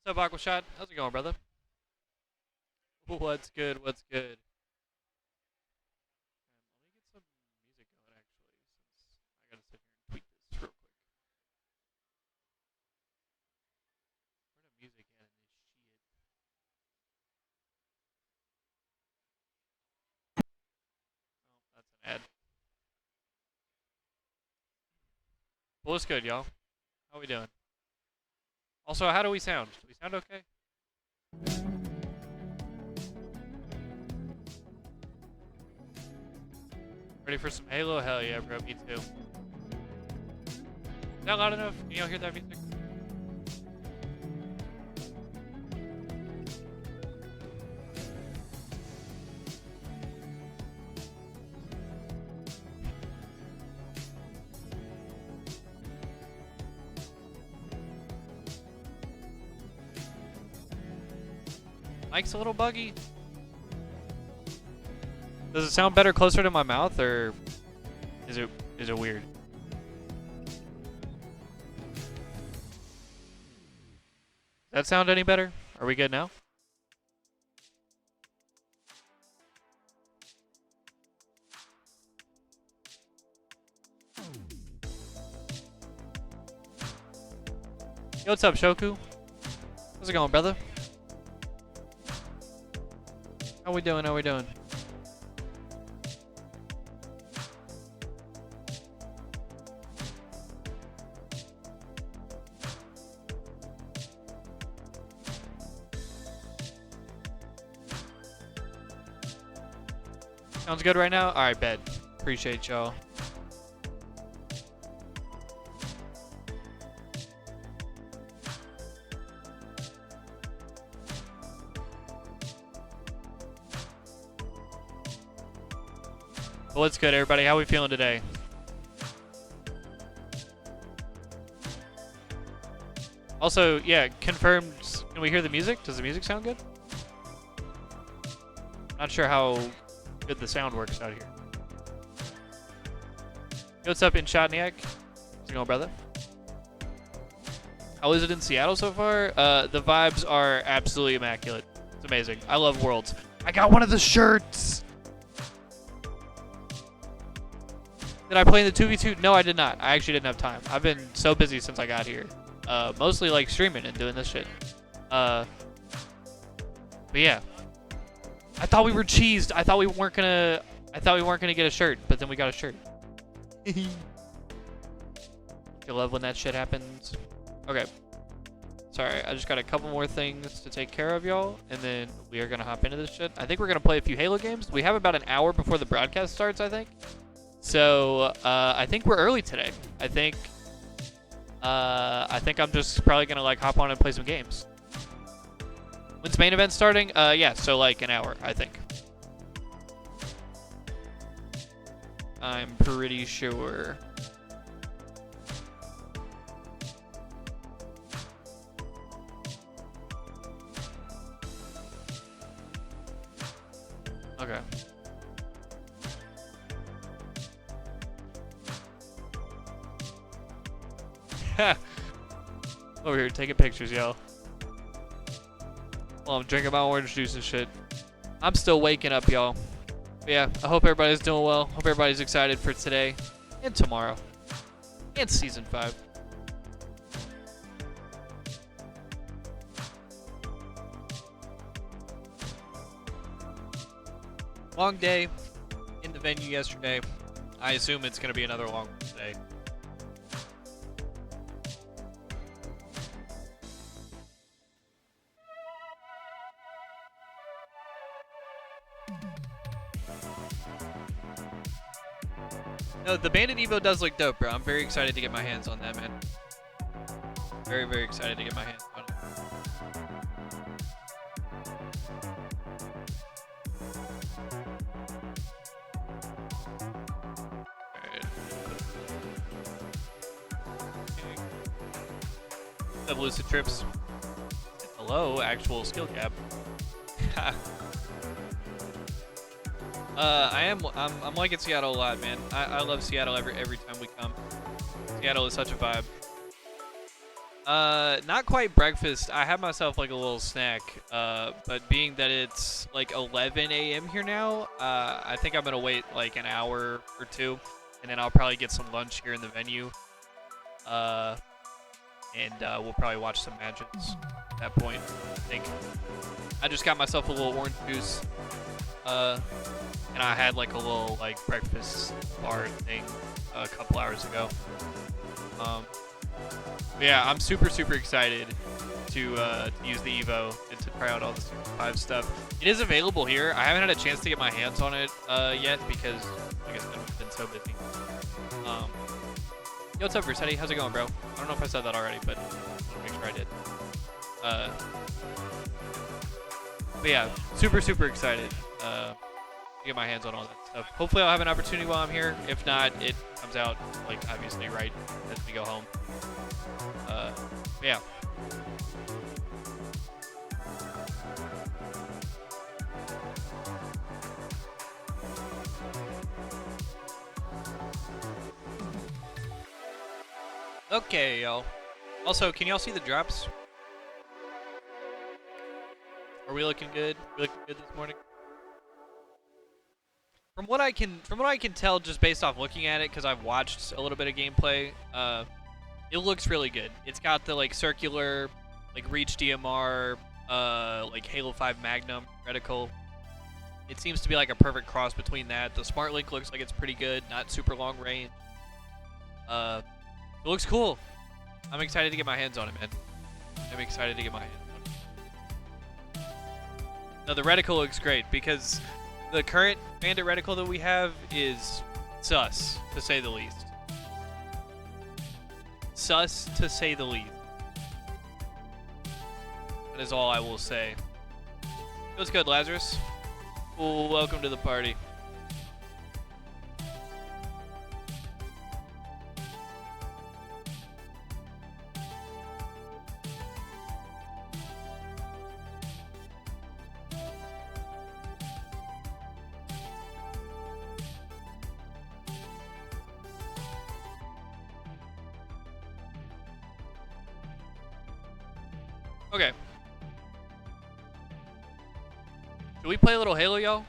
What's up, Aquashot? How's it going, brother? What's good? What's good? Let me get some music going, actually, since I gotta sit here and tweak this real quick. Where the music at in this shit? Oh, that's an ad. Well, what's good, y'all? How we doing? Also, how do we sound? Do we sound okay? Ready for some Halo? Hell yeah, bro. Me too. Is that loud enough? Can y'all hear that music? Mic's a little buggy. Does it sound better closer to my mouth, or is it weird? Does that sound any better? Are we good now? Yo, what's up, Shoku? How's it going, brother? How we doing? How we doing? Sounds good right now? Alright, bet. Appreciate y'all. Well, what's good, everybody? How we feeling today? Also, yeah, confirmed. Can we hear the music? Does the music sound good? Not sure how good the sound works out here. Yo, what's up, Inshotniak? How's it going, brother? How is it in Seattle so far? The vibes are absolutely immaculate. It's amazing. I love Worlds. I got one of the shirts! Did I play in the 2v2? No, I did not. I actually didn't have time. I've been so busy since I got here. Mostly like streaming and doing this shit. But yeah. I thought we were cheesed. I thought we weren't gonna get a shirt, but then we got a shirt. You love when that shit happens. Okay. Sorry, I just got a couple more things to take care of, y'all, and then we are gonna hop into this shit. I think we're gonna play a few Halo games. We have about an hour before the broadcast starts, I think. So I think we're early today. I think I'm just probably gonna like hop on and play some games. When's main event starting? Yeah, so like an hour, I think. I'm pretty sure. Okay. Over here taking pictures, y'all. Well, I'm drinking my orange juice and shit. I'm still waking up, y'all. But yeah, I hope everybody's doing well. Hope everybody's excited for today and tomorrow and season 5. Long day in the venue yesterday. I assume it's going to be another long one today. No, the Bandit Evo does look dope, bro. I'm very excited to get my hands on that, man. Very, very excited to get my hands on it. Alright. What's up, Lucid Trips? Hello, actual skill cap. I'm liking Seattle a lot, man. I love Seattle every time we come. Seattle is such a vibe. Not quite breakfast. I had myself like a little snack. But being that it's like 11 a.m. here now, I think I'm gonna wait like an hour or two, and then I'll probably get some lunch here in the venue. And we'll probably watch some matches at that point. I think I just got myself a little orange juice, and I had like a little like breakfast bar thing a couple hours ago. But yeah, I'm super excited to use the Evo and to try out all the Super 5 stuff. It is available here. I haven't had a chance to get my hands on it yet because, like I said, I've been so busy. Yo, what's up, Versetti? How's it going, bro? I don't know if I said that already, but I want to make sure I did. But yeah, super excited to get my hands on all that stuff. Hopefully I'll have an opportunity while I'm here. If not, it comes out, like, obviously right as we go home. But yeah. Okay, y'all. Also, can y'all see the drops? Are we looking good? We looking good this morning? From what I can tell, just based off looking at it, because I've watched a little bit of gameplay, it looks really good. It's got the like circular, like reach DMR, like Halo 5 Magnum reticle. It seems to be like a perfect cross between that. The Smart Link looks like it's pretty good, not super long range. It looks cool. I'm excited to get my hands on it, man. I'm excited to get my hands on it. No, the reticle looks great because the current Bandit reticle that we have is sus, to say the least. Sus, to say the least. That is all I will say. Feels good, Lazarus. Well, welcome to the party. Okay. Should we play a little Halo, y'all?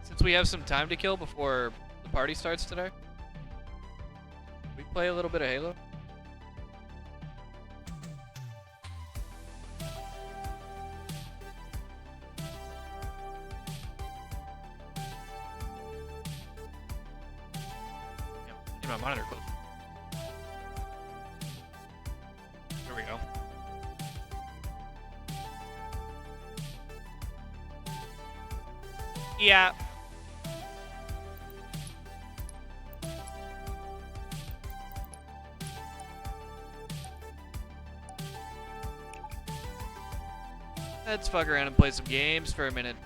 Since we have some time to kill before the party starts today. Should we play a little bit of Halo? Yeah, need my monitor close. There we go. Yeah. Let's fuck around and play some games for a minute.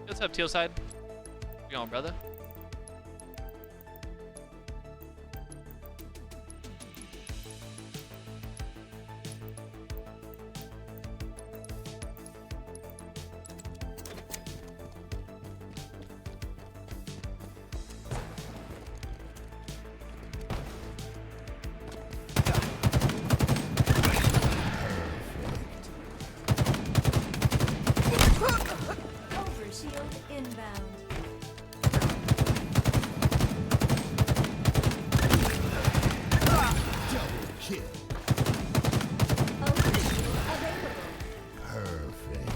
What's up, Tealside? How you going, brother? Shield inbound. Double kill. Overshield available. Perfect.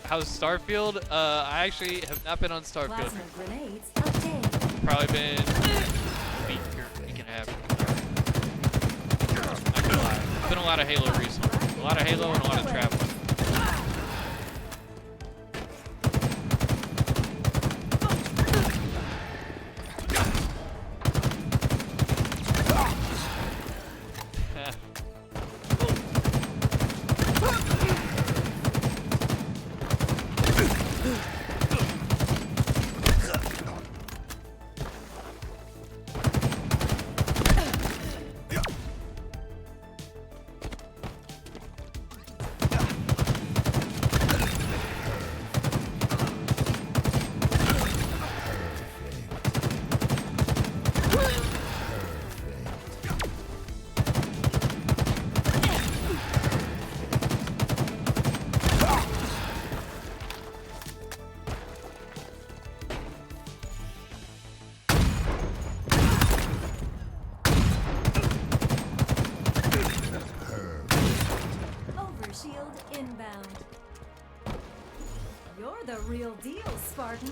How's Starfield? I actually have not been on Starfield. Plasma grenades obtained. Probably been a week and a half. Not gonna lie. It's been a lot of Halo recently. A lot of Halo and a lot of travel. Overshield inbound. You're the real deal, Spartan.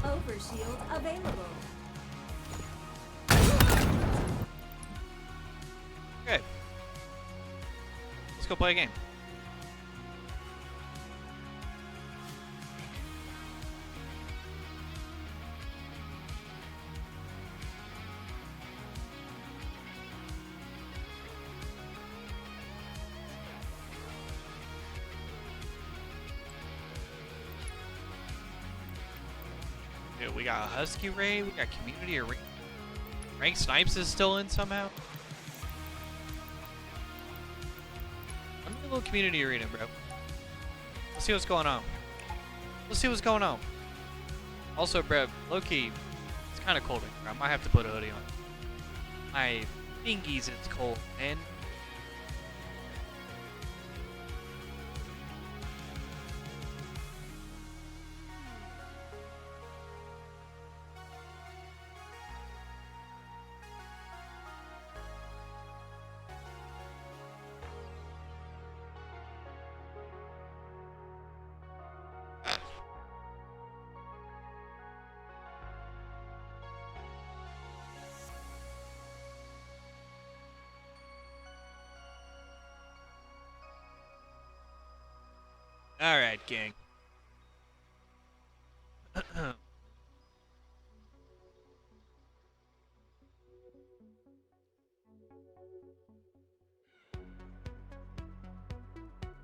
Overshield available. Shield available. Okay. Let's go play a game. Dude, we got a Husky Ray, we got Community Arena. Rank Snipes is still in somehow. I'm in a little Community Arena, bro. Let's see what's going on. Let's see what's going on. Also, bro, low-key, it's kind of cold in here. I might have to put a hoodie on. My fingies, it's cold, man. All right, gang.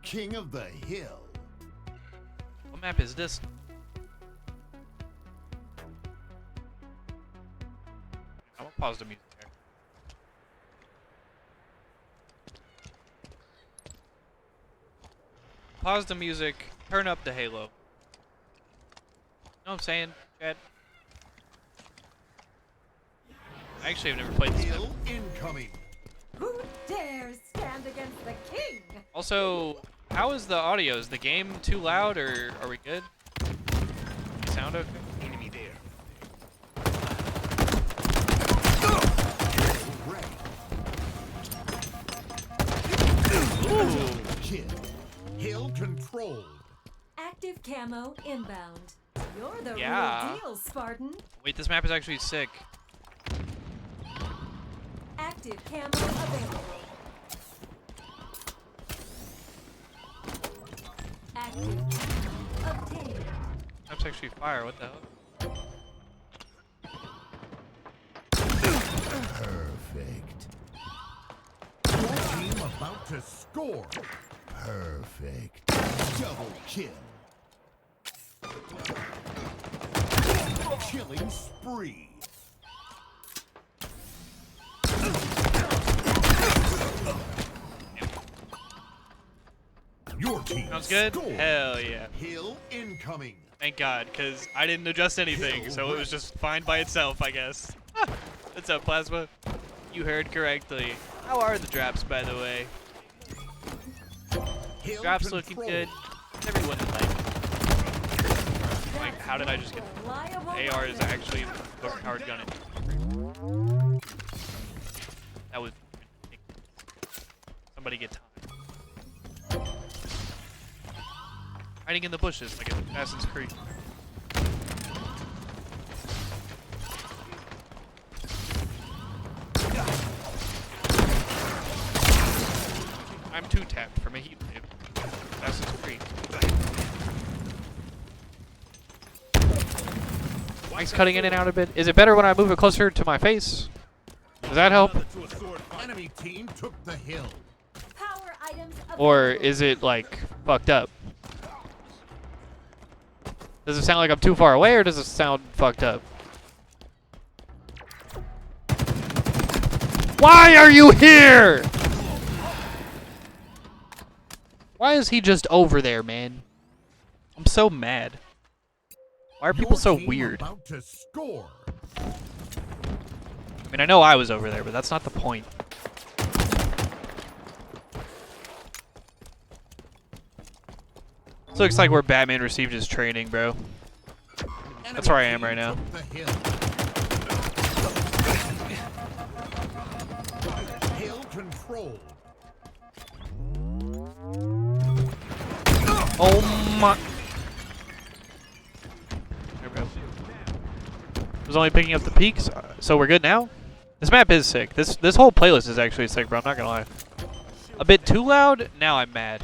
King of the Hill. What map is this? I'm gonna pause the music there. Pause the music, turn up the Halo. You know what I'm saying, Chad? I actually have never played this map. Hill incoming. Who dares stand against the king? Also, how is the audio? Is the game too loud, or are we good? Sound okay? Enemy there. Ray. Ooh. Kill. Hill controlled. Active camo inbound. You're the Yeah. real deal, Spartan. Wait, this map is actually sick. Active camo available. Active camo obtained. Map's actually fire. What the hell? Perfect. to score. Perfect. Double kill. Killing spree. Your team Sounds good? scored. Hell yeah. Hill incoming. Thank God, because I didn't adjust anything, so it was just fine by itself, I guess. What's up, Plasma? You heard correctly. How are the drops, by the way? Hill Drops looking control. good. Everyone like, how did I just get... AR is actually overpowered gunning. That was... Somebody get time. Hiding in the bushes like in Assassin's Creed. I'm too tapped from a heat wave. Assassin's Creed. Mike's cutting in and out a bit. Is it better when I move it closer to my face? Does that help? Enemy team took the hill. Power items Or available. is it like fucked up? Does it sound like I'm too far away, or does it sound fucked up? Why are you here? Why is he just over there, man? I'm so mad. Why are people Your so team weird? About to score. I mean, I know I was over there, but that's not the point. This looks like where Batman received his training, bro. That's where I am right now. Took the hill. Hill controlled. Oh my... There we go. Was only picking up the peaks, so we're good now? This map is sick. This whole playlist is actually sick, bro. I'm not gonna lie. A bit too loud? Now I'm mad.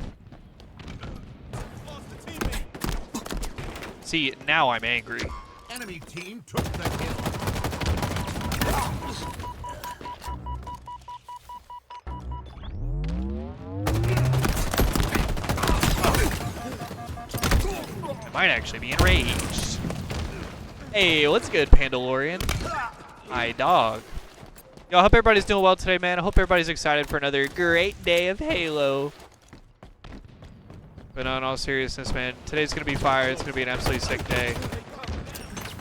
See, now I'm angry. Enemy team took the hill. I might actually be enraged. Hey, what's good, Pandalorian? Hi, dog. Yo, I hope everybody's doing well today, man. I hope everybody's excited for another great day of Halo. But in all seriousness, man, today's going to be fire. It's going to be an absolutely sick day.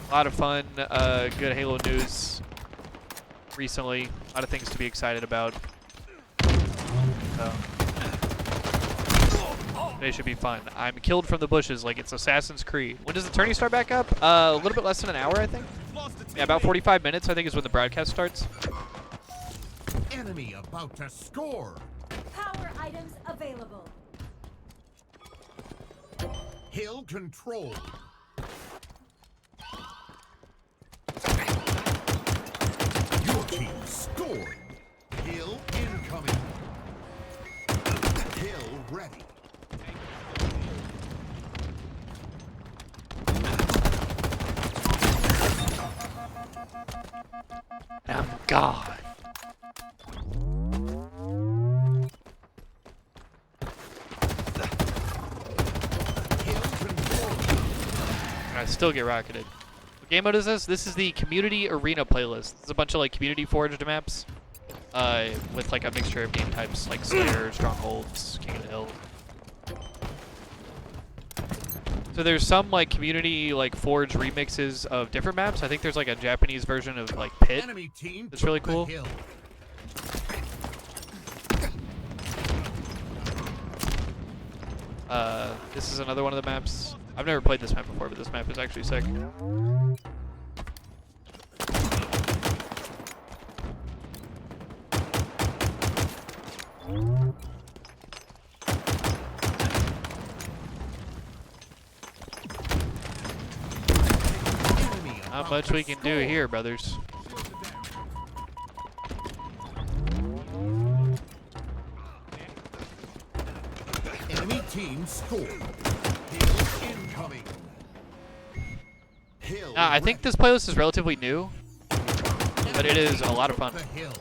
A lot of fun, good Halo news recently. A lot of things to be excited about. So, today should be fun. I'm killed from the bushes like it's Assassin's Creed. When does the tourney start back up? A little bit less than an hour, I think. Yeah, about 45 minutes, I think, is when the broadcast starts. Enemy about to score. Power items available. Hill controlled. Your team scored. Hill incoming. Hill ready. I'm God. Hill controlled. And I still get rocketed. What game mode is this? This is the Community Arena playlist. It's a bunch of like community forged maps, with like a mixture of game types like Slayer, Strongholds, King of the Hill. So there's some like community like forged remixes of different maps. I think there's like a Japanese version of like Pit. Enemy team It's took really the cool. hill. This is another one of the maps. I've never played this map before, but this map is actually sick. Enemy Not about much to we can do score. here, brothers. Enemy team scored. Hill incoming. Hill I think this playlist is relatively new, but it is a lot of fun. The hill.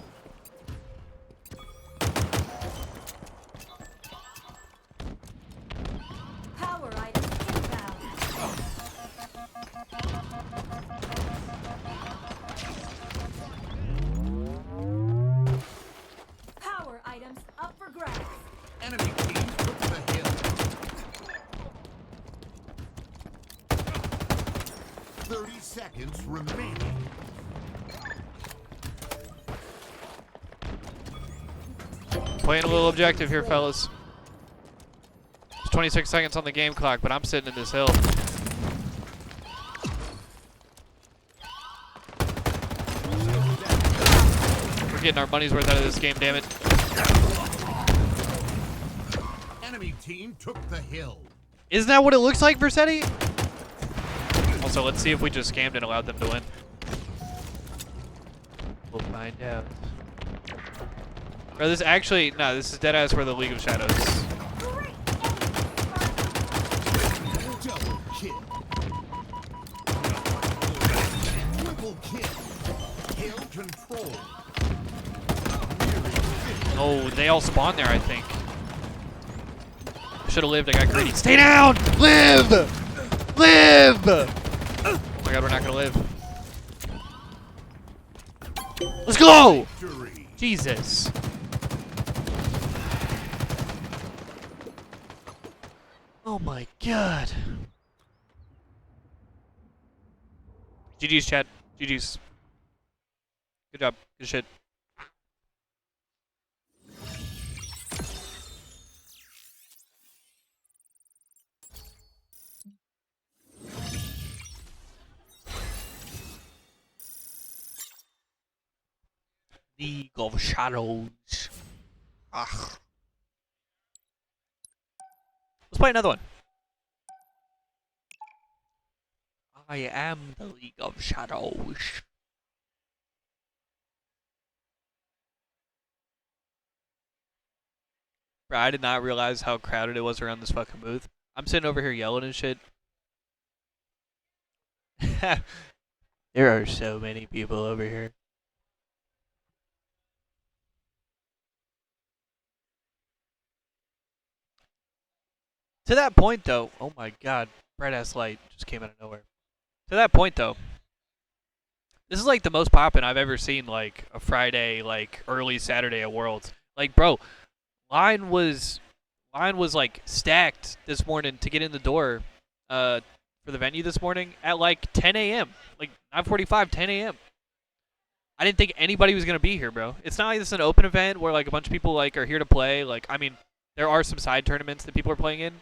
seconds remaining. Playing a little objective here, fellas. There's 26 seconds on the game clock, but I'm sitting in this hill. We're getting our money's worth out of this game, damn it. Enemy team took the hill. Isn't that what it looks like, Versetti? Also, let's see if we just scammed and allowed them to win. We'll find out. Bro, this actually, no, this is deadass for the League of Shadows. Double kill. Triple kill. Hill control. Oh, they all spawned there, I think. Should have lived, I got greedy. Stay down! Live! Live! Oh my god, we're not gonna live. Let's go! Victory. Jesus. Oh my god. GG's, chat. GG's. Good job. Good shit. League of Shadows. Ugh. Let's play another one. I am the League of Shadows. Bro, I did not realize how crowded it was around this fucking booth. I'm sitting over here yelling and shit. There are so many people over here. To that point, though, oh my god, bright ass light just came out of nowhere. To that point, though, this is like the most poppin' I've ever seen, like a Friday, like early Saturday at Worlds. Like, bro, line was like stacked this morning to get in the door, for the venue this morning at like 10 a.m. Like 9:45, 10 a.m. I didn't think anybody was gonna be here, bro. It's not like this is an open event where like a bunch of people like are here to play. Like, I mean, there are some side tournaments that people are playing in.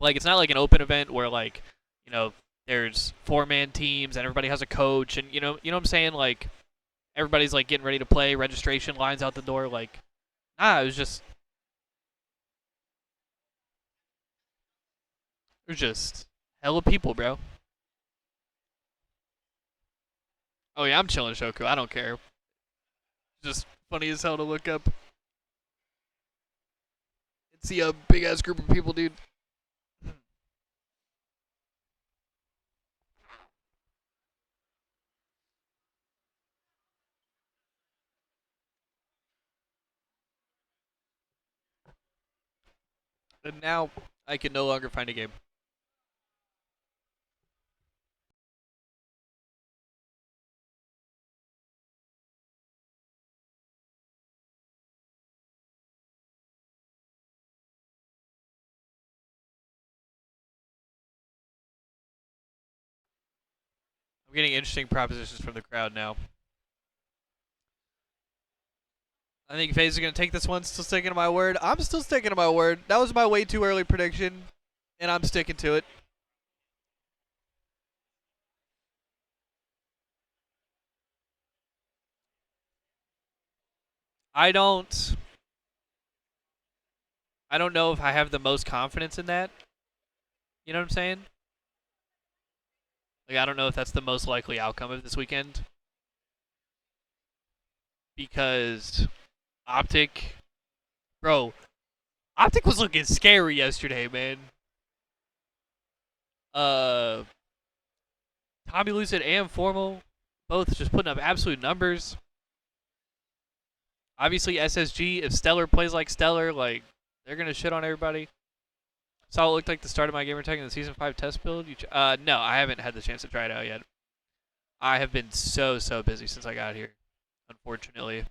Like, it's not like an open event where, like, you know, there's 4-man teams and everybody has a coach and, you know what I'm saying? Like, everybody's, like, getting ready to play, registration lines out the door. Like, it was just hella people, bro. Oh, yeah, I'm chilling, Shoku. I don't care. Just funny as hell to look up and see a big-ass group of people, dude. And now I can no longer find a game. I'm getting interesting propositions from the crowd now. I think FaZe is going to take this one, still sticking to my word. I'm still sticking to my word. That was my way too early prediction, and I'm sticking to it. I don't know if I have the most confidence in that. You know what I'm saying? Like, I don't know if that's the most likely outcome of this weekend. Because Optic, bro, Optic was looking scary yesterday, man. Tommy Lucid and Formal, both just putting up absolute numbers. Obviously, SSG, if Stellar plays like Stellar, like, they're going to shit on everybody. Saw what looked like the start of my gamertag in the Season 5 test build. No, I haven't had the chance to try it out yet. I have been so busy since I got here, unfortunately.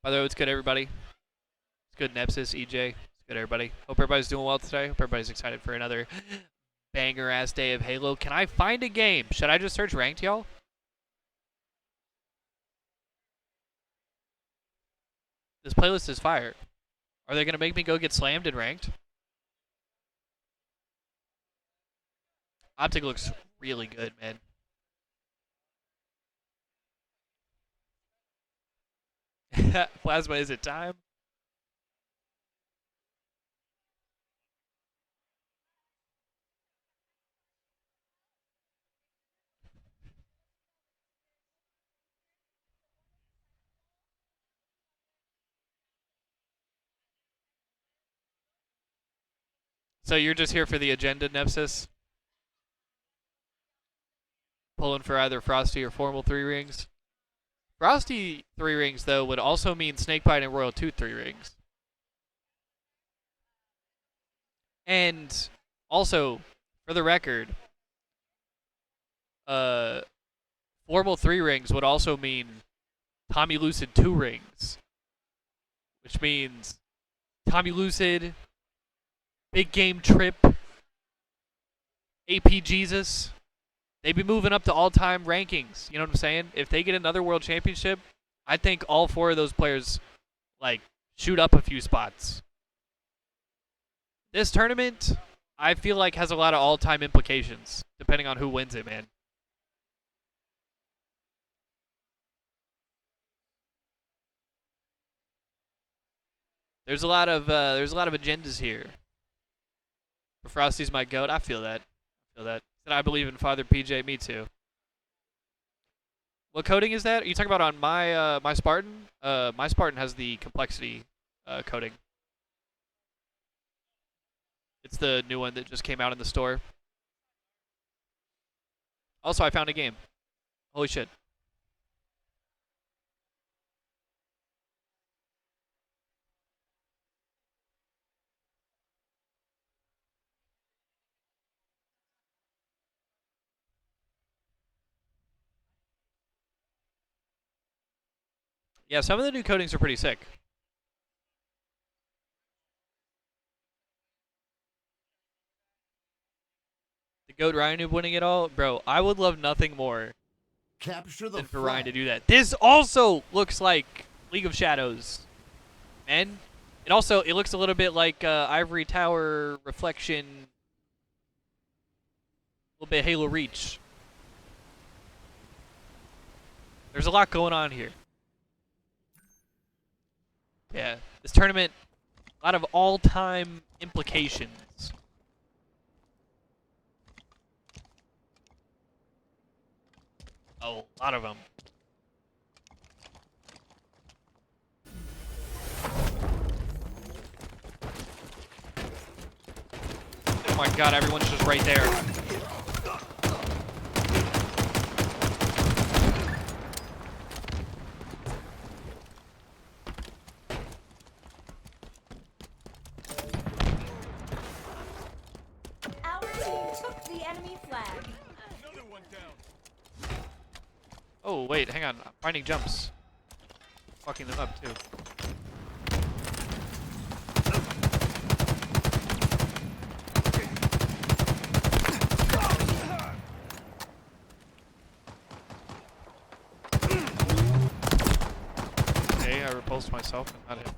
By the way, what's good, everybody? It's good, Nepsis, EJ. It's good, everybody. Hope everybody's doing well today. Hope everybody's excited for another banger ass day of Halo. Can I find a game? Should I just search ranked, y'all? This playlist is fire. Are they gonna make me go get slammed in ranked? Optic looks really good, man. Plasma, is it time? So you're just here for the agenda, Nepsis? Pulling for either Frosty or Formal 3 rings? Frosty 3 rings, though, would also mean Snakebite and Royal Tooth 3 rings. And also, for the record, Formal 3 rings would also mean Tommy Lucid 2 rings. Which means Tommy Lucid, Big Game Trip, AP Jesus. They'd be moving up to all-time rankings. You know what I'm saying? If they get another world championship, I think all 4 of those players, like, shoot up a few spots. This tournament, I feel like, has a lot of all-time implications, depending on who wins it, man. There's a lot of agendas here. Frosty's my goat. I feel that. And I believe in Father PJ. Me too. What coding is that? Are you talking about on my my Spartan? My Spartan has the complexity coding. It's the new one that just came out in the store. Also, I found a game. Holy shit. Yeah, some of the new codings are pretty sick. The GOAT Ryan Noob winning it all? Bro, I would love nothing more Capture the than for Ryan to flag. do that. This also looks like League of Shadows. Man, it looks a little bit like Ivory Tower Reflection. A little bit Halo Reach. There's a lot going on here. Yeah, this tournament, a lot of all-time implications. Oh, a lot of them. Oh my god, everyone's just right there. Our team took the enemy flag. Oh, wait, hang on. I'm finding jumps. Fucking them up, too. Okay, I repulsed myself and not him.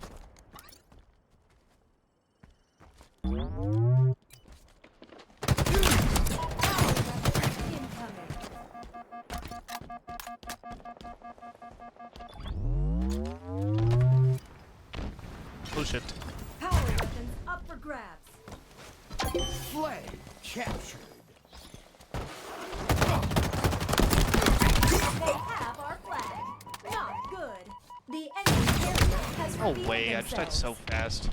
Oh shit. Power weapons up for grabs. Flag captured. They have our flag. Not good. The enemy carrier has No revealed way, I just died so themselves. fast.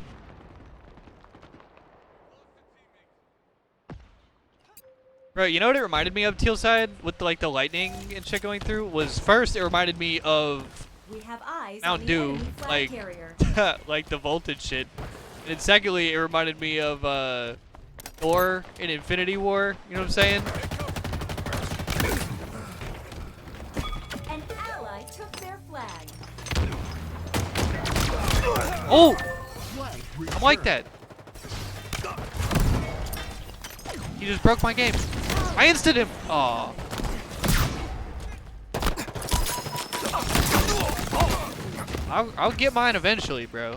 Bro, you know what it reminded me of, Teal Side, with the, like the lightning and shit going through? Was first it reminded me of We have eyes Mountain on the Dew, enemy flag like carrier. like the voltage shit. And then secondly, it reminded me of Thor in Infinity War. You know what I'm saying? An ally took their flag. Oh, Flag I'm like returned. that. He just broke my game. I instant him. Aw. I'll get mine eventually, bro.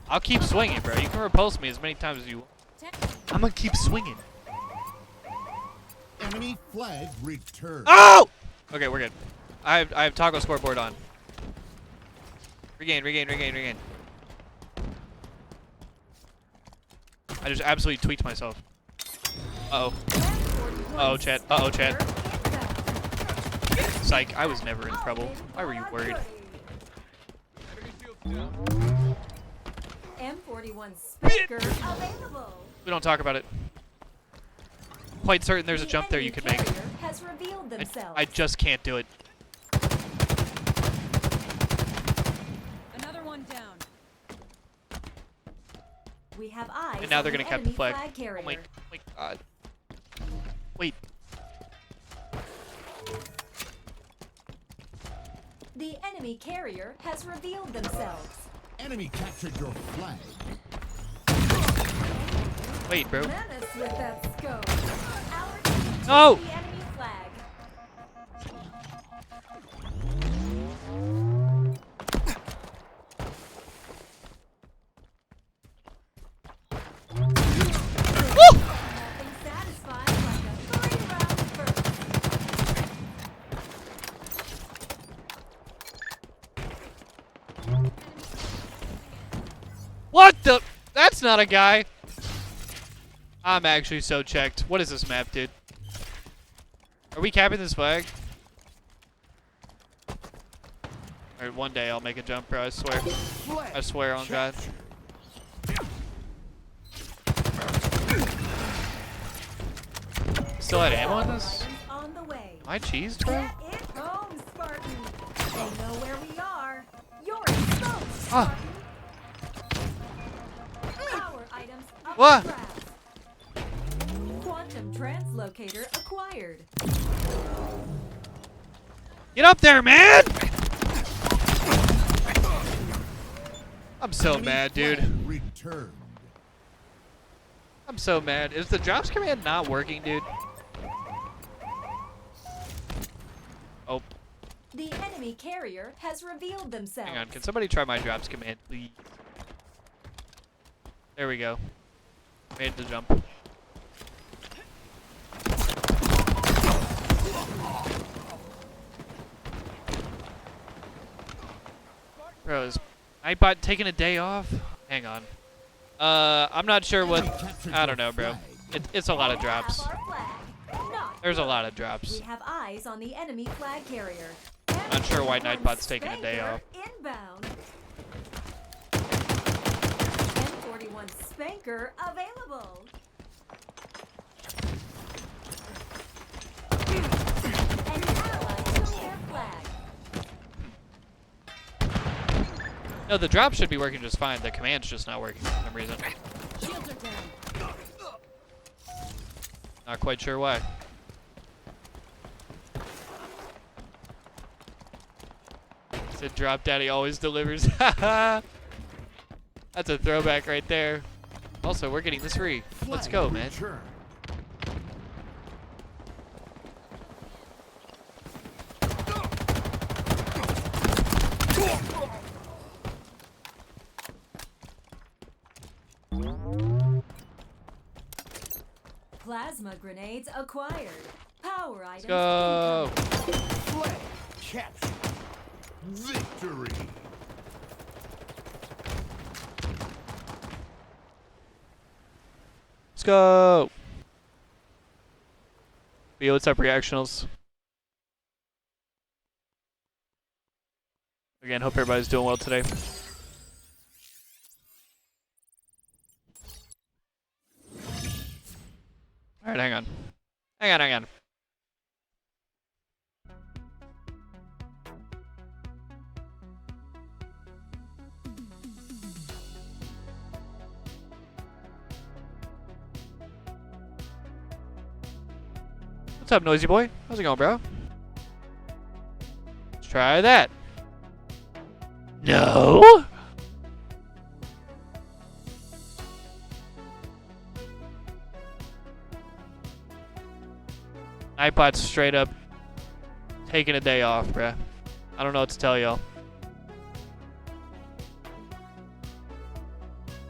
I'll keep swinging, bro. You can repulse me as many times as you want. I'm gonna keep swinging. Enemy flag returned. Oh! Okay, we're good. I have toggle scoreboard on. Regain. I just absolutely tweaked myself. Uh-oh. Uh-oh, chat. Uh-oh, chat. Psych, I was never in trouble. Why were you worried? M41 Spanker available. We don't talk about it. Quite certain there's a The jump there you enemy can make. carrier has revealed themselves. I just can't do it. Another one down. We have eyes. And now on they're the gonna cap the enemy flag. carrier. Oh my god. Wait. The enemy carrier has revealed themselves. Enemy captured your flag. Wait, bro. Menace with that scope. Our team took No! the enemy flag. Nothing satisfies like a 3-round burst. What the? That's not a guy. I'm actually so checked. What is this map, dude? Are we capping this flag? Alright, one day I'll make a jump, bro. I swear. Flag I swear on God. captured. Still had ammo on this? Items on the way. Am I cheesed, bro? Get it home, Spartan. They know where we are. You're exposed, Ah. Spartan. Power items up What? for grabs. Quantum translocator acquired. Get up there, man! I'm so Enemy mad, dude. flag returned. I'm so mad. Is the drops command not working, dude? Oh, The enemy carrier has revealed themselves. hang on. Can somebody try my drops command, please? There we go. Made the jump. Bro, is Nightbot taking a day off? Hang on. I'm not sure what. Enemy captured I don't your know, bro. flag. It's a lot of We have drops. our flag. Not There's a good. lot of drops. We have eyes on the enemy flag carrier. Not sure why M41 Nightbot's taking a day Spanker off. Inbound. M41 Spanker available. An ally took their flag. No, the drop should be working just fine. The command's just not working for some reason. Shields are down. Not quite sure why. Said Drop Daddy always delivers. That's a throwback right there. Also, we're getting this free. Let's Flag go, man. returned. Plasma grenades acquired. Power items Go. incoming. Flag captured. Victory. Let's go. Yo, what's up, reactionals? Again, hope everybody's doing well today. All right, hang on. Hang on. What's up, noisy boy? How's it going, bro? Let's try that. No. Nightbot's straight up taking a day off, bruh. I don't know what to tell y'all.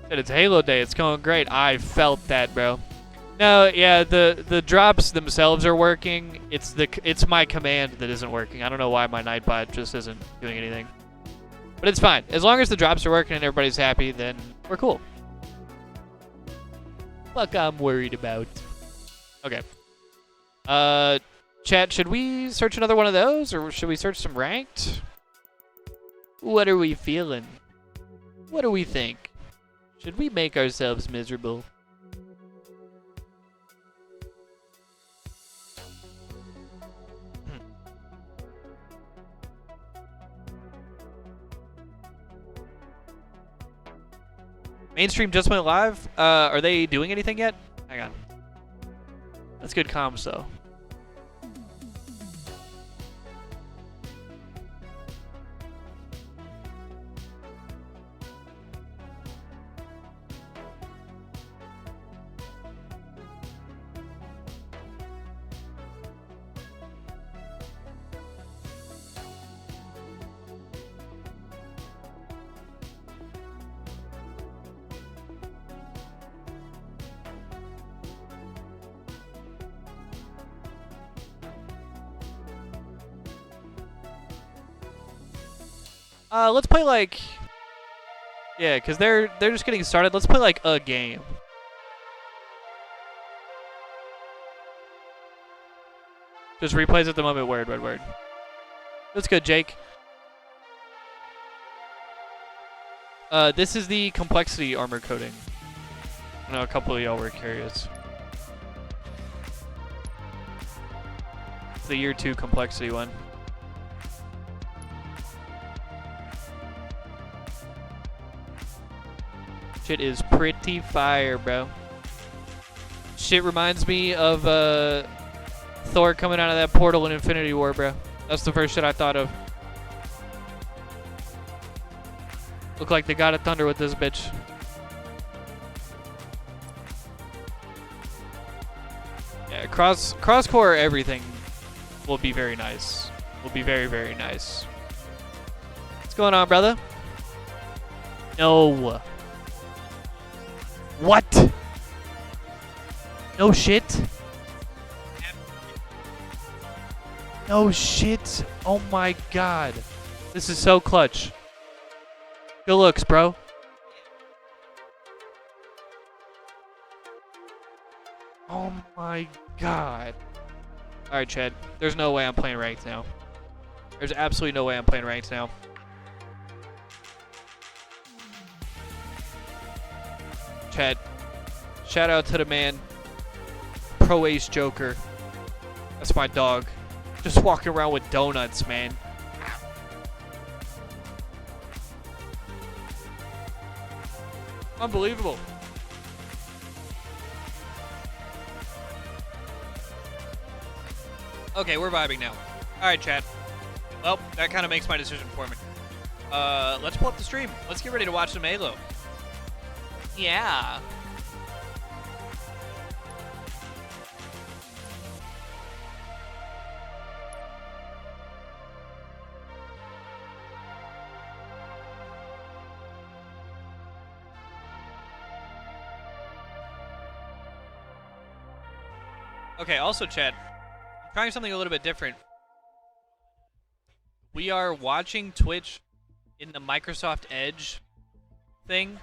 Said it's Halo Day. It's going great. I felt that, bro. No, yeah, the drops themselves are working. It's my command that isn't working. I don't know why my Nightbot just isn't doing anything. But it's fine. As long as the drops are working and everybody's happy, then we're cool. Fuck I'm worried about. Okay. Chat, should we search another one of those, or should we search some ranked? What are we feeling? What do we think? Should we make ourselves miserable? Mainstream just went live. Are they doing anything yet? Hang on. That's good comms, though. Let's play like, yeah, because they're just getting started. Let's play like a game. Just replays at the moment. Word. That's good, Jake. This is the complexity armor coating. I know a couple of y'all were curious. It's the year 2 complexity one. Shit is pretty fire, bro. Shit reminds me of Thor coming out of that portal in Infinity War, bro. That's the first shit I thought of. Look like the God of Thunder with this bitch. Yeah, cross-core everything will be very nice. Will be very, very nice. What's going on, brother? No. What? No shit? No shit? Oh my god. This is so clutch. Good looks, bro. Oh my god. Alright, Chad. There's no way I'm playing ranked now. There's absolutely no way I'm playing ranked now. Chad, shout out to the man, Pro Ace Joker. That's my dog. Just walking around with donuts, man. Unbelievable. Okay, we're vibing now. Alright, chat. Well, that kind of makes my decision for me. Let's pull up the stream. Let's get ready to watch some Halo. Yeah. Okay, also, chat, I'm trying something a little bit different. We are watching Twitch in the Microsoft Edge thing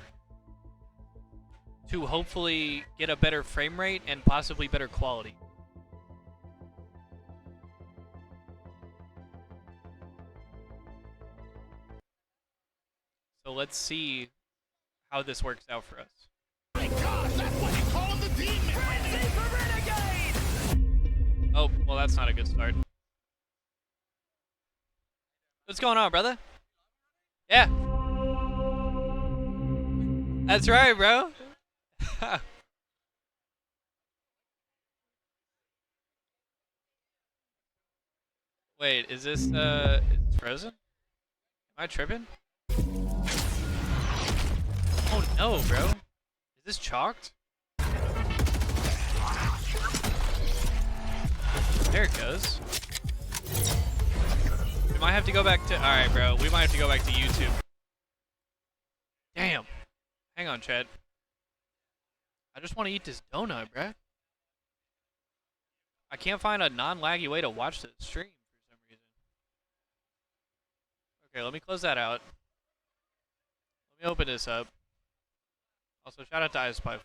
to hopefully get a better frame rate and possibly better quality. So let's see how this works out for us. My God, that's what you call the demon! Frenzy for Renegade! Oh, well, that's not a good start. What's going on, brother? Yeah. That's right, bro. Wait, is this, it's frozen? Am I tripping? Oh no, bro. Is this chalked? There it goes. We might have to go back to... Alright, bro. We might have to go back to YouTube. Damn. Hang on, Chad. I just want to eat this donut, bruh. I can't find a non-laggy way to watch the stream for some reason. Okay, let me close that out. Let me open this up. Also, shout out to iSpyful.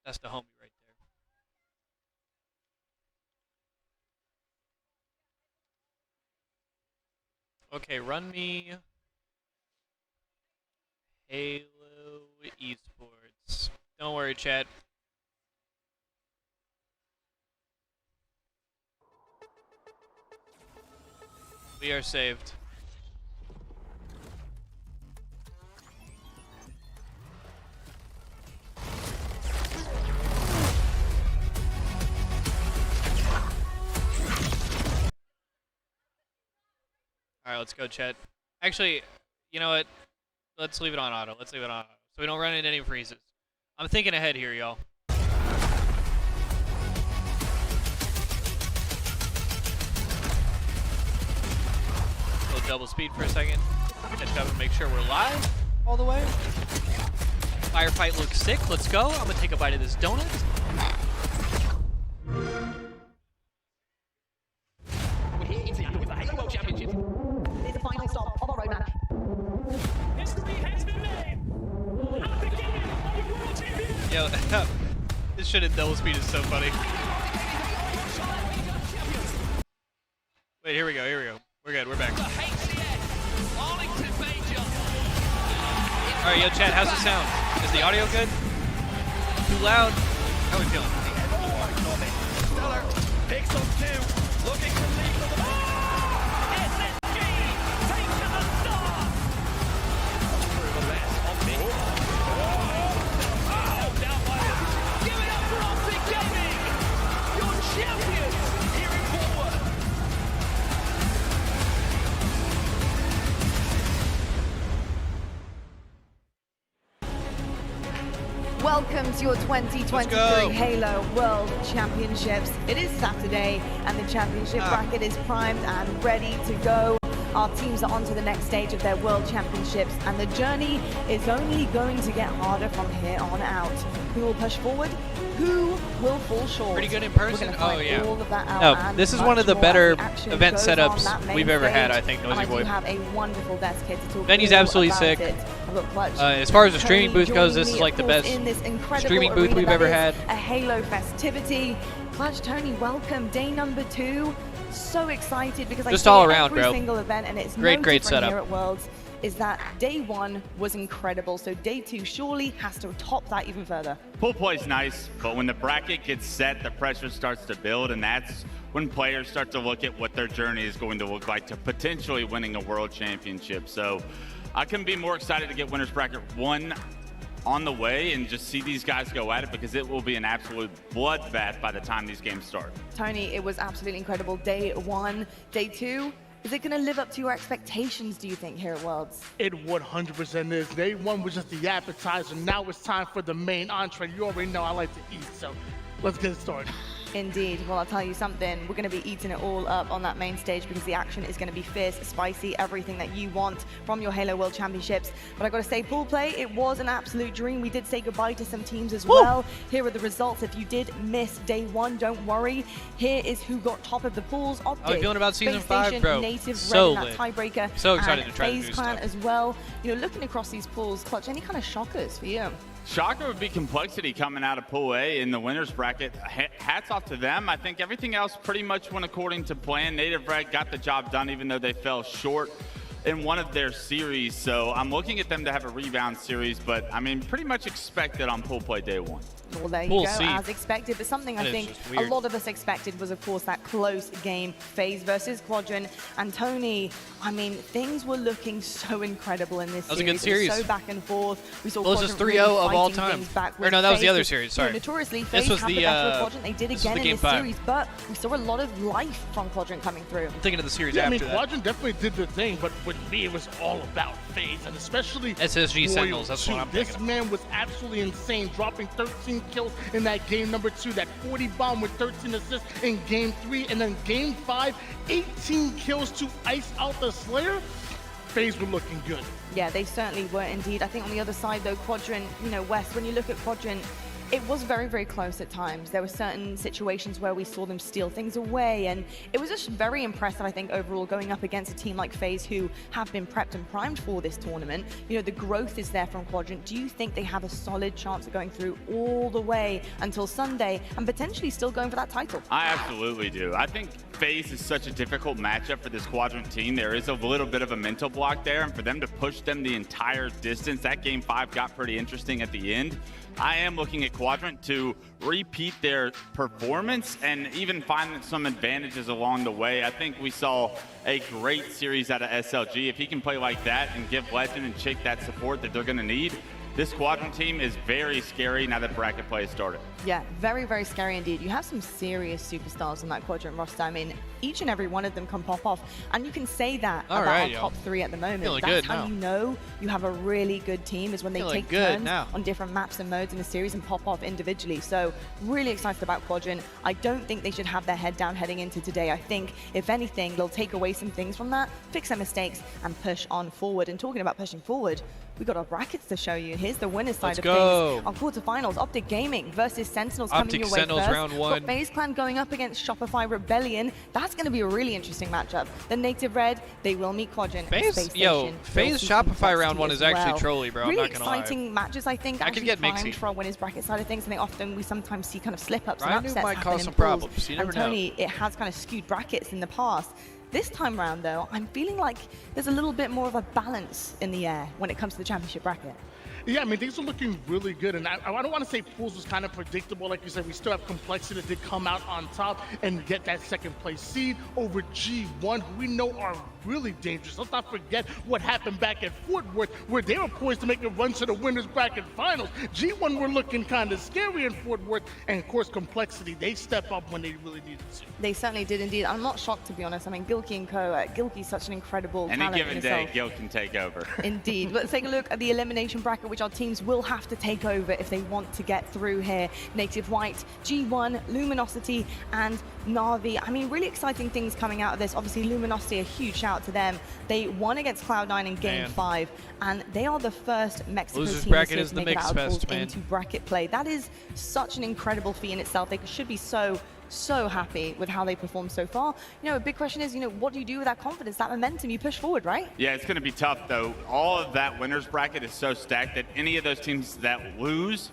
That's the homie right there. Okay, run me Halo Esports. Don't worry, chat. We are saved. Alright, let's go, chat. Actually, you know what? Let's leave it on auto. Let's leave it on auto. So we don't run into any freezes. I'm thinking ahead here, y'all. Go double speed for a second. Catch up and make sure we're live all the way. Firefight looks sick. Let's go. I'm gonna take a bite of this donut. We're here in Seattle with the Halo World Championship. It's the final stop of our road match. History has been made. At the beginning of the World Championship. Yo, this shit at double speed is so funny. Wait, here we go, here we go. We're good, we're back. The HCS Arlington Major. Alright, yo, chat, how's the sound? Is the audio good? Too loud? How we feeling? Stellar picks on two, looking to lead for the SSG takes to the start. Give it up for Optic Gaming. Your champions here in Fort Worth. Welcome to your 2023 go. Halo World Championships. It is Saturday and the championship bracket is primed and ready to go. Our teams are on to the next stage of their World Championships and the journey is only going to get harder from here on out. Who will push forward? Who will fall short? Pretty good in person? We're gonna find Oh, yeah. all of that out No, and this is much one of the more better as the action event goes on setups that main we've ever had, stage. I think, And Nosy I do Boy. have a wonderful desk here to talk Venue's all absolutely about sick. it. I've got Clutch, As far as the streaming Tony booth goes, this joining is me, like of the course, best in this incredible streaming booth arena we've that ever is had. A Halo festivity. Clutch, Tony, welcome. Day number 2. So excited because Just I all see around, every bro. single event, and it's Great, no great different setup. here at Worlds. Is that day 1 was incredible, so day 2 surely has to top that even further. Pool play's nice, but when the bracket gets set, the pressure starts to build, and that's when players start to look at what their journey is going to look like to potentially winning a world championship. So I couldn't be more excited to get Winners Bracket 1 on the way and just see these guys go at it, because it will be an absolute bloodbath by the time these games start. Tony, it was absolutely incredible. Day 1, day 2. Is it going to live up to your expectations, do you think, here at Worlds? It 100% is. Day 1 was just the appetizer. Now it's time for the main entree. You already know I like to eat, so let's get started. Indeed. Well, I'll tell you something. We're going to be eating it all up on that main stage because the action is going to be fierce, spicy, everything that you want from your Halo World Championships. But I got to say, pool play, it was an absolute dream. We did say goodbye to some teams as well. Here are the results. If you did miss day 1, don't worry. Here is who got top of the pools. Optic, How are you feeling about Season Space 5, Station, bro? Native, So Red in that tiebreaker. So excited and to try to FaZe do Clan stuff. as well. You know, looking across these pools, Clutch, any kind of shockers for you? Shocker would be Complexity coming out of Pool A in the winners bracket. Hats off to them. I think everything else pretty much went according to plan. Native Red got the job done, even though they fell short in one of their series. So I'm looking at them to have a rebound series, but I mean, pretty much expected on Pool Play day 1. Well, there you Pool go, C. as expected. But something That I is think just a weird. lot of us expected was, of course, that close game, FaZe versus Quadrant. And Tony, I mean, things were looking so incredible in this That was a series. good series. It was so back and forth. We saw Closest Quadrant 3-0 really of all fighting time. things back Or with no, that was the FaZe, other because, series, you know, sorry. notoriously, This FaZe was had the, the better of Quadrant. They did this was again the in game this 5. series, but we saw a lot of life from Quadrant coming through. I'm thinking of the series Yeah, I after mean, that. Quadrant definitely did the thing, but with me, it was all about FaZe, and especially SSG Royal Sentinels, that's what 2. I'm This thinking of. man was absolutely insane, dropping 13 kills in that game number 2, that 40 bomb with 13 assists in game 3, and then game 5, 18 kills to ice out the Slayer. FaZe were looking good. Yeah, they certainly were indeed. I think on the other side though, Quadrant, you know, West, when you look at Quadrant, it was very, very close at times. There were certain situations where we saw them steal things away, and it was just very impressive, I think, overall, going up against a team like FaZe who have been prepped and primed for this tournament. You know, the growth is there from Quadrant. Do you think they have a solid chance of going through all the way until Sunday and potentially still going for that title? I absolutely do. I think FaZe is such a difficult matchup for this Quadrant team. There is a little bit of a mental block there, and for them to push them the entire distance, that game 5 got pretty interesting at the end. I am looking at Quadrant to repeat their performance and even find some advantages along the way. I think we saw a great series out of SLG. If he can play like that and give Legend and Chick that support that they're going to need, this Quadrant team is very scary now that bracket play has started. Yeah, very, very scary indeed. You have some serious superstars on that Quadrant roster. I mean, each and every one of them can pop off. And you can say that about our top 3 at the moment. Feeling That's good how now. you know you have a really good team, is when they Feeling take good turns now. on different maps and modes in the series and pop off individually. So really excited about Quadrant. I don't think they should have their head down heading into today. I think, if anything, they'll take away some things from that, fix their mistakes, and push on forward. And talking about pushing forward, we got our brackets to show you. Here's the winner's side Let's of go. things. Our quarterfinals, Optic Gaming versus Sentinels Optic coming your way Sentinels first. round Got 1. FaZe Clan going up against Shopify Rebellion. That's going to be a really interesting matchup. The Native Red, they will meet Quadrant. and FaZe, Space yo, Station. FaZe They'll see Shopify round complexity 1 as is actually well. trolly, bro. I'm Really not gonna lie. exciting matches, I think. I could actually get primed mixy. for our winners bracket side of things. I think often we sometimes see kind of slip-ups and Ryan upsets might happen cause in some pools. problems. You never and know. Tony, it has kind of skewed brackets in the past. This time round, though, I'm feeling like there's a little bit more of a balance in the air when it comes to the championship bracket. Yeah, I mean, things are looking really good. And I don't want to say pools was kind of predictable. Like you said, we still have complexity that did come out on top and get that second place seed over G1, who we know are really dangerous. Let's not forget what happened back at Fort Worth, where they were poised to make a run to the winners bracket finals. G1 were looking kind of scary in Fort Worth. And of course, complexity, they step up when they really needed to. They certainly did indeed. I'm not shocked, to be honest. I mean, Gilkey and co, Gilkey's such an incredible Any talent in given day, himself. Gil can take over. Indeed. Let's take a look at the elimination bracket, which our teams will have to take over if they want to get through here. Native White, G1, Luminosity, and Na'Vi. I mean, really exciting things coming out of this. Obviously, Luminosity, a huge shout out to them. They won against Cloud9 in Game 5, and they are the first Mexico Losers team bracket this year is to the make it mixed out of fest, pools man. into bracket play. That is such an incredible feat in itself. They should be so happy with how they performed so far. You know, a big question is, you know, what do you do with that confidence, that momentum? You push forward, right? Yeah, it's going to be tough, though. All of that winners bracket is so stacked that any of those teams that lose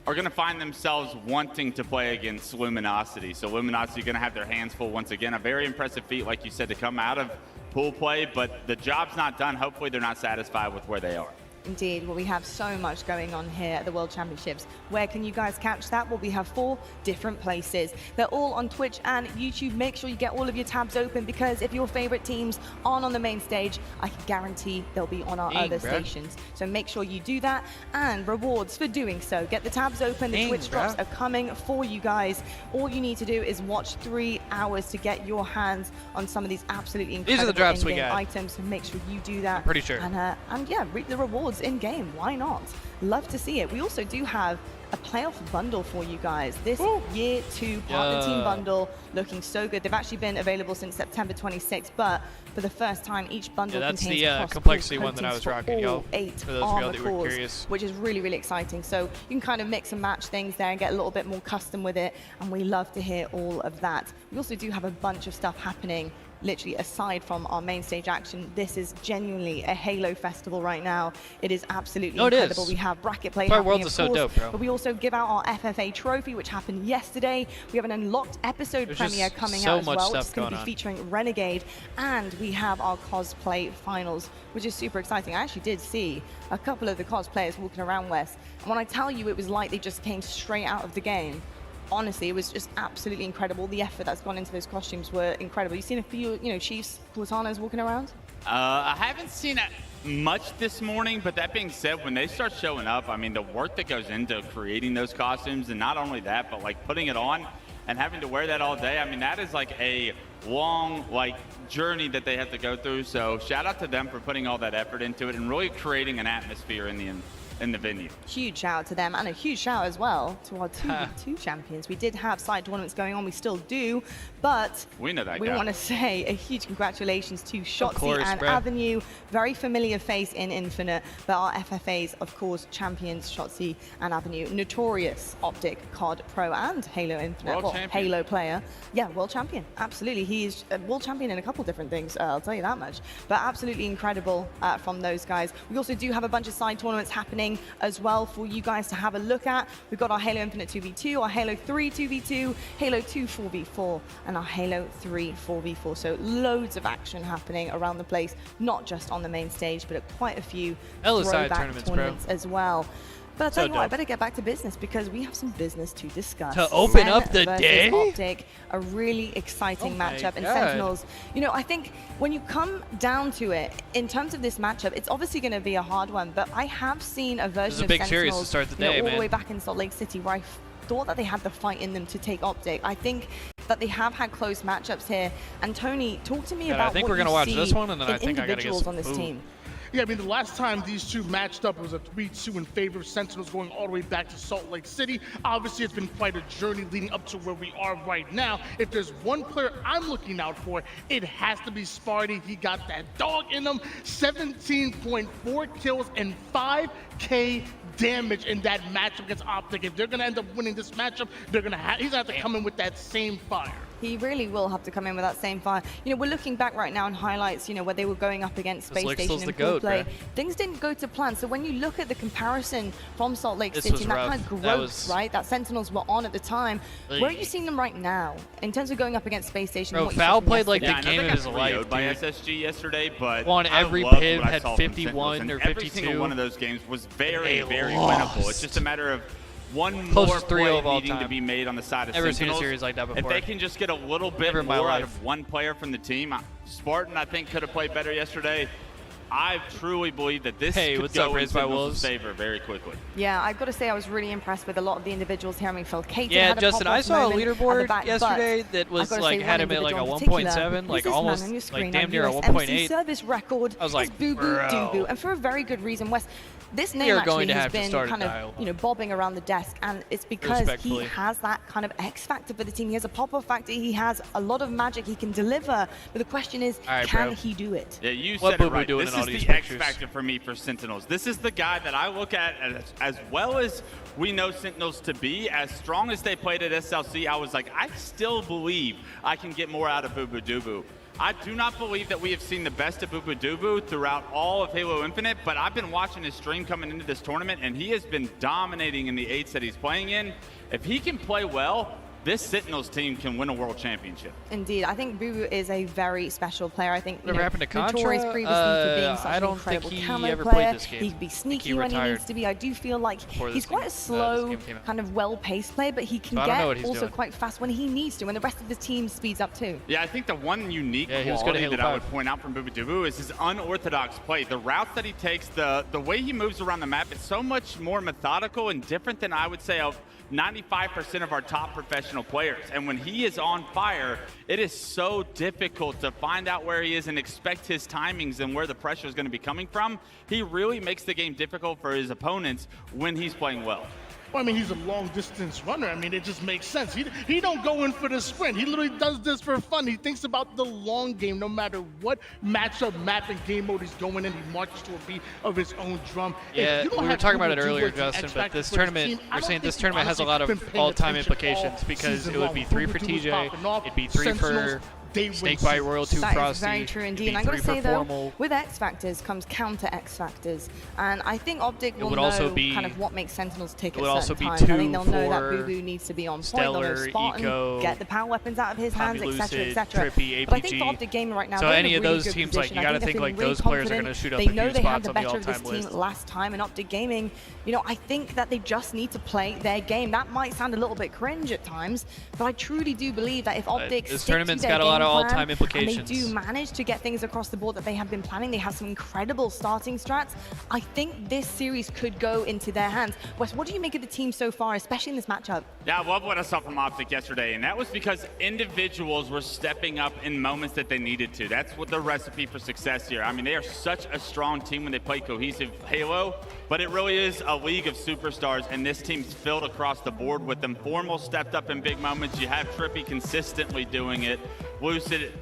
are going to find themselves wanting to play against Luminosity. So Luminosity going to have their hands full once again. A very impressive feat, like you said, to come out of pool play, but the job's not done. Hopefully they're not satisfied with where they are. Indeed. Well, we have so much going on here at the World Championships. Where can you guys catch that? Well, we have 4 different places. They're all on Twitch and YouTube. Make sure you get all of your tabs open, because if your favorite teams aren't on the main stage, I can guarantee they'll be on our other stations. So make sure you do that, and rewards for doing so. Get the tabs open. The Twitch drops are coming for you guys. All you need to do is watch 3 hours to get your hands on some of these absolutely incredible These are the drops we in-game got. items. So make sure you do that. I'm pretty sure. And yeah, reap the rewards in game. Why not? Love to see it. We also do have a playoff bundle for you guys. This year 2 partner team bundle looking so good. They've actually been available since September 26th, but for the first time, each bundle that's contains the cross-pool complexity one that I coatings was for rocking, all y'all. 8 For those of y'all armor that were cores, curious. which is really, really exciting. So you can kind of mix and match things there and get a little bit more custom with it, and we love to hear all of that. We also do have a bunch of stuff happening literally aside from our main stage action. This is genuinely a Halo festival right now. It is absolutely incredible. We have bracket play happening, Worlds of is so course, dope, bro. but we also give out our FFA trophy, which happened yesterday. We have an unlocked episode There's premiere just coming so out as much well, which stuff is going to going be on. featuring Renegade, and we have our cosplay finals, which is super exciting. I actually did see a couple of the cosplayers walking around West, and when I tell you it was like they just came straight out of the game. Honestly, it was just absolutely incredible. The effort that's gone into those costumes were incredible. You've seen a few, you know, Chiefs, Cortanas walking around? I haven't seen it much this morning, but that being said, when they start showing up, I mean, the work that goes into creating those costumes, and not only that, but like putting it on and having to wear that all day, I mean, that is like a long, like, journey that they have to go through. So shout out to them for putting all that effort into it and really creating an atmosphere in the end. in the venue. Huge shout out to them, and a huge shout as well to our 2v2 champions. We did have side tournaments going on, we still do, but We know that we guy. want to say a huge congratulations to Shotzi course, and bro. Avenue. Very familiar face in Infinite, but our FFAs, of course, champions Shotzi and Avenue. Notorious Optic, COD Pro, and Halo Infinite. World well, champion. Halo player. Yeah, world champion. Absolutely. He is a world champion in a couple different things, I'll tell you that much. But absolutely incredible from those guys. We also do have a bunch of side tournaments happening as well for you guys to have a look at. We've got our Halo Infinite 2v2, our Halo 3 2v2, Halo 2 4v4, and our Halo 3 4v4. So loads of action happening around the place, not just on the main stage, but at quite a few Hella side throwback tournaments, bro. tournaments as well. But I'll tell So you what, I dope. better get back to business because we have some business to discuss. To open up Sen the versus day? Optic, a really exciting Oh my matchup, and God. Sentinels. You know, I think when you come down to it, in terms of this matchup, it's obviously going to be a hard one. But I have seen a version a of big Sentinels, series to start the you know, day, all man. the way back in Salt Lake City, where I thought that they had the fight in them to take Optic. I think that they have had close matchups here. And Tony, talk to me Yeah, I about think what we're gonna you watch see this one, and then in I think I gotta get individuals some on this food. team. Yeah, I mean, the last time these two matched up, it was a 3-2 in favor of Sentinels going all the way back to Salt Lake City. Obviously, it's been quite a journey leading up to where we are right now. If there's one player I'm looking out for, it has to be Sparty. He got that dog in him, 17.4 kills and 5K damage in that matchup against Optic. If they're going to end up winning this matchup, he's going to have to come in with that same fire. He really will have to come in with that same fire. You know, we're looking back right now in highlights, you know, where they were going up against Space Looks Station the in pool goat, play. bro. Things didn't go to plan. So when you look at the comparison from Salt Lake This City was and that rough. kind of That growth, was- right, that Sentinels were on at the time, where are you Ugh. seeing them right now in terms of going up against Space Station? Bro, and what you saw Foul from played like yesterday? the Yeah, I know game they of his got life, 3-0'd by dude. SSG yesterday, but Won I every loved PIV, what I had saw from 51 Sentinels, or and every 52. single one of those games was very, They very lost. winnable. It's just a matter of one Closest more 3-0 play of all needing to time. be made on the side of Never seen a Sentinels. series like that If before. they can just get a little bit Never in my more out life. of one player from the team, Spartan, I think, could have played better yesterday. I truly believe that this Hey, could what's go up, in Raised by Sentinels' Wolves? favor very quickly. Yeah, I've got to say I was really impressed with a lot of the individuals here. I mean, Phil Caton Yeah, had a Justin, I pop-off saw a moment at the leaderboard back, yesterday but that I've was gotta like say had one him at like a individual in particular. 1.7, Who's like this man almost on your screen? like damn Our near a US MC 1.8. service record. I was is like, Boo Boo bro. Doo Boo, and for a very good reason. Wes, this name are actually going to has have to been start a kind of dialogue. bobbing around the desk, and it's because he Respectfully. has that kind of X factor for the team. He has a pop-off factor. He has a lot of magic he can deliver. But the question is, All right, can bro. he do it? Yeah, you What said it Boo Boo right. doing This in all is these the X pictures? factor for me for Sentinels. This is the guy that I look at as well as we know Sentinels to be. As strong as they played at SLC, I was like, I still believe I can get more out of Boo Boo Doo Boo. I do not believe that we have seen the best of Boo Boo Doo Boo throughout all of Halo Infinite, but I've been watching his stream coming into this tournament, and he has been dominating in the 8s that he's playing in. If he can play well, this Sentinels team can win a world championship. Indeed, I think Boo Boo is a very special player. I think Whatever happened to Contra? notorious previously for being such I an don't incredible think he camo ever player. played this game. He can be I think sneaky he when he retired needs to be. I do feel like before he's this quite a game- this slow, game came out. kind of well-paced player, but he can So I don't know what get he's also doing. quite fast when he needs to, when the rest of the team speeds up too. Yeah, I think the one unique Yeah, he was good at quality Halo that I 5. would point out from Boo Boo Doo Boo is his unorthodox play. The routes that he takes, the way he moves around the map is so much more methodical and different than I would say of 95% of our top professional players. And when he is on fire, it is so difficult to find out where he is and expect his timings and where the pressure is going to be coming from. He really makes the game difficult for his opponents when he's playing well. Well, I mean, he's a long-distance runner. I mean, it just makes sense. He don't go in for the sprint. He literally does this for fun. He thinks about the long game, no matter what matchup, map, and game mode he's going in. He marches to a beat of his own drum. If Yeah, you don't we were have talking about it Boo Boo Doo Boo earlier, as the Justin, X but factor this for tournament, team, I we're don't saying this think tournament has a lot honestly of been paying all-time attention implications all because season it would long. be 3 Boo for Boo Doo was TJ, popping off. it'd be 3 Sentinels, for they win Snake Bite season. Royal 2 That Frosty. is very true it'd indeed. be I'm going 3 to say for though, Formal. with X Factors comes counter X Factors, and I think Optic will would know also be- kind of what makes Sentinels tick it at would also certain be times. I 2 think they'll know that for Boo Boo needs to be on point. Stellar, They'll know Spartan, Eco, get the power weapons out of his hands, Tommy etc., Lucid, etc. Trippy, But I think APG. for Optic Gaming right now, So they're in any a of really those good teams, like, position. you I gotta they're think, feeling like, really those players are confident. gonna shoot up They a know few they had spots the on the better of this all-time team list. last time in Optic Gaming. You know, I think that they just need to play their game. That might sound a little bit cringe at times, but I truly do believe that if Optic This stick to tournament's their got a lot lot of plan, all-time and implications. they do manage to get things across the board that they have been planning. They have some incredible starting strats. I think this series could go into their hands. Wes, what do you make of the team so far, especially in this matchup? Yeah, I love what I saw from Optic yesterday, and that was because individuals were stepping up in moments that they needed to. That's what the recipe for success here. I mean, they are such a strong team when they play cohesive Halo, but it really is a league of superstars, and this team's filled across the board with them. Formal stepped up in big moments. You have Trippy consistently doing it. Lucid,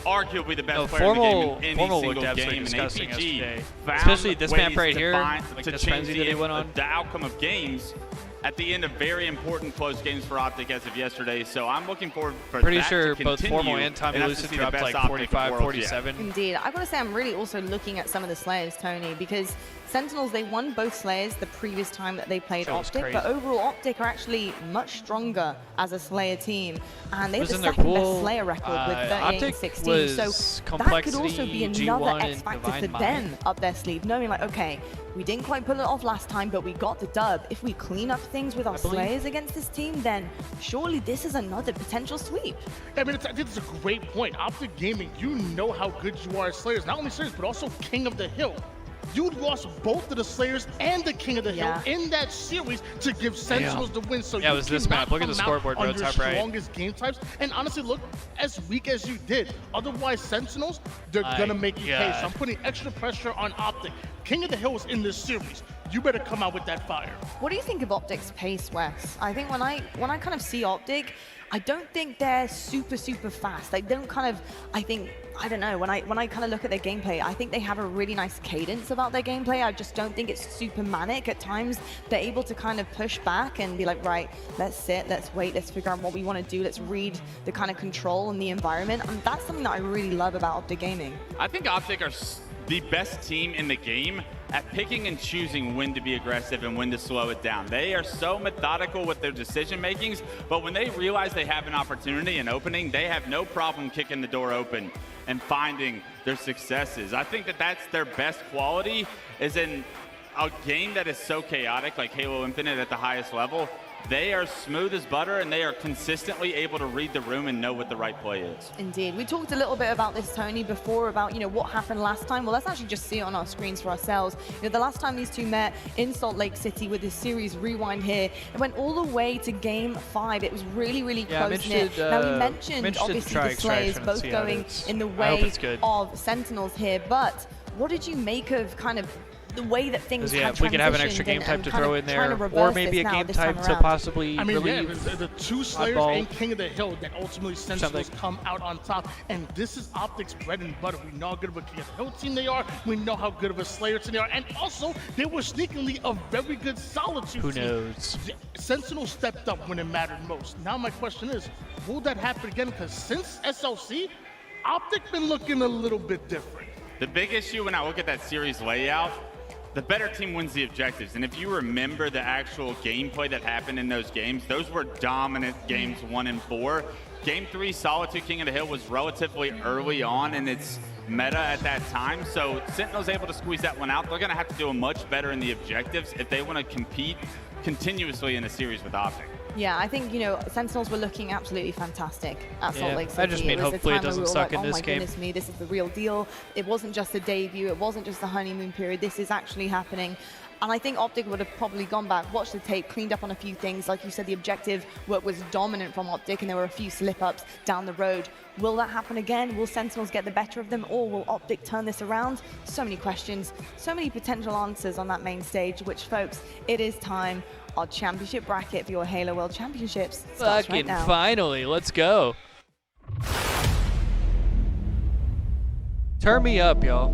arguably the best player in the game in any Formal single looked game. absolutely And disgusting APG yesterday. found Especially this map ways right to here, find- like to this change frenzy that he went on. the outcome of games at the end of very important close games for Optic as of yesterday. So I'm looking forward for Pretty that sure to both continue, Formal and Tommy us to Lucid see the dropped best like Optic 45, world yet. 47. Indeed. I've got to say, I'm really also looking at some of the Slayers, Tony, because Sentinels, they won both Slayers the previous time that they played That was Optic, but crazy. overall Optic are actually much stronger as a Slayer team, and they have Who's the in their second pool? best Slayer record with Optic 38-16, so was that could also be Complexity, another G1, X factor and for Divine them Mind. up their sleeve, knowing like, okay, we didn't quite pull it off last time, but we got the dub. If we clean up things with our believe- Slayers against this team, then surely this is another potential sweep. I mean, I think it's a great point. Optic Gaming, you know how good you are as Slayers. Not only Slayers, but also King of the Hill. You lost both of the Slayers and the King of the Yeah. Hill in that series to give Sentinels the win. So Yeah, it you was this cannot map. Look at the come out scoreboard, bro. on your Top right. strongest game types. And honestly, look, as weak as you did, otherwise Sentinels, they're My gonna make you pay. God. So I'm putting extra pressure on Optic. King of the Hill is in this series. You better come out with that fire. What do you think of Optic's pace, Wes? I think when I kind of see Optic, I don't think they're super fast. They don't kind of, I don't know, when I kind of look at their gameplay, I think they have a really nice cadence about their gameplay. I just don't think it's super manic. At times, they're able to kind of push back and be like, right, let's sit, let's wait, let's figure out what we want to do, let's read the kind of control and the environment. And that's something that I really love about Optic Gaming. I think Optic are the best team in the game at picking and choosing when to be aggressive and when to slow it down. They are so methodical with their decision makings, but when they realize they have an opportunity, an opening, they have no problem kicking the door open and finding their successes. I think that that's their best quality, is in a game that is so chaotic, like Halo Infinite at the highest level. They are smooth as butter, and they are consistently able to read the room and know what the right play is. Indeed. We talked a little bit about this, Tony, before about, what happened last time. Well, let's actually just see it on our screens for ourselves. The last time these two met in Salt Lake City with this series rewind here, it went all the way to Game 5. It was really Yeah, I'm close-knit. interested, Now, we I'm mentioned, interested to obviously, try the Slayers Extraction and both see how it going is. in the I hope way it's good. of Sentinels here, but what did you make of kind of the way that things Yeah, have if we could have an transitioned extra game and type to kind throw of in trying to there, or reverse maybe a this now game this type time to around? possibly I mean, yeah, relieve the two Slayers Oddball. and King of the Hill that ultimately Sentinels come out on top. And this is Optic's bread and butter. We know how good of a King of the Hill team they are. We know how good of a Slayer team they are. And also, they were sneakily a very good Solitude Who team. knows? Sentinel stepped up when it mattered most. Now my question is, will that happen again? Because since SLC, Optic been looking a little bit different. The big issue when I look at that series layout, the better team wins the objectives. And if you remember the actual gameplay that happened in those games, those were dominant games 1 and 4. Game 3, Solitude King of the Hill was relatively early on in its meta at that time. So Sentinel's able to squeeze that one out. They're gonna have to do much better in the objectives if they wanna compete continuously in a series with Optic. Yeah, I think, Sentinels were looking absolutely fantastic at Salt Yeah, Lake I City. just mean it was the hopefully it time where doesn't we were suck like, in oh this my game. goodness me, this is the real deal. It wasn't just a debut, it wasn't just the honeymoon period, this is actually happening. And I think Optic would have probably gone back, watched the tape, cleaned up on a few things. Like you said, the objective work was dominant from Optic, and there were a few slip-ups down the road. Will that happen again? Will Sentinels get the better of them, or will Optic turn this around? So many questions, so many potential answers on that main stage, which, folks, it is time. Our championship bracket for your Halo World Championships starts right Fucking now. finally, let's go. Turn me up, y'all.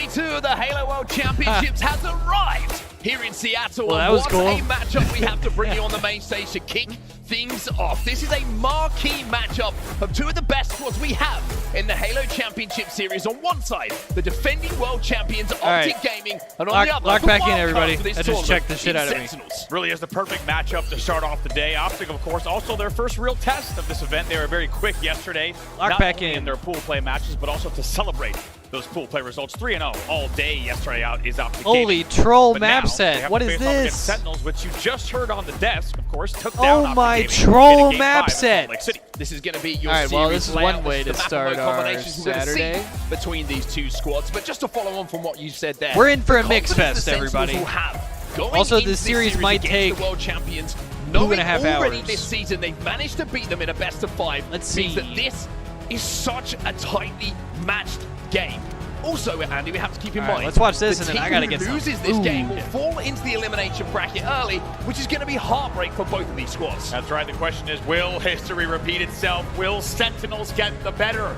2v2 of the Halo World Championships has arrived here in Seattle. Well, that And was what cool. a matchup we have to bring you on the main stage to kick things off. This is a marquee matchup of two of the best squads we have in the Halo Championship Series. On one side, the defending world champions Optic right. Gaming, and on Lock- the other, lock the back in, wild everybody. card for this I just checked the tournament, shit out of me. Sentinels. Really is the perfect matchup to start off the day. Optic, of course, also their first real test of this event. They were very quick yesterday, Lock not back only in. in their pool play matches, but also to celebrate those pool play results. 3-0 all day yesterday out is Optic Holy Gaming. troll But map now they set. have What to is face off against this? Sentinels, which you just heard on the desk, of course, took down Oh Optic my Gaming troll in Game map 5 in set. Salt Lake City. This is going to be your All right, well, series this is layout. one way This to is the map start of our combinations we're gonna see Saturday. between these two squads. But just to follow on from what you said there, We're in for a the mix confidence fest, the Sentinels everybody. will have going Also, into this series might against take the world champions. 2.5 already hours. this season they've managed to beat them in a best of 5. Let's means see. that this is such a tightly matched game. Also, Andy, we have to keep in All right, mind. let's watch this the and then I team gotta who get some loses this game will food. fall into the elimination bracket early, which is going to be heartbreak for both of these squads. That's right. The question is, will history repeat itself? Will Sentinels get the better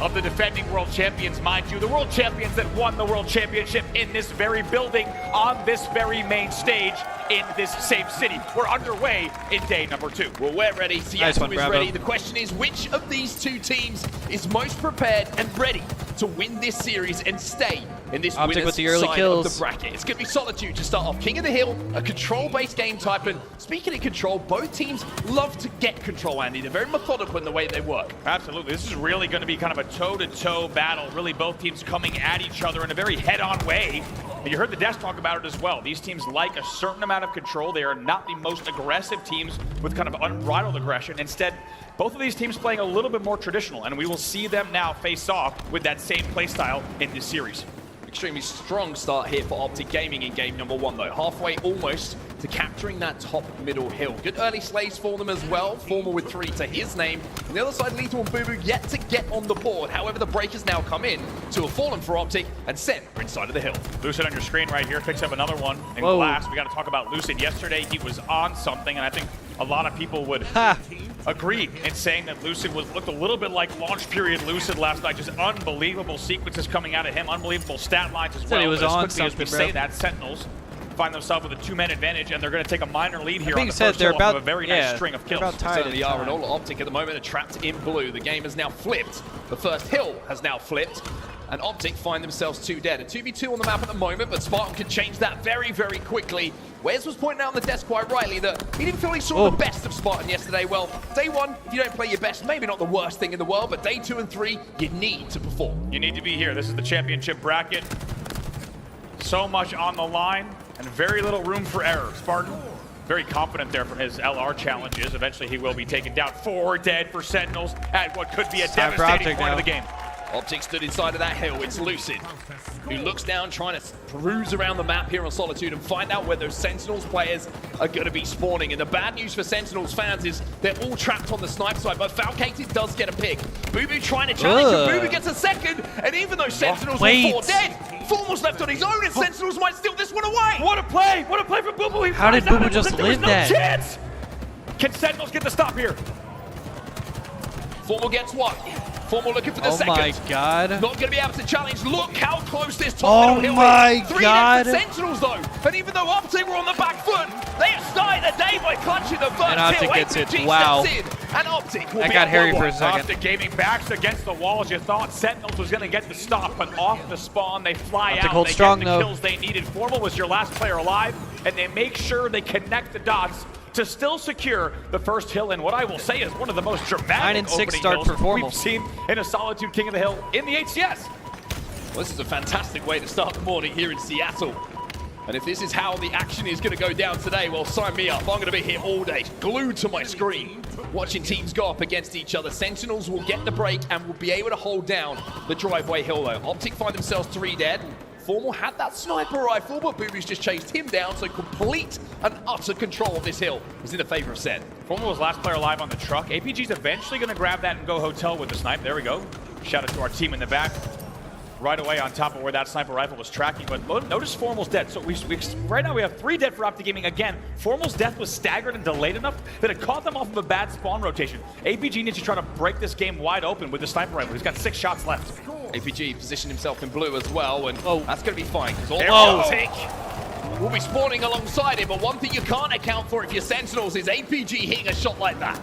of the defending world champions? Mind you, the world champions that won the world championship in this very building, on this very main stage, in this same city. We're underway in day number 2. Well, we're ready. Seattle one, is Bravo. ready. The question is, which of these two teams is most prepared and ready to win this series and stay in this Optic winner's with the early side kills. of the bracket? It's going to be Solitude to start off. King of the Hill, a control-based game type. And speaking of control, both teams love to get control, Andy. They're very methodical in the way they work. Absolutely. This is really going to be kind of a toe-to-toe battle. Really, both teams coming at each other in a very head-on way. And you heard the desk talk about it as well. These teams like a certain amount of control. They are not the most aggressive teams with kind of unbridled aggression. Instead, both of these teams playing a little bit more traditional, and we will see them now face off with that same play style in this series. Extremely strong start here for Optic Gaming in game number 1, though. Halfway almost to capturing that top middle hill. Good early slays for them as well. Formal with 3 to his name. On the other side, Lethal and Boo Boo yet to get on the board. However, the break has now come in to have fallen for Optic, and Sen are inside of the hill. Lucid on your screen right here picks up another one in Whoa. glass. We got to talk about Lucid. Yesterday, he was on something, and I think a lot of people would Ha. agree in saying that Lucid looked a little bit like launch period Lucid last night. Just unbelievable sequences coming out of him, unbelievable stat lines as Said well. he was But as on quickly as we something, say bro. that, Sentinels find themselves with a 2-man advantage, and they're going to take a minor lead here on being the said, first they're hill off of about- a very yeah, nice string of they're kills. about tied. Certainly at are, and time. all Optic at the moment are trapped in blue. The game has now flipped. The first hill has now flipped, and Optic find themselves 2 dead. A 2v2 on the map at the moment, but Spartan can change that very, very quickly. Wes was pointing out on the desk quite rightly that he didn't feel he saw Oh. the best of Spartan yesterday. Well, day 1, if you don't play your best, maybe not the worst thing in the world, but day 2 and 3, you need to perform. You need to be here. This is the championship bracket. So much on the line and very little room for error. Spartan, very confident there from his LR challenges. Eventually he will be taken down. 4 dead for Sentinels at what could be a Time for devastating Optic point now. of the game. Optic stood inside of that hill. It's Lucid, who looks down, trying to peruse around the map here on Solitude and find out where those Sentinels players are going to be spawning. And the bad news for Sentinels fans is they're all trapped on the snipe side, but Falcated does get a pick. Boo Boo trying to challenge, and Boo Boo gets a second. And even though Sentinels wait. were 4 dead, Formal's left on his own, and Sentinels might steal this one away. What a play! What a play from Boo Boo! He How did flies Boo Boo out just and there was live no that? chance! Can Sentinels get the stop here? Formal gets one. Formal looking for the Oh second. my god. Not going to be able to challenge. Look how close this top Oh middle hill my is. 3 God. dead for Sentinels though. And even though Optic were on the back foot, they have started the day by clutching the first And Optic hill. gets it. APG Wow. steps in, and Optic will That be got up hairy 1-1. for a second. Optic Gaming backs against the walls. You thought Sentinels was going to get the stop, but off the spawn, they fly Optic out. holds They strong, get the though. kills they needed. Formal was your last player alive, and they make sure they connect the dots to still secure the first hill in what I will say is one of the most dramatic 9-6 opening start hills for Formal. we've seen in a Solitude King of the Hill in the HCS. Well, this is a fantastic way to start the morning here in Seattle. And if this is how the action is going to go down today, well, sign me up. I'm going to be here all day, glued to my screen, watching teams go up against each other. Sentinels will get the break and will be able to hold down the driveway hill, though. Optic find themselves 3 dead. Formal had that sniper rifle, but Boo Boo's just chased him down, so complete and utter control of this hill is in the favor of Sen. Formal was last player alive on the truck. APG's eventually going to grab that and go hotel with the snipe. There we go. Shout out to our team in the back. Right away on top of where that sniper rifle was tracking, but notice Formal's dead. So right now we have 3 dead for Optic Gaming. Again, Formal's death was staggered and delayed enough that it caught them off of a bad spawn rotation. APG needs to try to break this game wide open with the sniper rifle. He's got 6 shots left. APG positioned himself in blue as well, and Whoa. that's going to be fine, because Whoa. Optic will be spawning alongside him, but one thing you can't account for if you're Sentinels is APG hitting a shot like that.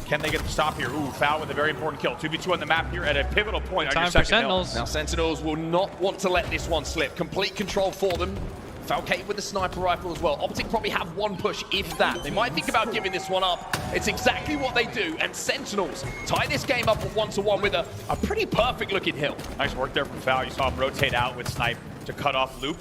Can they get the stop here? Ooh, Foul with a very important kill. 2v2 on the map here at a pivotal point on your Time for second hill. Sentinels. Now Sentinels will not want to let this one slip. Complete control for them. Falcate with the sniper rifle as well. Optic probably have one push, if that. They might think about giving this one up. It's exactly what they do, and Sentinels tie this game up at 1-1 with a pretty perfect looking hill. Nice work there from Foul. You saw him rotate out with Snipe to cut off Loop.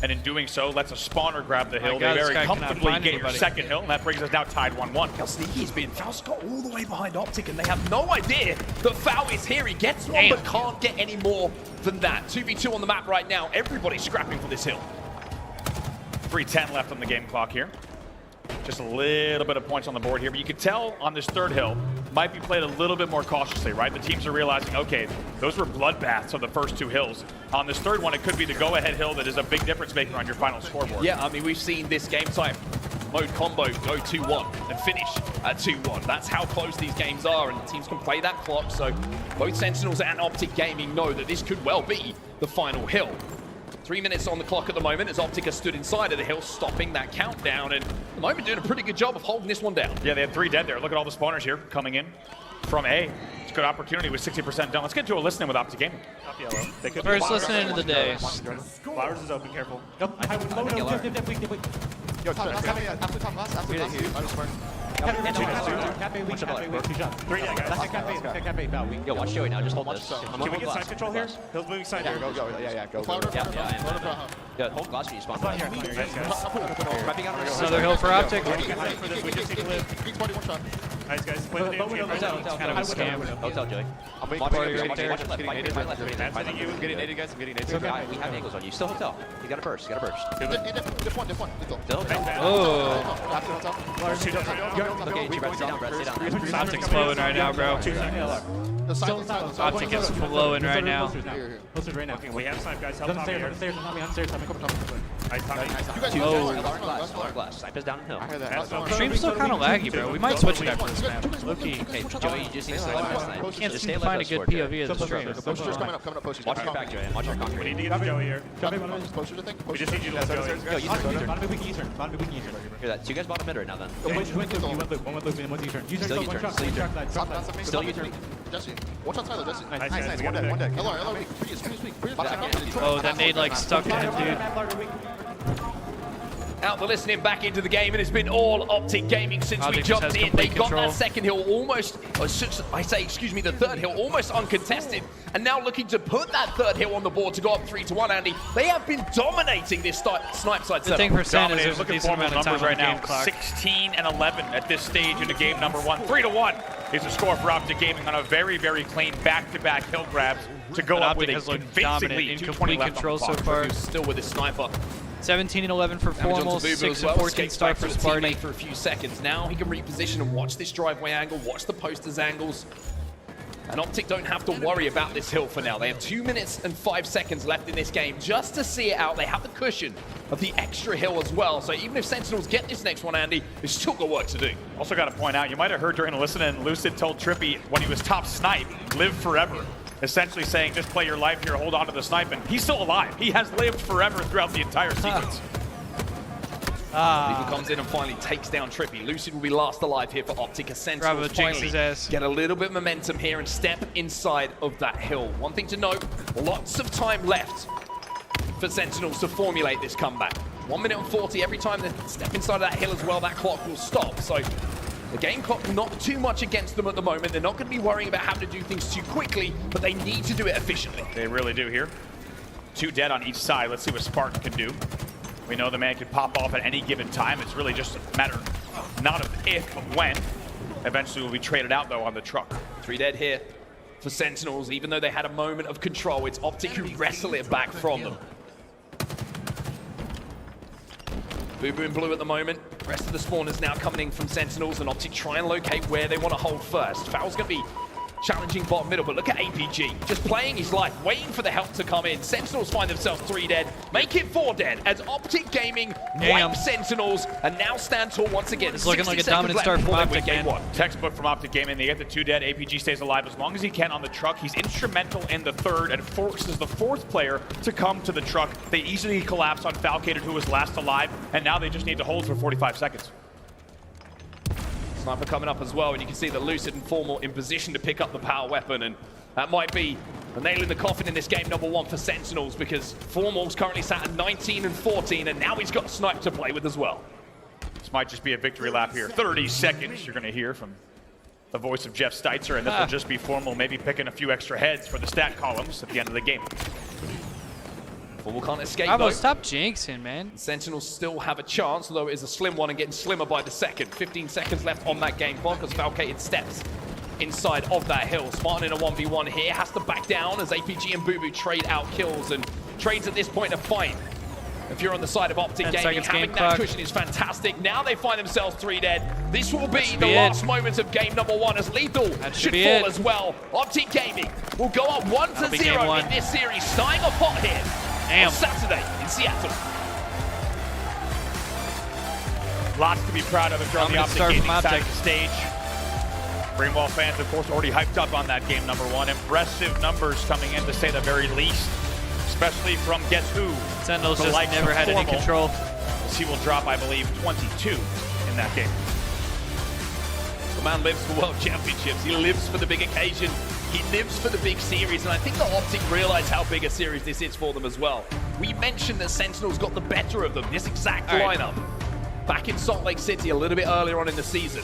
And in doing so, lets a spawner grab the hill. God, They this very guy cannot comfortably find get your anybody. second hill, and that brings us now tied 1-1. How sneaky he's been. Foul's got all the way behind Optic, and they have no idea that Foul is here. He gets one, Damn. but can't get any more than that. 2v2 on the map right now. Everybody's scrapping for this hill. 3:10 left on the game clock here. Just a little bit of points on the board here, but you can tell on this third hill, might be played a little bit more cautiously, right? The teams are realizing, okay, those were bloodbaths on the first two hills. On this third one, it could be the go-ahead hill that is a big difference maker on your final scoreboard. Yeah, I mean, we've seen this game type mode combo go 2-1 and finish at 2-1. That's how close these games are, and teams can play that clock, so both Sentinels and Optic Gaming know that this could well be the final hill. 3 minutes on the clock at the moment as Optic has stood inside of the hill, stopping that countdown, and at the moment doing a pretty good job of holding this one down. Yeah, they had 3 dead there. Look at all the spawners here coming in from A. It's a good opportunity with 60% done. Let's get to a listening with Optic Gaming. Top yellow. They could First listening of the day. Flowers is open, careful. Yo, Yo, watch Joey now, just hold this. Can we get side control here? Hill's moving side here. Go. Yeah, hold glass for you, spawn. Here. Nice, guys. Another hill for Optic. For this, we just need to live. Nice, guys. Play the damn game. Kind of a scam. Hotel, Joey. I'm Watch party left, right there. watch left, fight left. Matt's hitting you. I'm getting aided, guys. I'm getting aided. We have angles on you. Still hotel. You got a burst. Good. Still hotel. Oh, Flowers, shoot up. Okay, G-Brad, stay down, Brad, stay down. Optic's flowing right now, bro. Optic is flowing right now. We have snipe, guys. Help Tommy here. Nice, Tommy. Lower glass. Snipe is down in hill. Stream's still kind of laggy, bro. We might switch it after this map. Low-key. Okay, Joey, you just need to stay like that. Can't Just seem to stay like find a that good sword, Joey. POV of the stream. Watch your back, Joey, and watch our We concrete. need to get to Joey here. We just need you to let Joey. Yo, you turn. Hear that? So you guys bottom mid right now then. Still you turn. Still you turn. Watch outside though, Jesse. Nice. One deck. LR, please. Oh, that nade like stuck in him, dude. Out the listening back into the game, and it's been all Optic Gaming since we Optic just jumped has in. They complete got control. that second hill almost, the third hill almost uncontested, and now looking to put that third hill on the board to go up 3-1, Andy. They have been dominating this snipe side The thing setup. for Sen is Dominated. there's a Look at decent formal amount of time numbers on right the game now. clock. 16 and 11 at this stage into game number 1. 3-1 is the score for Optic Gaming on a very, very clean back-to-back hill grabs to go But up Optic with a has looked dominant convincingly in 220 complete left control on the so clock. far. Who's still with his sniper. 17 and 11 for Damage Formal, onto Bubu 6 as and well. 14 Escapes star back for from the Sparty. teammate for a few seconds. Now he can reposition and watch this driveway angle, watch the posters angles. And Optic don't have to worry about this hill for now. They have 2 minutes and 5 seconds left in this game just to see it out. They have the cushion of the extra hill as well. So even if Sentinels get this next one, Andy, they've still got work to do. Also got to point out, you might have heard during the listening, Lucid told Trippy when he was top snipe, live forever. Essentially saying, just play your life here, hold on to the snipe, and he's still alive. He has lived forever throughout the entire sequence. Even comes in and finally takes down Trippy. Lucid will be last alive here for Optic. As Bravo Sentinels jinx his finally ass. get a little bit of momentum here and step inside of that hill. One thing to note, lots of time left for Sentinels to formulate this comeback. 1 minute and 40 every time they step inside of that hill as well, that clock will stop. So the game clock not too much against them at the moment. They're not going to be worrying about having to do things too quickly, but they need to do it efficiently. They really do here. 2 dead on each side. Let's see what Spartan can do. We know the man can pop off at any given time. It's really just a matter not of if, but when. Eventually will be traded out though on the truck. 3 dead here for Sentinels. Even though they had a moment of control, it's Optic who wrestle it back from them. Bubu in blue at the moment. The rest of the spawners now coming in from Sentinels, and Optic try and locate where they want to hold first. Foul's going to be challenging bottom middle, but look at APG, just playing his life, waiting for the help to come in. Sentinels find themselves 3 dead, make it 4 dead, as Optic Gaming wipe Sentinels, and now stand tall once again. It's looking like a dominant start from Optic, game 1. Textbook from Optic Gaming. They get the 2 dead. APG stays alive as long as he can on the truck. He's instrumental in the 3rd and forces the 4th player to come to the truck. They easily collapse on Falcated, who was last alive, and now they just need to hold for 45 seconds. Sniper coming up as well, and you can see that Lucid and Formal in position to pick up the power weapon, and that might be a nail in the coffin in this game number 1 for Sentinels, because Formal's currently sat at 19 and 14, and now he's got a snipe to play with as well. This might just be a victory lap here. 30 seconds you're going to hear from the voice of Jeff Steitzer, and this will just be Formal maybe picking a few extra heads for the stat columns at the end of the game. Formal can't escape Bravo, though. stop jinxing, man. Sentinels still have a chance, although it is a slim one and getting slimmer by the second. 15 seconds left on that game clock as Falcated steps inside of that hill. Spartan in a 1v1 here, has to back down as APG and Bubu trade out kills, and trades at this point a fight. If you're on the side of Optic Gaming, having that cushion is fantastic. Now they find themselves 3 dead. This will be the last moment of game number 1 as Lethal should fall as well. Optic Gaming will go up 1-0 in this series, starting off hot here on Saturday in Seattle. Lots to be proud of if you're on the Optic Gaming side of the stage. Greenwall fans, of course, already hyped up on that game number 1. Impressive numbers coming in, to say the very least. Especially from guess who? Sentinels just never had any control. He will drop, I believe, 22 in that game. The man lives for World Championships. He lives for the big occasion. He lives for the big series, and I think the Optic realize how big a series this is for them as well. We mentioned that Sentinels got the better of them, this exact lineup, back in Salt Lake City a little bit earlier on in the season.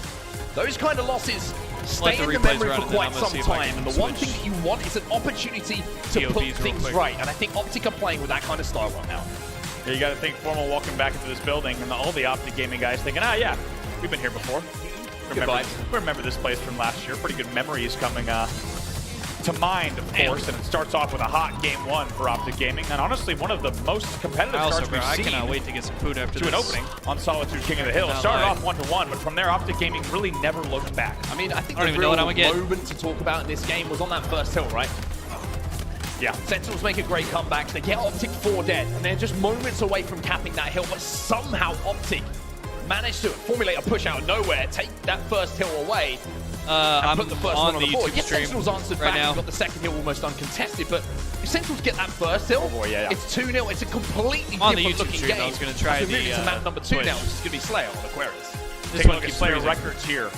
Those kind of losses stay in the memory for quite some time, and the one thing that you want is an opportunity to put things right, and I think Optic are playing with that kind of style right now. Yeah, you got to think Formal walking back into this building, and all the Optic Gaming guys thinking, ah, yeah, we've been here before. Remember this place from last year. Pretty good memories coming to mind, of course, and it starts off with a hot game 1 for Optic Gaming, and honestly, one of the most competitive starts we've seen. I cannot wait to get some food after to this. An opening on Solitude King of the Hill. Started off 1-1, but from there, Optic Gaming really never looked back. I mean, I think the real moment to talk about in this game was on that first hill, right? Yeah. Sentinels make a great comeback. They get Optic 4 dead, and they're just moments away from capping that hill, but somehow Optic managed to formulate a push out of nowhere, take that first hill away, and put the first one on the board. Yes, Sentinels answered back and got the second hill almost uncontested, but if Sentinels get that first hill, it's 2-0. It's a completely different looking game. I was going to try the to map number 2 now, which is going to be Slayer on Aquarius. Take a look at player records here.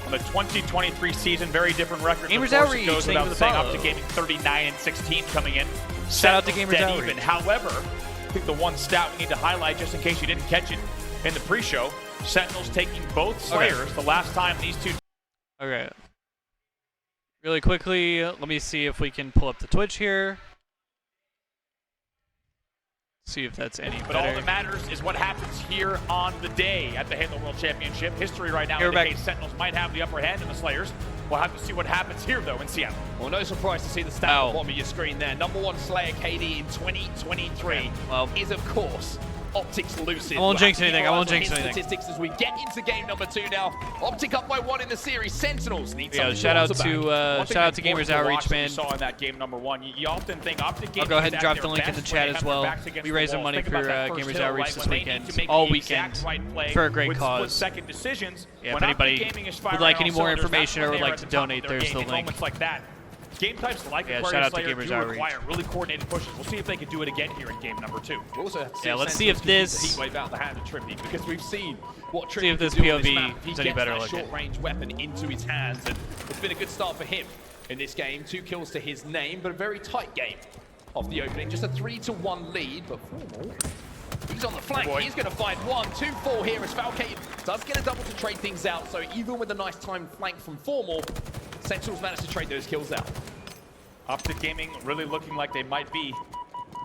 On the 2023 season, very different record. Gamers Outreach, goes without saying, Optic Gaming 39 and 16 coming in. Shout out to Gamers Outreach. Even. However, I think the one stat we need to highlight, just in case you didn't catch it in the pre-show, Sentinels taking both Slayers the last time these two. Okay. Really quickly, let me see if we can pull up the Twitch here. See if that's any better. But all that matters is what happens here on the day at the Halo World Championship. History right now indicates Sentinels might have the upper hand in the Slayers. We'll have to see what happens here, though, in Seattle. Well, no surprise to see the stat on the bottom of your screen there. Number 1 Slayer KD in 2023 is, of course, Optic's Lucid. I won't jinx anything. I won't jinx anything. Statistics as we get into game number 2 now. Optic up by 1 in the series. Sentinels need something shout out to Gamers Outreach, man. Saw in that game number 1. You often think Optic Gaming. I'll go ahead and drop the link in the chat as well. We raise some money for Gamers Outreach this weekend, all weekend, for a great cause. Yeah, if anybody would like any more information or would like to donate, there's the link. Game types like Aquarius Slayer do require really coordinated pushes. We'll see if they can do it again here in game number 2. We'll also have to see let's see if this heat wave out the hand of Trippy, because we've seen what Trippy see if this can do POV is any better looking. Short-range weapon into his hands, and it's been a good start for him in this game. 2 kills to his name, but a very tight game of the opening. Just a 3-1 lead, but Formal, he's on the flank. He's going to find 1-2-4 here as Falcated does get a double to trade things out. So even with a nice timed flank from Formal, Sentinels managed to trade those kills out. Optic Gaming really looking like they might be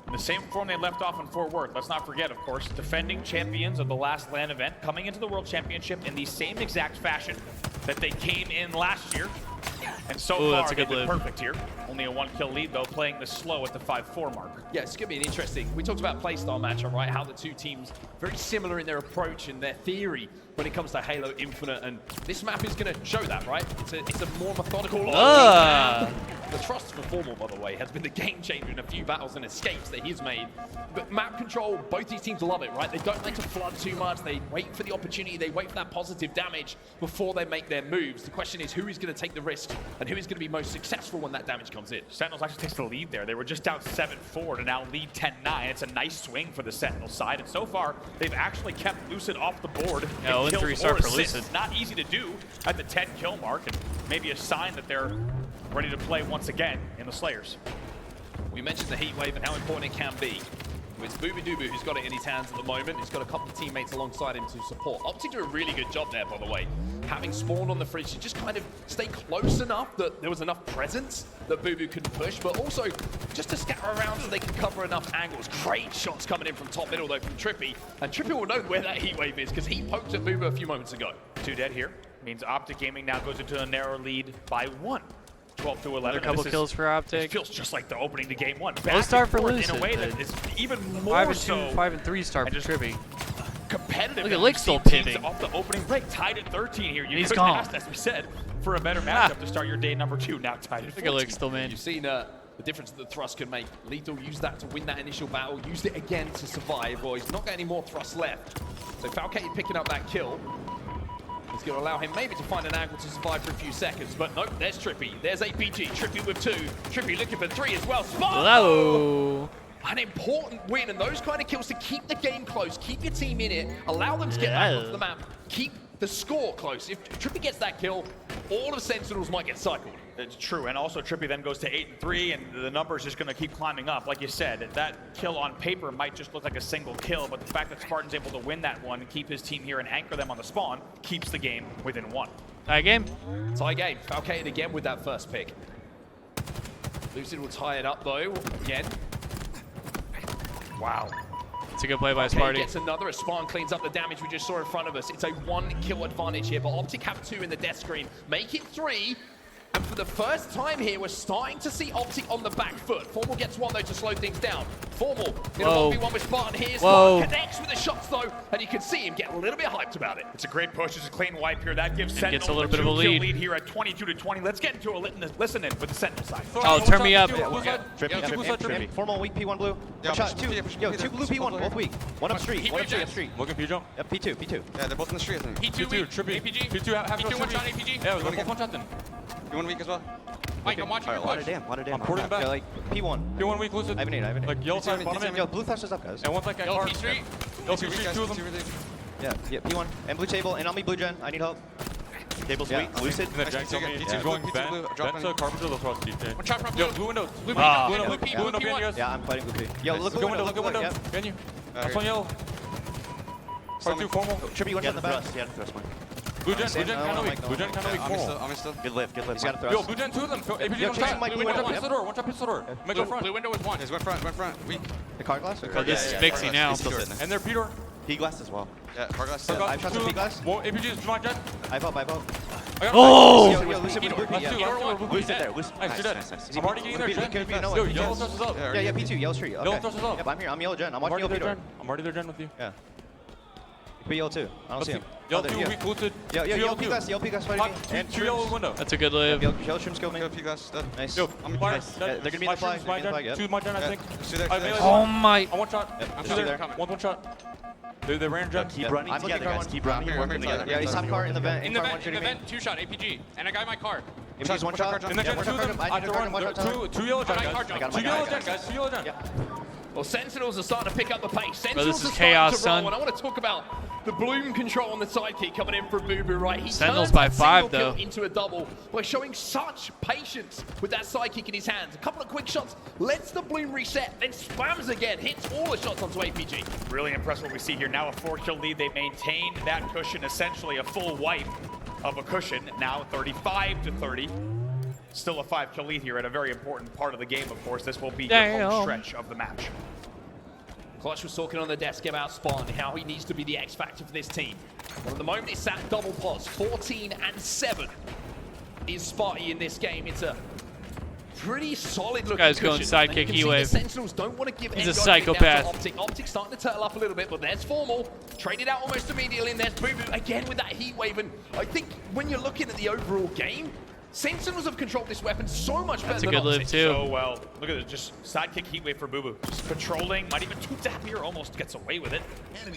in the same form they left off in Fort Worth. Let's not forget, of course, defending champions of the last LAN event, coming into the World Championship in the same exact fashion that they came in last year. And so Ooh, far, that's a they've good been live. perfect here. Only a 1-kill lead, though, playing the slow at the 5-4 mark. Yeah, it's going to be an interesting. We talked about playstyle matchup, right? How the two teams very similar in their approach and their theory when it comes to Halo Infinite, and this map is going to show that, right? It's a more methodical. The trust for Formal, by the way, has been the game changer in a few battles and escapes that he's made. But map control, both these teams love it, right? They don't like to flood too much. They wait for the opportunity. They wait for that positive damage before they make their moves. The question is, who is going to take the risk and who is going to be most successful when that damage comes in? Sentinels actually takes the lead there. They were just down 7-4 to now lead 10-9. It's a nice swing for the Sentinel side, and so far they've actually kept Lucid off the board. Yeah, in 0-3 kills start or for assists. Lucid. Not easy to do at the 10-kill mark, and maybe a sign that they're ready to play once again in the Slayers. We mentioned the heat wave and how important it can be. It's Boobadooboo who's got it in his hands at the moment. He's got a couple of teammates alongside him to support. Optic do a really good job there, by the way. Having spawned on the fridge to just kind of stay close enough that there was enough presence that Boo Boo could push, but also just to scatter around so they can cover enough angles. Great shots coming in from top middle, though, from Trippy. And Trippy will know where that heat wave is because he poked at Boo Boo a few moments ago. 2 dead here. Means Optic Gaming now goes into a narrow lead by 1. 12 to 11. Another couple kills for Optic. It feels just like the opening to game 1. Low start for forth Lucid. in a way that is even more 5-2, so 5-3 start for just Trippy. competitive. Look at than Lick we've still seen teams pivoting. off the opening break, tied at 13 here. You He's couldn't gone. ask, as we said, for a better matchup to start your day number 2. Now tied at 14. Look at Lick still, man. You've seen the difference that the thrust can make. Lethal used that to win that initial battle, used it again to survive. Well, he's not got any more thrust left. So Falcate picking up that kill. It's going to allow him maybe to find an angle to survive for a few seconds. But nope, there's Trippy. There's APG. Trippy with 2. Trippy looking for 3 as well. Spot! Hello. An important win, and those kind of kills to keep the game close, keep your team in it, allow them to get back onto the map, keep the score close. If Trippy gets that kill, all of Sentinels might get cycled. It's true, and also Trippy then goes to 8-3, and the number's just going to keep climbing up. Like you said, that kill on paper might just look like a single kill, but the fact that Spartan's able to win that one and keep his team here and anchor them on the spawn keeps the game within 1. Tie game. Tie game. Falcate again with that first pick. Lucid will tie it up though, again. Wow. It's a good play by Okay, Sparty. gets another as Spawn cleans up the damage we just saw in front of us. It's a 1-kill advantage here, but Optic have 2 in the death screen. Make it 3. And for the first time here, we're starting to see Optic on the back foot. Formal gets 1 though to slow things down. Formal in a 1v1 with Spartan here. Spartan connects with the shots though, and you can see him get a little bit hyped about it. It's a great push. It's a clean wipe here. That gives Sentinel gets a little bit of a 2-kill lead. here at 22-20. Let's get into a listen in with the Sentinel side. Oh, turn me up. Trippy. Formal weak P1 blue. Yeah, Shot, push 2. P, push Yo, P, 2 blue push P1, P1, both weak. One up street, one up street, up street. Logan P-jump. Yep, P2, P2. Yeah, they're both in the street, I think. P2, Trippy. APG. P2, have P2 one shot APG. Yeah, we're both one shot then. You want weak as well? Mike, I'm watching your Lot push. of damn. I'm porting back. Yeah, like P1. P1 weak, Lucid. I have an 8, I have an 8. Like, yellow side, P2, bottom P2. end. Yo, blue flash is up, guys. And one's like at Yellow car. P street. Yellow P street, 2 of them. Yeah, P1. And blue table, and on me blue gen. I need help. Cable's weak. Lucid. And then Jack told me he's going P2 vent. blue, Vent dropping. to Carpenter, they'll throw TJ. One shot from Yo, blue. blue window. Blue Ah. window. Blue Blue window behind you guys. Yeah, I'm fighting blue P. Yo, look Look at window, look look at window. Yep. Behind you. That's Okay. on yellow. Part 2, formal. Trippy, one shot in the back. Yeah, thrust one. Blue gen Same, kind no, of no, weak. no. Blue gen kind of weak, formal. I'm still. Good lift, good lift. He's got a Yo, thrust. blue gen 2 of them. APG Yo, on chasing shot. Mike, blue One window. shot pistol door. One shot pistol door. Make go front. Blue window was 1. He's went front. Weak. The car glass? Oh, this is Vixie now. He's still sitting there. And they're Peter. P glass as well. Yeah, car glass. Yeah, I've shot some P glass. Well, APG is my jet. I pop. Oh! Yo, Lucid with blue P. That's 2. Yeah. Lucid there. Lucid. Nice, you're dead. Nice. I'm already getting there, Jen. Could be no Yo, one. yellow thrust is up. Yeah, P2, yellow street. Okay. Yellow thrust is up. Yep, I'm here. I'm yellow gen. I'm I'm watching already yellow there, P door. Jen. I'm already there, Jen, with you. Yeah. Be yellow too. I don't see him. Yellow Oh, 2, there, weak, Lucid. Yo, Two yellow P glass fighting me. And Two yellow window. That's a good live. Yellow shrimps kill me. Go P glass. Dead. Nice. Yo, I'm fire. nice. They're gonna be in the flag. My They're in the flag, gen. yep. Two my gen, I Yeah, think. see that, I see that. melee. Oh my. I one shot. Yep, Two see there. there. One shot. They ran gen. Keep running together, guys. Keep running. We're working together. Yeah, he's top car in the vent. In the car vent, one shooting me. 2 shot APG. And I got my car. He's one shot. And then Yeah, gen one 2 shot of them. car. I need to run one shot. Two yellow gen, I got guys. him, I got Two him. yellow gen, guys. Two yellow gen. Well, Sentinels are starting to pick up the pace. Sentinels this is are starting chaos, to roll, son. and I want to talk about the bloom control on the sidekick coming in from Boo Boo, right? He Sentinels turns by that 5 single kill though. into a double by showing such patience with that sidekick in his hands. A couple of quick shots, lets the bloom reset, then spams again, hits all the shots onto APG. Really impressed what we see here. Now a 4-kill lead. They maintained that cushion, essentially a full wipe of a cushion. Now 35-30. Still a 5-kill lead here at a very important part of the game, of course. This will be your home stretch of the match. Clutch was talking on the desk about Spawn, how he needs to be the X factor for this team. Well, at the moment, it's at double pos, 14-7. is spotty in this game. It's a pretty solid looking guy's going cushion. sidekick And you can see E-wave. the Sentinels don't want to give He's a any opening down to psychopath. Optic. Optic starting to turtle up a little bit, but there's Formal. Traded out almost immediately, and there's Boo Boo again with that heat wave. And I think when you're looking at the overall game, Sentinels have controlled this weapon so much better That's a than good live Optic. too. So well. Look at it, just sidekick heat wave for Boo Boo. Just patrolling, might even two-tap here, almost gets away with it. And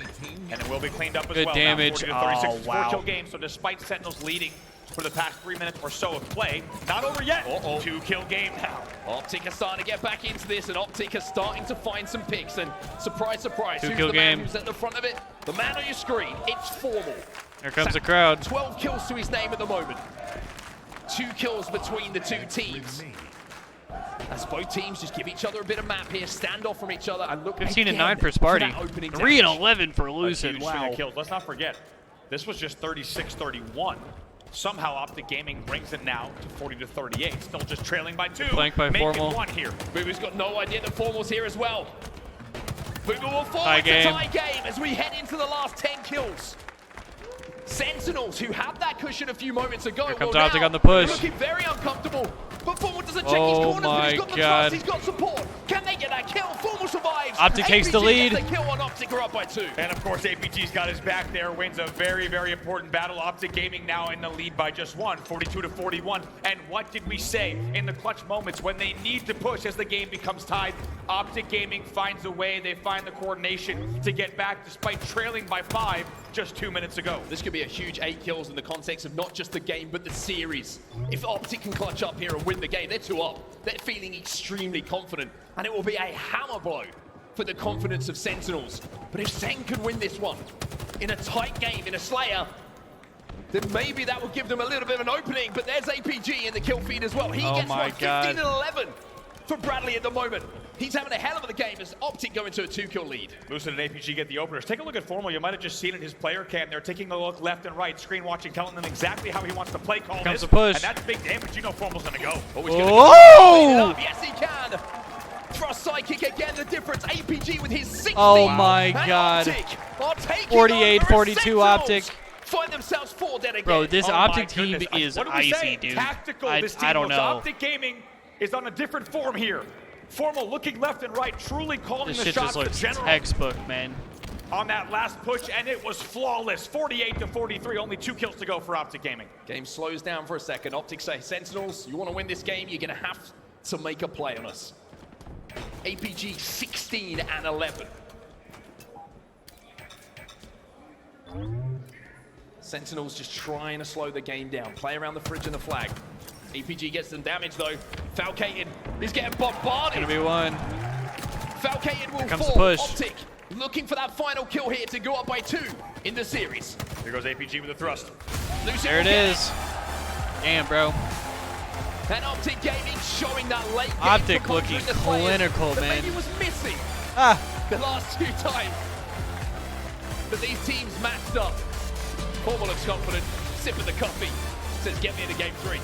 it will be cleaned up as Good well. damage. Now 40 to 36, Oh, wow. 4-kill game, so despite Sentinels leading for the past 3 minutes or so of play, not over yet. 2-kill game now. Optic are starting to get back into this, and Optic are starting to find some picks. And surprise, surprise, who's 2-kill the man game. who's at the front of it? The man on your screen, it's Formal. Here comes the crowd. 12 kills to his name at the moment. 2 kills between the two teams. As both teams just give each other a bit of map here, stand off from each other, and look 15 and again 9 for that Sparty. opening 3 and damage. 11 for A Lucid. huge string Wow. of kills. Let's not forget, this was just 36-31. Somehow Optic Gaming brings it now to 40 to 38. Still just trailing by 2. Flanked by making Formal. 1 here. Boo Boo's got no idea that Formal's here as well. Boo Boo will fall. Tie It's a game. tie game as we head into the last 10 kills. Sentinels, who had that cushion a few moments ago, Here comes well, Optic now on the push. looking very uncomfortable. But Formal doesn't check his Oh corners, but my he's got the God. trust, he's got support. Can they get that kill? Formal survives. Optic takes the APG lead. gets the kill on Optic, are up by 2. And of course, APG's got his back there, wins a very, very important battle. Optic Gaming now in the lead by just 1, 42 to 41. And what did we say in the clutch moments when they need to push as the game becomes tied? Optic Gaming finds a way, they find the coordination to get back despite trailing by 5 just 2 minutes ago. This could be a huge 8 kills in the context of not just the game, but the series. If Optic can clutch up here and win the game, they're 2 up. They're feeling extremely confident, and it will be a hammer blow for the confidence of Sentinels. But if Sen can win this one in a tight game, in a Slayer, then maybe that will give them a little bit of an opening. But there's APG in the kill feed as well. He Oh gets my 15 God. and 11 for Bradley at the moment. He's having a hell of a game as Optic go into a 2-kill lead. Lucid and APG get the openers. Take a look at Formal. You might have just seen it in his player cam. They're taking a look left and right, screen watching, telling them exactly how he wants to play call Comes this. the push. And that's big damage. You know Formal's going to go. Oh, he's gonna Oh! up. Yes, he can. Thrust sidekick again, the difference. APG with his 16. Oh my And God. Optic are taking 48, over 42 Sentinels. Optic. Find themselves 4 dead again. Bro, this Oh Optic my team goodness. is What did we say? icy, dude. Tactical, I this team don't looks. know. Optic Gaming is on a different form here. Formal looking left and right, truly calling This the shit shots. just The looks general textbook, man. on that last push, and it was flawless. 48 to 43, only 2 kills to go for Optic Gaming. Game slows down for a second. Optic say, Sentinels, you want to win this game, you're going to have to make a play on us. APG 16 and 11. Sentinels just trying to slow the game down. Play around the fridge and the flag. APG gets some damage though. Falcated is getting bombarded. Gonna be 1. Falcated will comes fall. the push. Optic looking for that final kill here to go up by 2 in the series. Here goes APG with a thrust. Lucy There it will get is. Damn, bro. And Optic Gaming showing that late game Optic composure looking in the players clinical, that man. maybe was missing Ah. the last 2 times. But these teams matched up. Formal looks confident, sipping the coffee, says get me into game 3.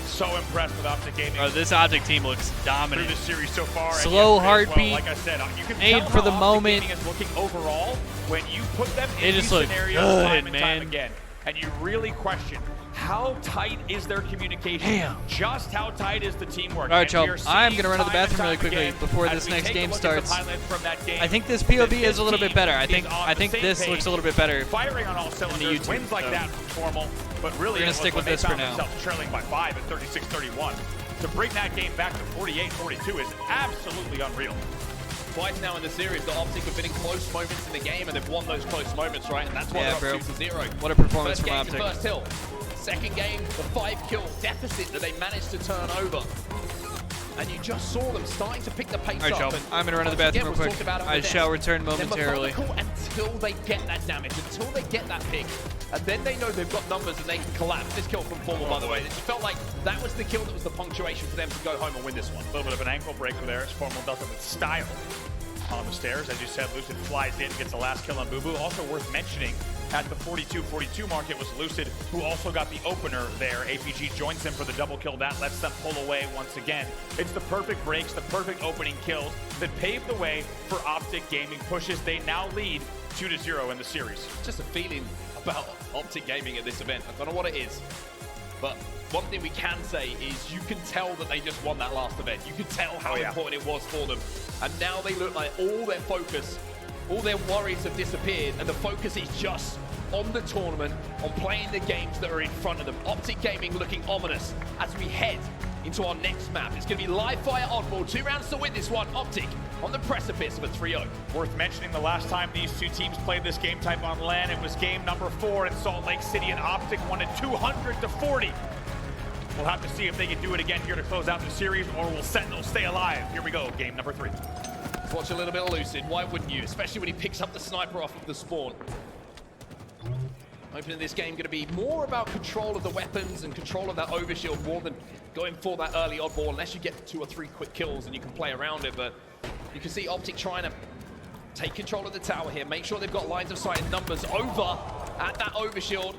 So impressed with Optic Gaming. Bro, this Optic team looks Through dominant. this series so far. and Slow yesterday as heartbeat, Well. Like I said, you can made tell for the how Optic moment. Gaming is looking overall when you put them They in just these look scenarios good, time and time man. again. And you really question how tight is their communication? Damn. Just how tight is the teamwork? All right, And we y'all. are I'm seeing gonna run to the time and bathroom really time quickly again before as this we next take a game look at the starts. highlights from that game, I think this that POV is a little bit better. I is think on the same this page, looks a little bit better. firing on all cylinders. YouTube, Wins like so. that Formal, but really We're gonna it was stick when with they this for found now. themselves trailing by 5 at 36-31. To bring that game back to 48-42 is absolutely unreal. Twice now in the series, the Optic have been in close moments in the game, and they've won those close moments, right? And that's why Yeah, they're bro. up 2-0. What a performance First from game, the Optic. first hill. Second game, the 5-kill deficit that they managed to turn over. And you just saw them starting to pick the pace All right, up. y'all. and I'm gonna run to the once bathroom again, real we'll quick. talk about it I with shall them. return They're momentarily. methodical until they get that damage, until they get that pick. And then they know they've got numbers and they can collapse. This kill from Formal, by the way. It felt like that was the kill that was the punctuation for them to go home and win this one. A little bit of an ankle breaker there as Formal does it with style on the stairs. As you said, Lucid flies in, gets the last kill on Boo Boo. Also worth mentioning, at the 42-42 mark, it was Lucid who also got the opener there. APG joins him for the double kill. That lets them pull away once again. It's the perfect breaks, the perfect opening kills that pave the way for Optic Gaming pushes. They now lead 2-0 in the series. Just a feeling of about Optic Gaming at this event. I don't know what it is, but one thing we can say is you can tell that they just won that last event. You can tell how important it was for them. And now they look like all their focus, all their worries have disappeared, and the focus is just on the tournament, on playing the games that are in front of them. Optic Gaming looking ominous as we head into our next map. It's going to be live fire oddball. 2 rounds to win this one. Optic on the precipice of a 3-0. Worth mentioning, the last time these two teams played this game type on LAN, it was game number 4 in Salt Lake City, and Optic won it 200-40. We'll have to see if they can do it again here to close out the series, or will Sentinels stay alive? Here we go, game number 3. Let's watch a little bit of Lucid. Why wouldn't you? Especially when he picks up the sniper off of the spawn. Opening this game going to be more about control of the weapons and control of that overshield more than going for that early oddball, unless you get 2 or 3 quick kills and you can play around it. But you can see Optic trying to take control of the tower here, make sure they've got lines of sight and numbers over at that overshield.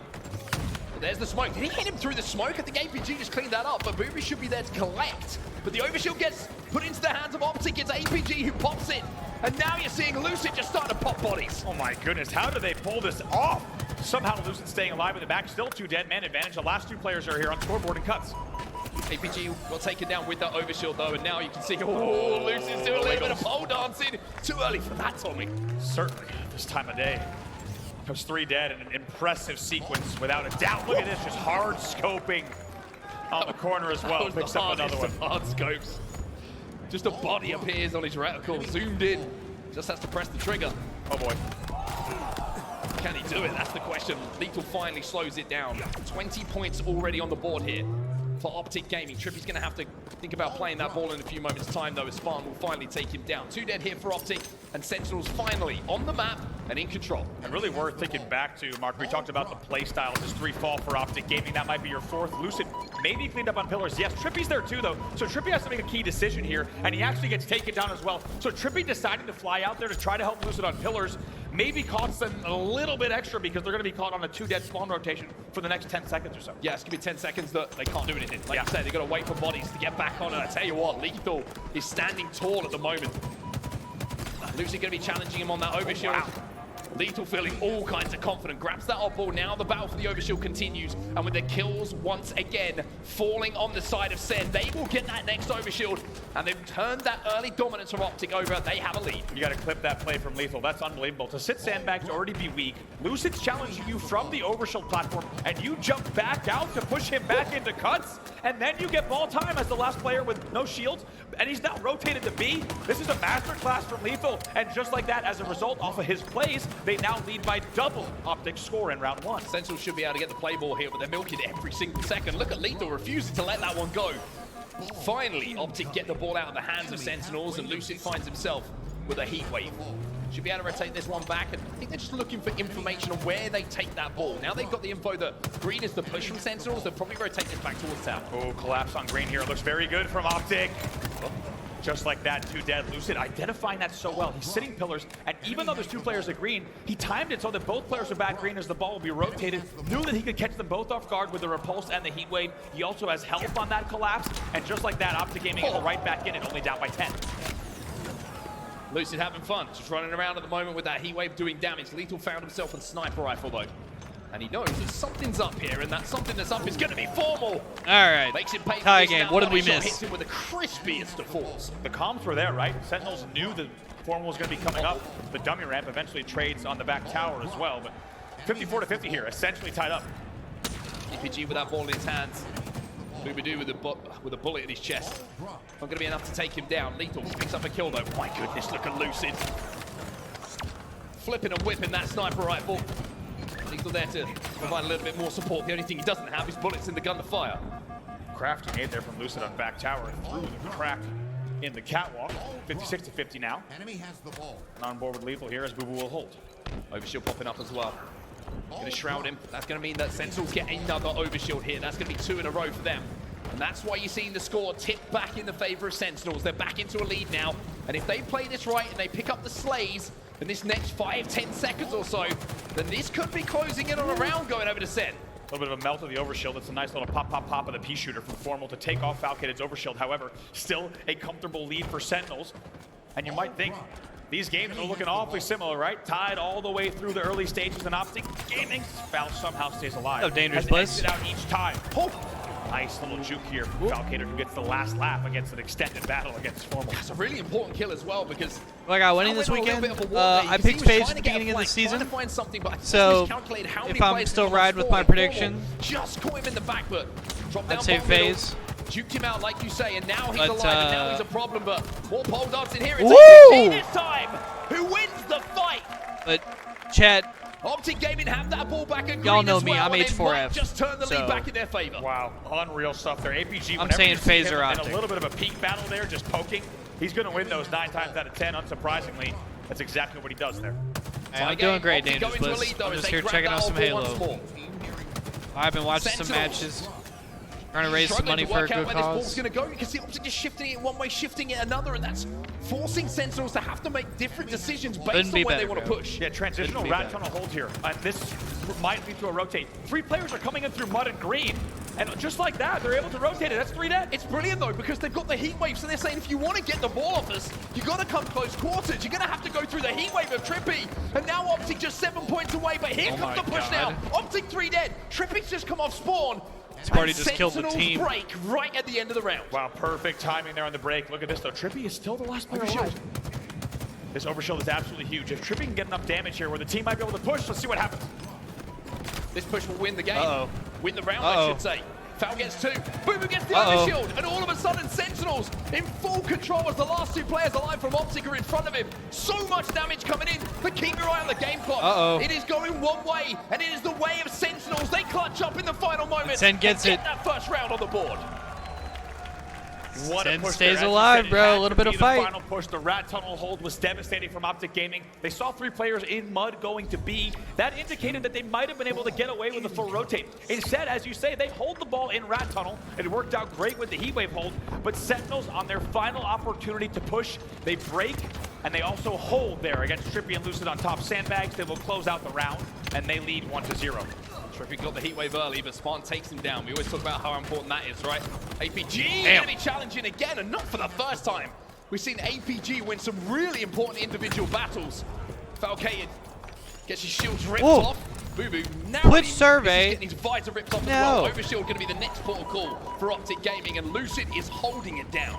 But there's the smoke. Did he hit him through the smoke? I think APG just cleaned that up, but Booby should be there to collect. But the overshield gets put into the hands of Optic. It's APG who pops it. And now you're seeing Lucid just start to pop bodies. Oh my goodness, how do they pull this off? Somehow Lucid staying alive in the back, still 2 dead, man advantage. The last 2 players are here on scoreboard and cuts. APG got taken down with that overshield though, and now you can see, oh, Lucid's doing a little bit of pole dancing. Too early for that, Tommy. Certainly, this time of day. There's 3 dead in an impressive sequence, without a doubt. Look at this, just hard scoping on the corner as well. Picks up another one. Hard scopes. Just a body appears on his reticle, zoomed in. Just has to press the trigger. Oh boy. Can he do it? That's the question. Lethal finally slows it down. 20 points already on the board here for Optic Gaming. Trippy's going to have to think about playing that ball in a few moments' time, though, as Spartan will finally take him down. 2 dead here for Optic, and Sentinels finally on the map and in control. And really worth thinking back to, Mark, we talked about the play style. Just 3 fall for Optic Gaming. That might be your 4th. Lucid maybe cleaned up on pillars. Yes, Trippy's there too, though. So Trippy has to make a key decision here, and he actually gets taken down as well. So Trippy deciding to fly out there to try to help Lucid on pillars maybe costs them a little bit extra, because they're going to be caught on a 2 dead spawn rotation for the next 10 seconds or so. Yeah, it's going to be 10 seconds that they can't do anything. Like I said, they've got to wait for bodies to get back on it. I tell you what, Lethal is standing tall at the moment. Lucid going to be challenging him on that overshield. Wow. Lethal feeling all kinds of confident, grabs that oddball. Now the battle for the overshield continues, and with the kills once again falling on the side of Sen, they will get that next overshield, and they've turned that early dominance from Optic over. They have a lead. You got to clip that play from Lethal. That's unbelievable. To sit sandbags, already be weak. Lucid's challenging you from the overshield platform, and you jump back out to push him back into cuts, and then you get ball time as the last player with no shields, and he's now rotated to B. This is a masterclass from Lethal, and just like that, as a result off of his plays, they now lead by double Optic's score in round 1. Sentinels should be able to get the play ball here, but they're milking every single second. Look at Lethal refusing to let that one go. Finally, Optic get the ball out of the hands of Sentinels, and Lucid finds himself with a heat wave. Should be able to rotate this one back, and I think they're just looking for information on where they take that ball. Now they've got the info that green is the push from Sentinels, they'll probably rotate this back towards town. Oh, collapse on green here. It looks very good from Optic. Just like that, 2 dead. Lucid identifying that so well. He's sitting pillars, and even though there's 2 players at green, he timed it so that both players are back green as the ball will be rotated. Knew that he could catch them both off guard with the repulse and the heat wave. He also has help on that collapse, and just like that, Optic Gaming is right back in it, only down by 10. Lucid having fun, just running around at the moment with that heat wave doing damage. Lethal found himself with sniper rifle though. And he knows that something's up here, and that something that's up is going to be formal. All right, makes it pay tie game. What did we miss? Hits him with the crispiest of falls. The comms were there, right? Sentinels knew the formal was going to be coming up. The dummy ramp eventually trades on the back tower as well, but 54-50 here, essentially tied up. EPG with that ball in his hands. Boobadoo with a bullet in his chest. Not going to be enough to take him down. Lethal picks up a kill though. My goodness, look at Lucid. Flipping and whipping that sniper rifle. Lethal there to provide a little bit more support. The only thing he doesn't have is bullets in the gun to fire. Crafty nade there from Lucid on back tower through the crack in the catwalk. 56-50 now. Enemy has the ball. And on board with Lethal here as Boo Boo will hold. Overshield popping up as well. Going to shroud him. That's going to mean that Sentinels get another overshield here. That's going to be 2 in a row for them. And that's why you're seeing the score tip back in the favor of Sentinels. They're back into a lead now. And if they play this right and they pick up the slays in this next 5-10 seconds or so, then this could be closing in on a round going over to Sen. A little bit of a melt of the overshield. It's a nice little pop of the pea shooter from Formal to take off Falcated's overshield. However, still a comfortable lead for Sentinels. And you might think These games are looking awfully similar, right? Tied all the way through the early stages, and Optic Gaming somehow stays alive. Oh, Dangerous Has Bliss. exited out each time. Oh. Nice little juke here from Falcator, who gets the last lap against an extended battle against Formal. That's a really important kill as well because Well, I got winning this weekend. I picked FaZe at the beginning of the season. So if I'm still riding with my prediction, just caught him in the back, but dropped down I'd say bottom middle, FaZe. Juked him out like you say, and now he's But, alive, and now he's a problem. But more pole darts in here. It's Woo! APG this time. Who wins the fight? But chat, Optic Gaming have that ball back and y'all green know as me. well, I'm and they H4F. might just turn the lead so- back in their favor. Wow, unreal stuff there. APG, I'm whenever saying you see FaZe him or in Optic. a little bit of a peak battle there, just poking, he's going to win those 9 times out of 10, unsurprisingly. That's exactly what he does there. Hey, I'm doing great, Dangerous Bliss. I'm just here checking out some Halo. I've been watching some matches, trying to raise some money for a good where this ball's cause. going to go. You can see Optic just shifting it one way, shifting it another, and that's forcing Sentinels to have to make different decisions based Couldn't on be where they better, want to bro. push. Yeah, transitional Couldn't be rat better. tunnel hold here. This might lead to a rotate. 3 players are coming in through mud and green, and just like that, they're able to rotate it. That's 3 dead. It's brilliant though because they've got the heat wave, so they're saying if you want to get the ball off us, you got to come close quarters. You're going to have to go through the heat wave of Trippy, and now Optic just 7 points away. But here Oh comes my the push God. now. Optic 3 dead. Trippy's just come off spawn. This party and just killed the Sentinels team. break right at the end of the round. Wow, perfect timing there on the break. Look at this though. Trippy is still the last player alive. This overshield is absolutely huge. If Trippy can get enough damage here where the team might be able to push, let's see what happens. This push will win the game. Uh-oh. Win the round, Uh-oh. I should say. Foul gets 2. Boomer gets the Uh-oh. overshield. And all of a sudden, Sentinels in full control as the last 2 players alive from Optic are in front of him. So much damage coming in. But keep your eye on the game clock. Uh-oh. It is going one way, and it is the way of Sentinels. They clutch up in the final moment. Sen gets and it. get that first round on the board. What a Sen push stays there. As you alive, said, it bro. had A little to bit of be fight. The final push, the rat tunnel hold was devastating from Optic Gaming. They saw 3 players in mud going to B. That indicated that they might have been able to get away with a full rotate. Instead, as you say, they hold the ball in rat tunnel. It worked out great with the heat wave hold, but Sentinels on their final opportunity to push, they break, and they also hold there against Trippy and Lucid on top sandbags. They will close out the round, and they lead 1-0. Trippy got the heat wave early, but Spartan takes him down. We always talk about how important that is, right? APG Damn. going to be challenging again, and not for the first time. We've seen APG win some really important individual battles. Falcated gets his shields ripped Whoa. off. Boo Boo now Twitch he's survey. getting his visor ripped off No. as well. Overshield going to be the next portal call for Optic Gaming, and Lucid is holding it down.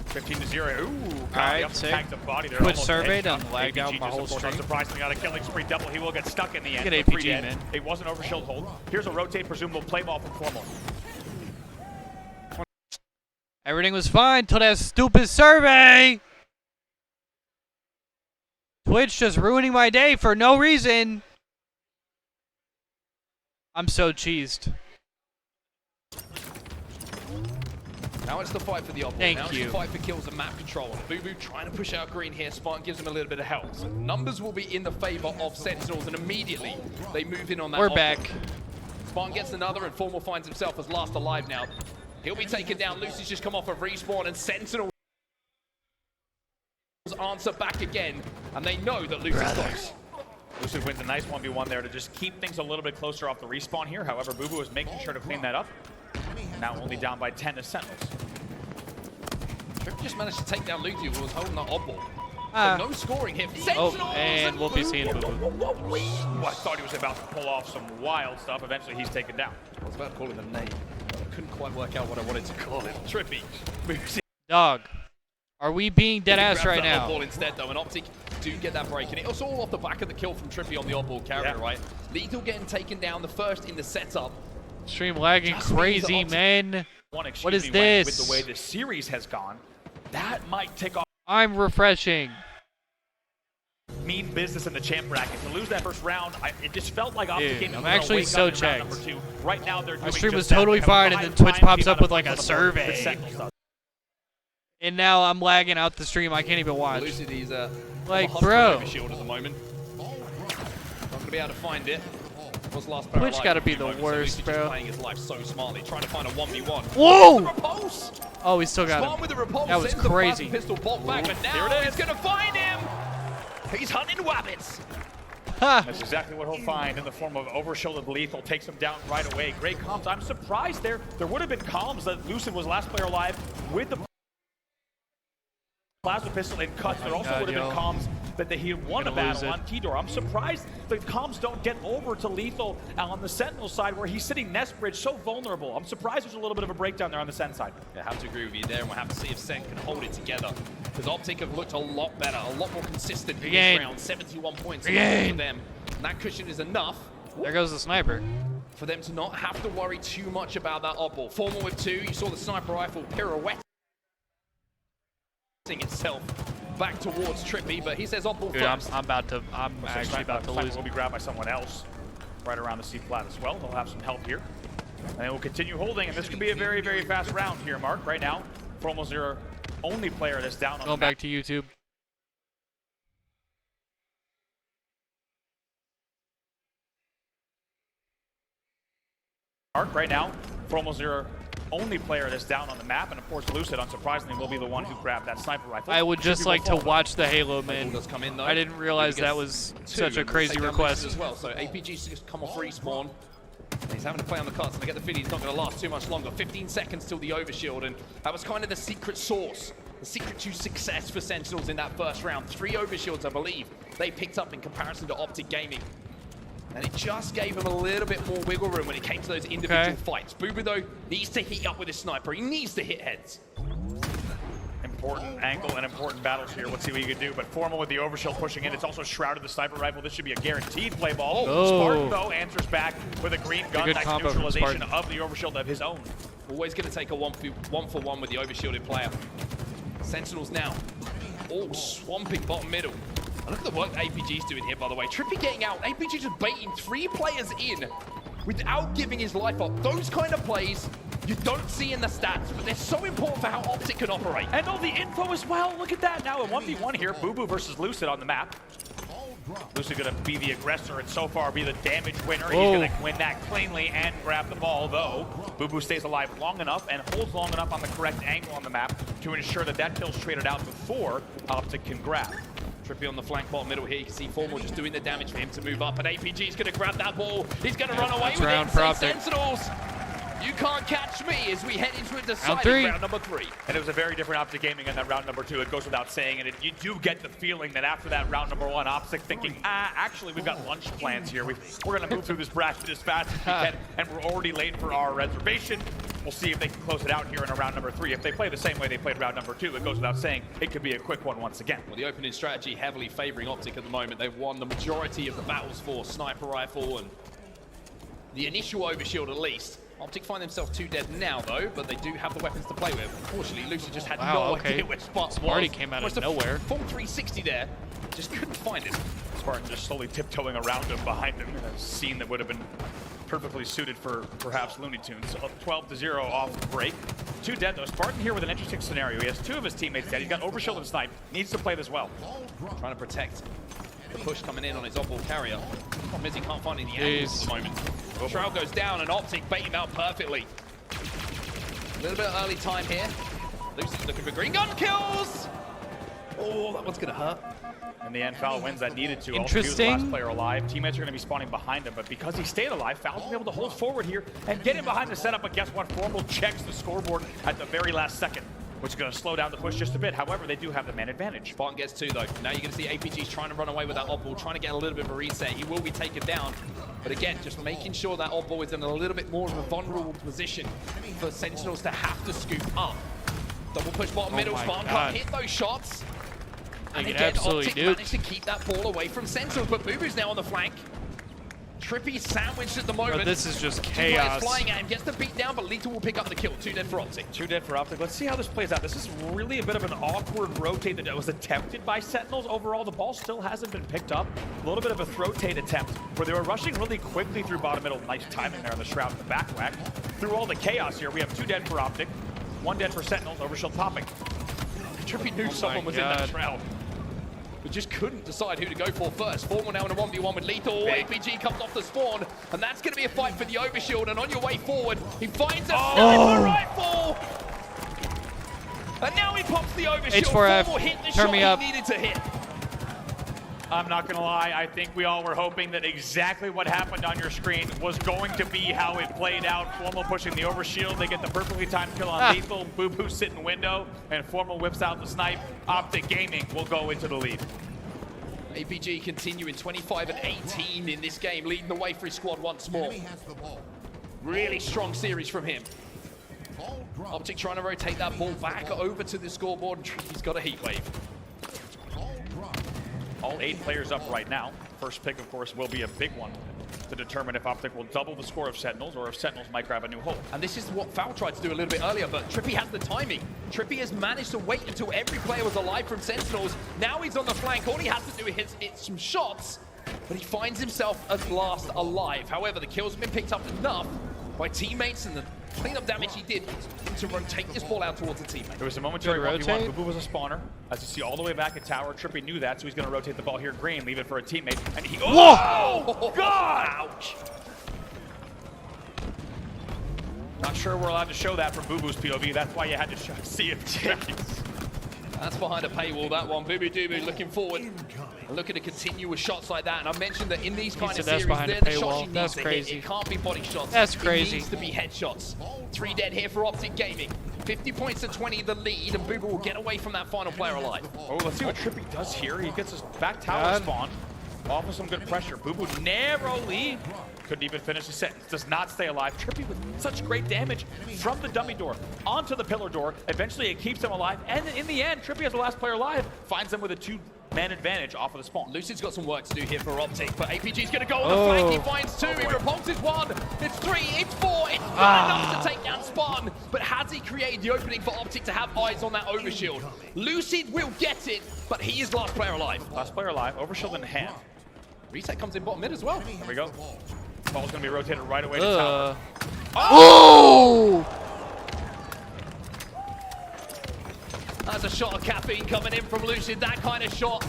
15-0. Ooh, Alright, up sick. tagged the body there. Twitch almost survey headshot. done lagged out APG my just, whole of course, stream. unsurprisingly on a killing spree double. He will get stuck in the end. Look at So APG, 3 dead. man. It was an overshield hold. Here's a rotate, presumable play ball from Formal. Everything was fine till that stupid survey. Twitch just ruining my day for no reason. I'm so cheesed. Now it's the fight for the op. Thank now it's you. the fight for kills and map control. Boo Boo trying to push out green here. Spartan gives him a little bit of help. So numbers will be in the favor of Sentinels, and immediately they move in on that. We're op. back. Spartan gets another, and Formal finds himself as last alive now. He'll be taken down. Lucy's just come off a respawn, and Sentinels answer back again, and they know that Lucy's close. Lucid wins a nice 1v1 there to just keep things a little bit closer off the respawn here. However, Boo Boo is making sure to clean that up. Now only down by 10 to Sentinels. Tripp just managed to take down Lucy, who was holding that oddball. Ah. So no scoring here. Oh, Sentinels and we'll be seeing Boo Boo. Well, I thought he was about to pull off some wild stuff. Eventually, he's taken down. I was about to call him a name, but I couldn't quite work out what I wanted to call him. Trippy. Dog, are we being dead ass right now? Ball instead, though, and Optic do get that break, and it was all off the back of the kill from Trippy on the oddball carrier, Yeah. right? Lethal getting taken down, the first in the setup. Stream lagging Just means crazy, that man. One What is extremely went this? With the way the series has gone, that might take off I'm refreshing. mean business in the champ bracket. To lose that first round, it just felt like Optic Dude, Gaming I'm was gonna actually wake so up in round checked. number 2. Right now, they're My doing stream just was that. totally They have a fine, and then high Twitch prime pops team up out with of like a front of the board. The survey. Sentinels does. And now I'm lagging out the stream. I can't even watch. Lucid, he's Like, on a bro. shield at the moment. Not going to be able to find it. Was last Twitch alive gotta for a be few the moments, so worst, Lucid bro. Just playing his life so smartly, trying to find a 1v1. Whoa! The repulse! Oh, we still got Spartan him. with the repulse. That was sends the crazy. plasma pistol bolt back, but now There it he's is. going to find him. He's hunting wabbits. Ha! That's exactly what he'll find in the form of overshielded lethal. Takes him down right away. Great comms. I'm surprised there would have been comms that Lucid was last player alive with the Plasma pistol and cuts. There also would have been comms that he had won a battle on T-Door. I'm surprised the comms don't get over to Lethal on the Sentinel side where he's sitting nest bridge so vulnerable. I'm surprised there's a little bit of a breakdown there on the Sen side. I have to agree with you there, and we'll have to see if Sen can hold it together. Because Optic have looked a lot better, a lot more consistent in this round. 71 points for them. And that cushion is enough. There goes the sniper. For them to not have to worry too much about that op ball. Formal with 2, you saw the sniper rifle pirouetting itself back towards Trippy, but he says op ball first. I'm actually about to lose. Will be grabbed by someone else right around the C flat as well. They'll have some help here. And they will continue holding, and this could be a very, very fast round here, Mark. Right now, Formal's your only player that's down on Going back to YouTube. Mark, right now, Formal's your only player that's down on the map, and of course Lucid, unsurprisingly, will be the one who grabbed that sniper rifle. I would just like to watch the Halo, man. Does come in, though. I didn't realize that was such a crazy request. As well. So APG's just come off respawn. And he's having to play on the cards, and I get the feeling he's not going to last too much longer. 15 seconds till the overshield, and that was kind of the secret sauce. The secret to success for Sentinels in that first round. 3 overshields, I believe, they picked up in comparison to Optic Gaming. And it just gave him a little bit more wiggle room when it came to those individual fights. Bubu, though, needs to heat up with his sniper. He needs to hit heads. Important angle and important battles here. Let's see what he can do. But Formal with the overshield pushing in. It's also shrouded the sniper rifle. This should be a guaranteed play ball. Spartan, though, answers back with a green gun. Nice neutralization of the overshield of his own. Always going to take a one for one with the overshielded player. Sentinels now. Oh, swamping bottom middle. And look at the work APG's doing here, by the way. Trippy getting out. APG just baiting 3 players in without giving his life up. Those kind of plays you don't see in the stats, but they're so important for how Optic can operate. And all the info as well. Look at that. Now a 1v1 here. Bubu versus Lucid on the map. Lucid going to be the aggressor and so far be the damage winner. He's going to win that cleanly and grab the ball, though. Bubu stays alive long enough and holds long enough on the correct angle on the map to ensure that that kill's traded out before Optic can grab. Trippy on the flank bottom middle here. You can see Formal just doing the damage for him to move up. And APG's going to grab that ball. He's going to run away with it. So Sentinels, you can't catch me as we head into a deciding round number 3. And it was a very different Optic Gaming in that round number 2. It goes without saying. And you do get the feeling that after that round number 1, Optic thinking, actually, we've got lunch plans here. We're going to move through this bracket as fast as we can. And we're already late for our reservation. We'll see if they can close it out here in a round number 3. If they play the same way they played round number 2, it goes without saying it could be a quick one once again. Well, the opening strategy heavily favoring Optic at the moment. They've won the majority of the battles for sniper rifle and the initial overshield at least. Optic find themselves 2 dead now, though, but they do have the weapons to play with. Unfortunately, Lucid just had no idea where Spartan was. Sparty came out of nowhere. Full 360 there. Just couldn't find it. Spartan just slowly tiptoeing around him, behind him, in a scene that would have been perfectly suited for perhaps Looney Tunes. 12-0 off the break. 2 dead, though. Spartan here with an interesting scenario. He has 2 of his teammates dead. He's got overshield and snipe. Needs to play this well. Trying to protect the push coming in on his off-ball carrier. Problem is he can't find any angles at the moment. Shroud goes down and Optic bait him out perfectly. A little bit of early time here. Lucy's looking for green gun kills. Oh, that one's gonna hurt. In the end, Foul wins that needed to. Interesting. Also, he was the last player alive. Teammates are going to be spawning behind him, but because he stayed alive, Foul's been able to hold forward here and get in behind the setup. But guess what? Formal checks the scoreboard at the very last second, which is going to slow down the push just a bit. However, they do have the man advantage. Spartan gets 2, though. Now you're going to see APG's trying to run away with that op ball, trying to get a little bit of a reset. He will be taken down. But again, just making sure that op ball is in a little bit more of a vulnerable position for Sentinels to have to scoop up. Double push bottom middle. Spartan can't hit those shots. And again, Optic managed to keep that ball away from Sentinels, but Bubu's now on the flank. Trippy sandwiched at the moment. Bro, this is just chaos. Flying at him, gets the beat down, but Lethal will pick up the kill. 2 dead for Optic. 2 dead for Optic. Let's see how this plays out. This is really a bit of an awkward rotate that was attempted by Sentinels. Overall, the ball still hasn't been picked up. A little bit of a throw-tate attempt where they were rushing really quickly through bottom middle. Nice timing there on the Shroud and the back whack. Through all the chaos here, we have 2 dead for Optic, 1 dead for Sentinels. Overshield popping. Trippy knew someone was in that Shroud, but just couldn't decide who to go for first. Formal now in a 1v1 with Lethal. APG comes off the spawn, and that's going to be a fight for the overshield. And on your way forward, he finds a sniper rifle. And now he pops the overshield. H4F, Formal hit the turn shot me up. he needed to hit. I'm not gonna lie, I think we all were hoping that exactly what happened on your screen was going to be how it played out. Formal pushing the overshield, they get the perfectly timed kill on Lethal, Boo Boo sit in window, and Formal whips out the snipe. Optic Gaming will go into the lead. APG continuing 25 and 18 in this game, leading the way for his squad once more. Really strong series from him. Optic trying to rotate that ball back over to the scoreboard, and Tricky's got a heat wave. All 8 players up right now. First pick, of course, will be a big one to determine if Optic will double the score of Sentinels or if Sentinels might grab a new hold. And this is what Foul tried to do a little bit earlier, but Trippy has the timing. Trippy has managed to wait until every player was alive from Sentinels. Now he's on the flank. All he has to do is hit some shots, but he finds himself at last alive. However, the kills have been picked up enough by teammates, and the cleanup damage he did to rotate this ball out towards the teammate. There was a momentary 1v1. Boo Boo was a spawner. As you see all the way back at tower, Trippy knew that, so he's going to rotate the ball here green, leave it for a teammate, and he... Oh, God! Ouch! Not sure we're allowed to show that from Boo Boo's POV. That's why you had to see it. That's behind a paywall, that one. Boo Boo Doo Boo looking forward and looking to continue with shots like that. And I mentioned that in these kind of series, they're the shots you need to hit. It can't be body shots. That's crazy. It needs to be headshots. 3 dead here for Optic Gaming. 50 points to 20 the lead, and Boo Boo will get away from that final player alive. Oh, let's see what Trippy does here. He gets his back tower spawn. Off with some good pressure. Boo Boo narrowly couldn't even finish the sentence. Does not stay alive. Trippy with such great damage from the dummy door onto the pillar door. Eventually it keeps him alive. And in the end, Trippy as the last player alive finds them with a 2-man advantage off of the spawn. Lucid's got some work to do here for Optic, but APG's going to go on the flank. He finds 2. He repulses 1. It's 3. It's 4. It's not enough to take down Spawn. But has he created the opening for Optic to have eyes on that overshield? Lucid will get it, but he is last player alive. Last player alive. Overshield in hand. Reset comes in bottom mid as well. There we go. Ball's going to be rotated right away to tower. That's a shot of caffeine coming in from Lucid. That kind of shot,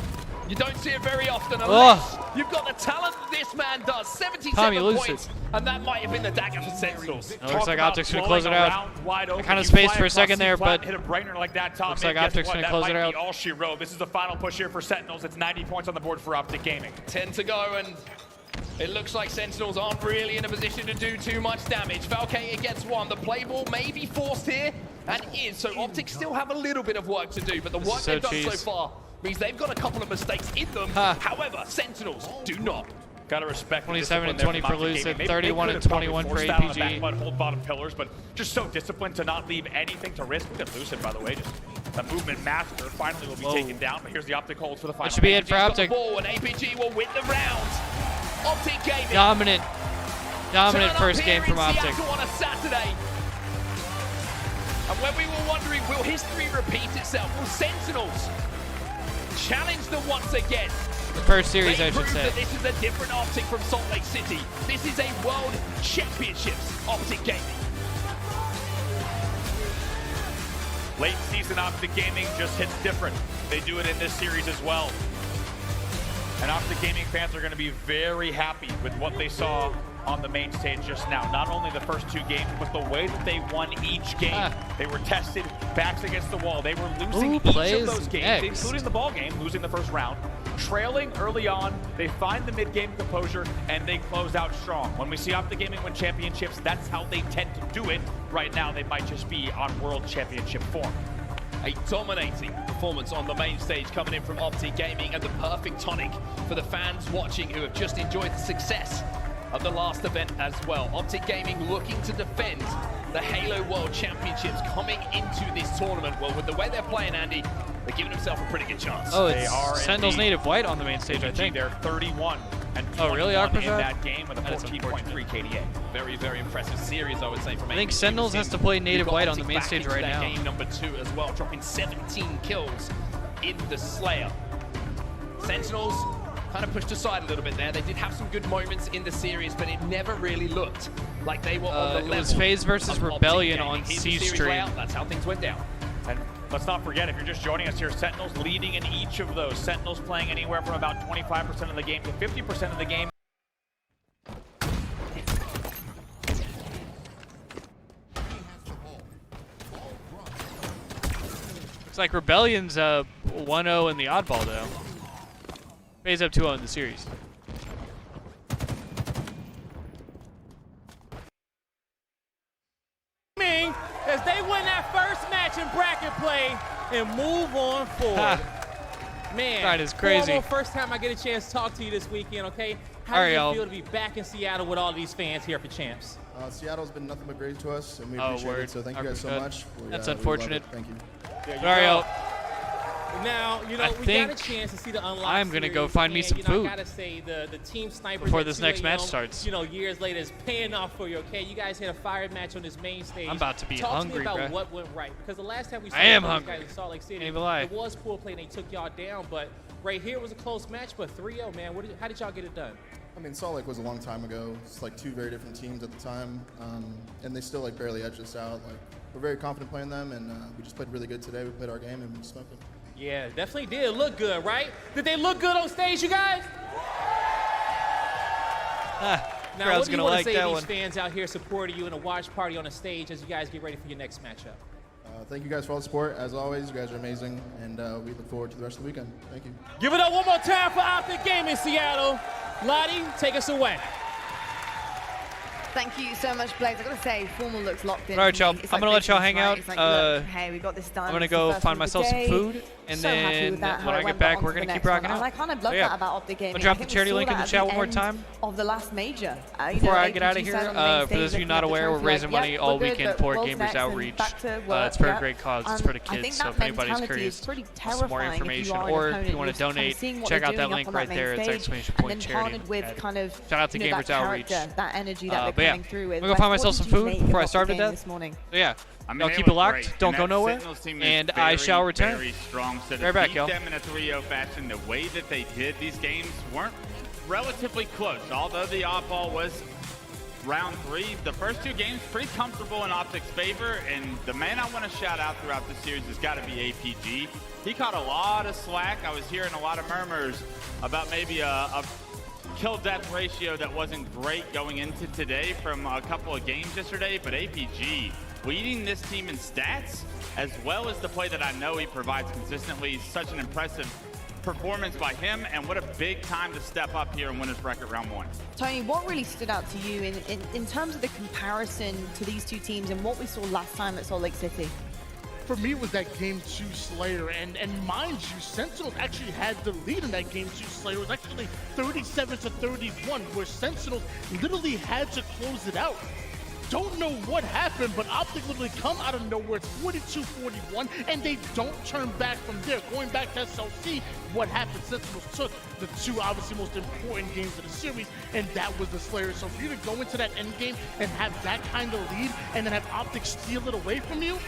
you don't see it very often unless you've got the talent that this man does. 77 points, and that might have been the dagger for Sentinels. It looks like Optic's going to close it out. I kind of spaced for a second there, but hit a brainer like that, Tom. Looks like Optic's going to close it out. All she wrote. This is the final push here for Sentinels. It's 90 points on the board for Optic Gaming. 10 to go, and it looks like Sentinels aren't really in a position to do too much damage. Falcated gets 1. The play ball may be forced here, and is. So Optic still have a little bit of work to do, but the work they've done so far means they've got a couple of mistakes in them. However, Sentinels do not. Gotta respect 27 and 20 for Lucid, 31 and 21 for APG. Hold bottom pillars, but just so disciplined to not leave anything to risk. Look at Lucid, by the way, just a movement master. Finally will be taken down, but here's the Optic hold for the final. That should be it for Optic. And APG will win the round. Optic Gaming. Dominant first game from Optic. On a Saturday. And when we were wondering, will history repeat itself? Will Sentinels challenge them once again? The first series, I should say. That this is a different Optic from Salt Lake City. This is a World Championships Optic Gaming. Late season Optic Gaming just hits different. They do it in this series as well. And Optic Gaming fans are going to be very happy with what they saw on the main stage just now. Not only the first 2 games, but the way that they won each game. They were tested, backs against the wall. They were losing each of those games, including the ball game, losing the first round. Trailing early on, they find the mid-game composure, and they close out strong. When we see Optic Gaming win championships, that's how they tend to do it. Right now, they might just be on World Championship form. A dominating performance on the main stage coming in from Optic Gaming, and the perfect tonic for the fans watching who have just enjoyed the success of the last event as well. Optic Gaming looking to defend the Halo World Championships coming into this tournament. Well, with the way they're playing, Andy, they're giving themselves a pretty good chance. Oh, it's Sentinels native white on the main stage, I think. They're 31 and 21 in that game with a 14.3 KDA. Very, very impressive series, I would say. From I think Sentinels has to play native white on the main stage right now. Game number 2 as well, dropping 17 kills in the Slayer. Sentinels kind of pushed aside a little bit there. They did have some good moments in the series, but it never really looked like they were on the level. It was FaZe versus Rebellion on C-Stream. That's how things went down. And let's not forget, if you're just joining us here, Sentinels leading in each of those. Sentinels playing anywhere from about 25% of the game to 50% of the game. Looks like Rebellion's 1-0 in the oddball, though. FaZe up 2-0 in the series. As they win that first match in bracket play and move on forward. Man, that is crazy. Formal, first time I get a chance to talk to you this weekend, okay? How All does right, it feel to be back in Seattle with all these fans here for Champs? Seattle's been nothing but great to us, and we appreciate it. So thank you guys so much. That's unfortunate. Thank you. Dario. Now, you know, we got a chance to see the unlock. I'm gonna go find me some food. I gotta say, the team snipers before at this 2 next match a.m., starts. You know, years later is paying off for you. Okay, you guys had a fire match on this main stage. I'm about to be Talk hungry, to me about bro. what went right, because the last time we saw I am these hungry. guys in Salt Lake City, Can't even lie. it was poor play and they took y'all down. But right here was a close match, but 3-0, man. How did y'all get it done? I mean, Salt Lake was a long time ago. It's like 2 very different teams at the time, and they still like barely edged us out. Like we're very confident playing them, and we just played really good today. We played our game and we smoked them. Yeah, definitely did look good, right? Did they look good on stage, you guys? Now, what do you want to say to these fans out here supporting you in a watch party on a stage as you guys get ready for your next matchup? Thank you guys for all the support. As always, you guys are amazing, and we look forward to the rest of the weekend. Thank you. Give it up one more time for Optic Gaming Seattle. Lottie, take us away. Thank you so much, Blaze. I gotta say, Formal looks locked in. All right, y'all. I'm gonna let y'all hang out. Hey, we got this done. I'm gonna go find myself some food, and then when I get back, we're gonna keep rocking out. And I kind of love that about Optic Gaming. I'll drop the charity link in the chat one more time. Of the last major. Before I get out of here, for those of you not aware, we're raising money all weekend for Gamers Outreach. It's for a great cause. It's for the kids. So if anybody's curious, for some more information, or if you want to donate, check out that link right there. It's exclamation point charity. Shout out to Gamers Outreach. That energy that they're coming through with. I'm gonna go find myself some food before I starve to death. So yeah, y'all keep it locked. Don't go nowhere. And I shall return. Very strong. So right back, y'all. them in a 3-0 fashion, the way that they did these games weren't relatively close. Although the off ball was round 3, the first 2 games pretty comfortable in Optic's favor. And the man I want to shout out throughout the series has got to be APG. He caught a lot of slack. I was hearing a lot of murmurs about maybe a kill-death ratio that wasn't great going into today from a couple of games yesterday, but APG leading this team in stats, as well as the play that I know he provides consistently. Such an impressive performance by him, and what a big time to step up here in winners bracket round 1. Tony, what really stood out to you in terms of the comparison to these 2 teams and what we saw last time at Salt Lake City? For me, was that Game 2 Slayer, and mind you, Sentinels actually had the lead in that Game 2 Slayer. It was actually 37-31, where Sentinels literally had to close it out. Don't know what happened, but Optic literally come out of nowhere. It's 42-41, and they don't turn back from there. Going back to SLC, what happened? Sentinels took the 2 obviously most important games of the series, and that was the Slayer. So for you to go into that end game and have that kind of lead, and then have Optic steal it away from you,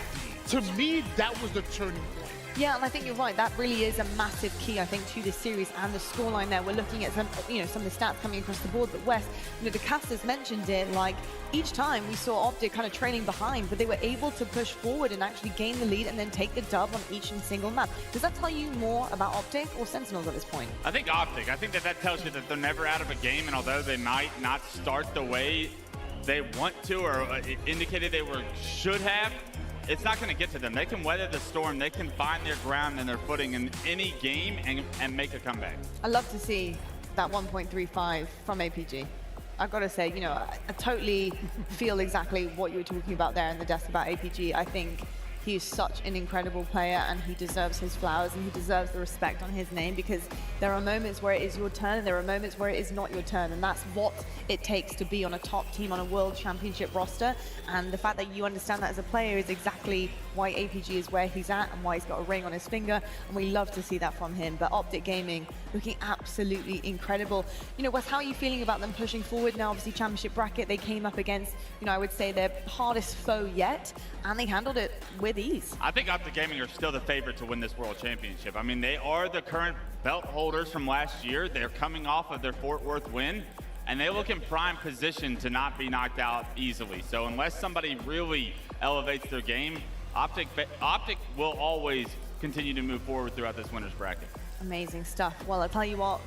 to me, that was the turning point. Yeah, and I think you're right. That really is a massive key, I think, to this series and the scoreline there. We're looking at some, some of the stats coming across the board. But Wes, the casters mentioned it. Like each time we saw Optic kind of trailing behind, but they were able to push forward and actually gain the lead and then take the dub on each and single map. Does that tell you more about Optic or Sentinels at this point? I think Optic. I think that tells you that they're never out of a game, and although they might not start the way they want to or indicated they should have, it's not going to get to them. They can weather the storm. They can find their ground and their footing in any game and make a comeback. I love to see that 1.35 from APG. I've got to say, I totally feel exactly what you were talking about there in the desk about APG. I think he is such an incredible player, and he deserves his flowers, and he deserves the respect on his name, because there are moments where it is your turn and there are moments where it is not your turn, and that's what it takes to be on a top team on a world championship roster. And the fact that you understand that as a player is exactly why APG is where he's at and why he's got a ring on his finger, and we love to see that from him. But Optic Gaming looking absolutely incredible. Wes, how are you feeling about them pushing forward now? Obviously, championship bracket, they came up against, I would say their hardest foe yet, and they handled it with ease. I think Optic Gaming are still the favorite to win this world championship. I mean, they are the current belt holders from last year. They're coming off of their Fort Worth win, and they look in prime position to not be knocked out easily. So unless somebody really elevates their game, Optic will always continue to move forward throughout this winners bracket. Amazing stuff. Well, I'll tell you what,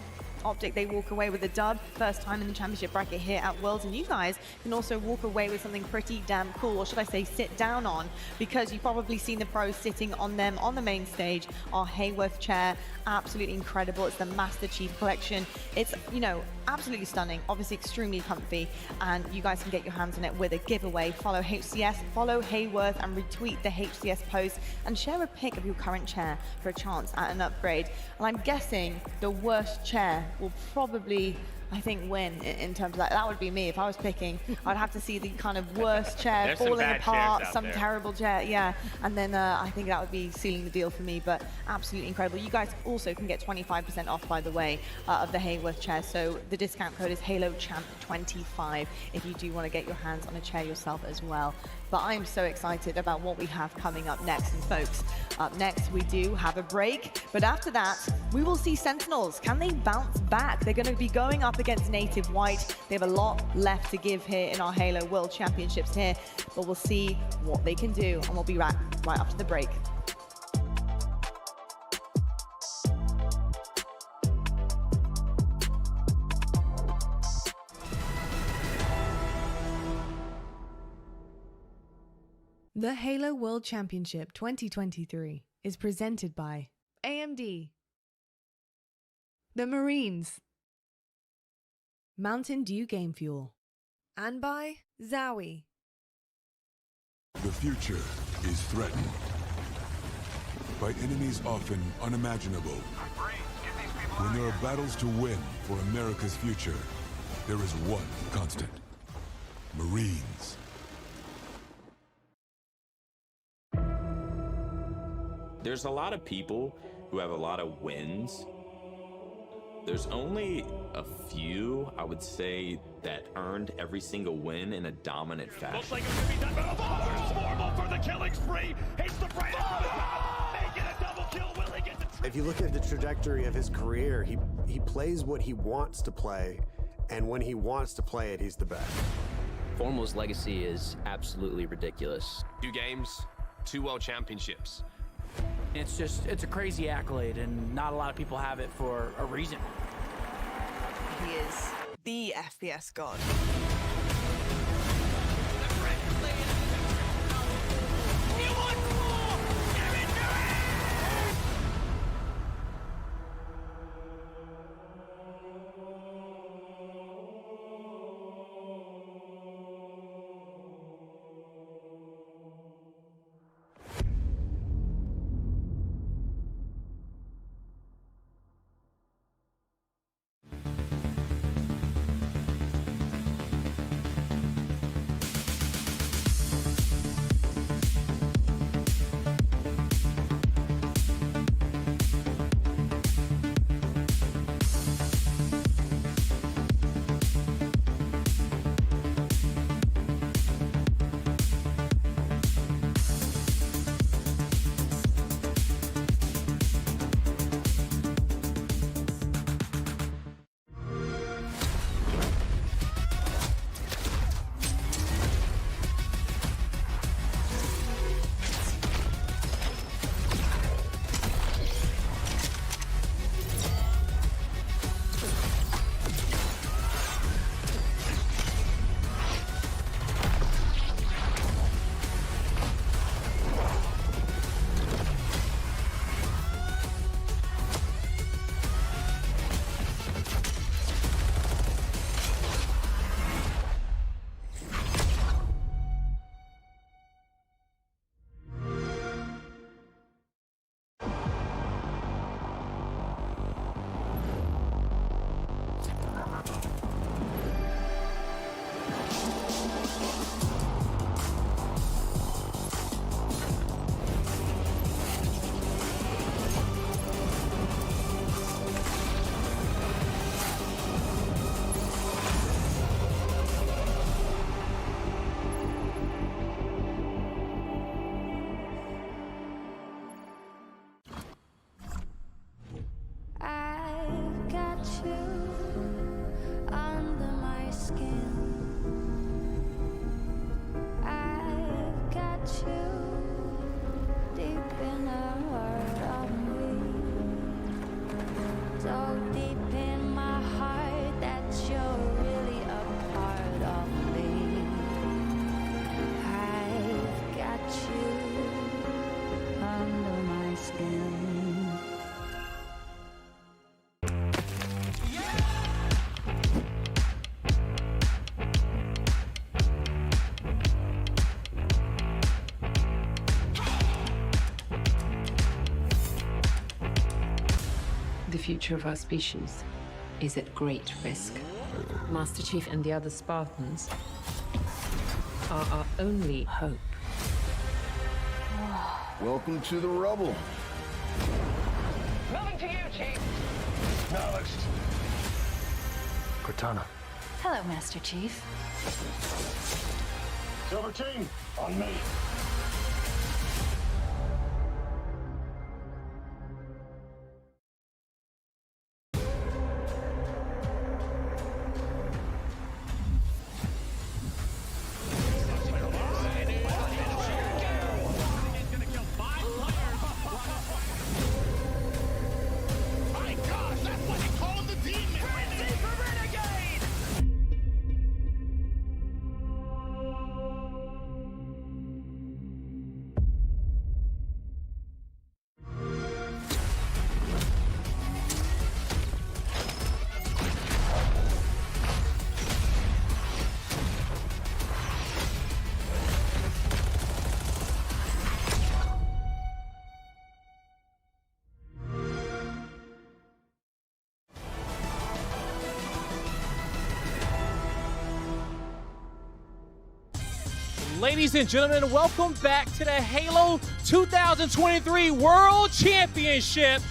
Optic, they walk away with a dub. First time in the championship bracket here at Worlds, and you guys can also walk away with something pretty damn cool, or should I say sit down on, because you've probably seen the pros sitting on them on the main stage. Our Hayworth chair, absolutely incredible. It's the Master Chief Collection. It's, you know, absolutely stunning, obviously extremely comfy, and you guys can get your hands on it with a giveaway. Follow HCS, follow Hayworth, and retweet the HCS post, and share a pic of your current chair for a chance at an upgrade. And I'm guessing the worst chair will probably, I think, win in terms of that. That would be me. If I was picking, I'd have to see the kind of worst chair There's some falling bad apart, chairs out some there. terrible chair, yeah. And then I think that would be sealing the deal for me, but absolutely incredible. You guys also can get 25% off, by the way, of the Hayworth chair. So the discount code is HaloChamp25 if you do want to get your hands on a chair yourself as well. But I'm so excited about what we have coming up next. And folks, up next we do have a break, but after that we will see Sentinels. Can they bounce back? They're going to be going up against Native White. They have a lot left to give here in our Halo World Championships here, but we'll see what they can do, and we'll be right after the break. The Halo World Championship 2023 is presented by AMD, the Marines, Mountain Dew Game Fuel, and by Zowie. The future is threatened by enemies often unimaginable. When there are battles to win for America's future, there is one constant: Marines. There's a lot of people who have a lot of wins. There's only a few, I would say, that earned every single win in a dominant fashion. Looks like it's gonna be done. Formal for the killing spree. He's the brand. Making a double kill. Will he get the If you look at the trajectory of his career, he plays what he wants to play, and when he wants to play it, he's the best. Formal's legacy is absolutely ridiculous. 2 games, 2 world championships. It's a crazy accolade, and not a lot of people have it for a reason. He is the FPS god. So deep in my future of our species is at great risk. Master Chief and the other Spartans are our only hope. Welcome to the rubble. Moving to you, Chief. Acknowledged. Cortana. Hello, Master Chief. Silver team, on me. Ladies and gentlemen, welcome back to the Halo 2023 World Championship.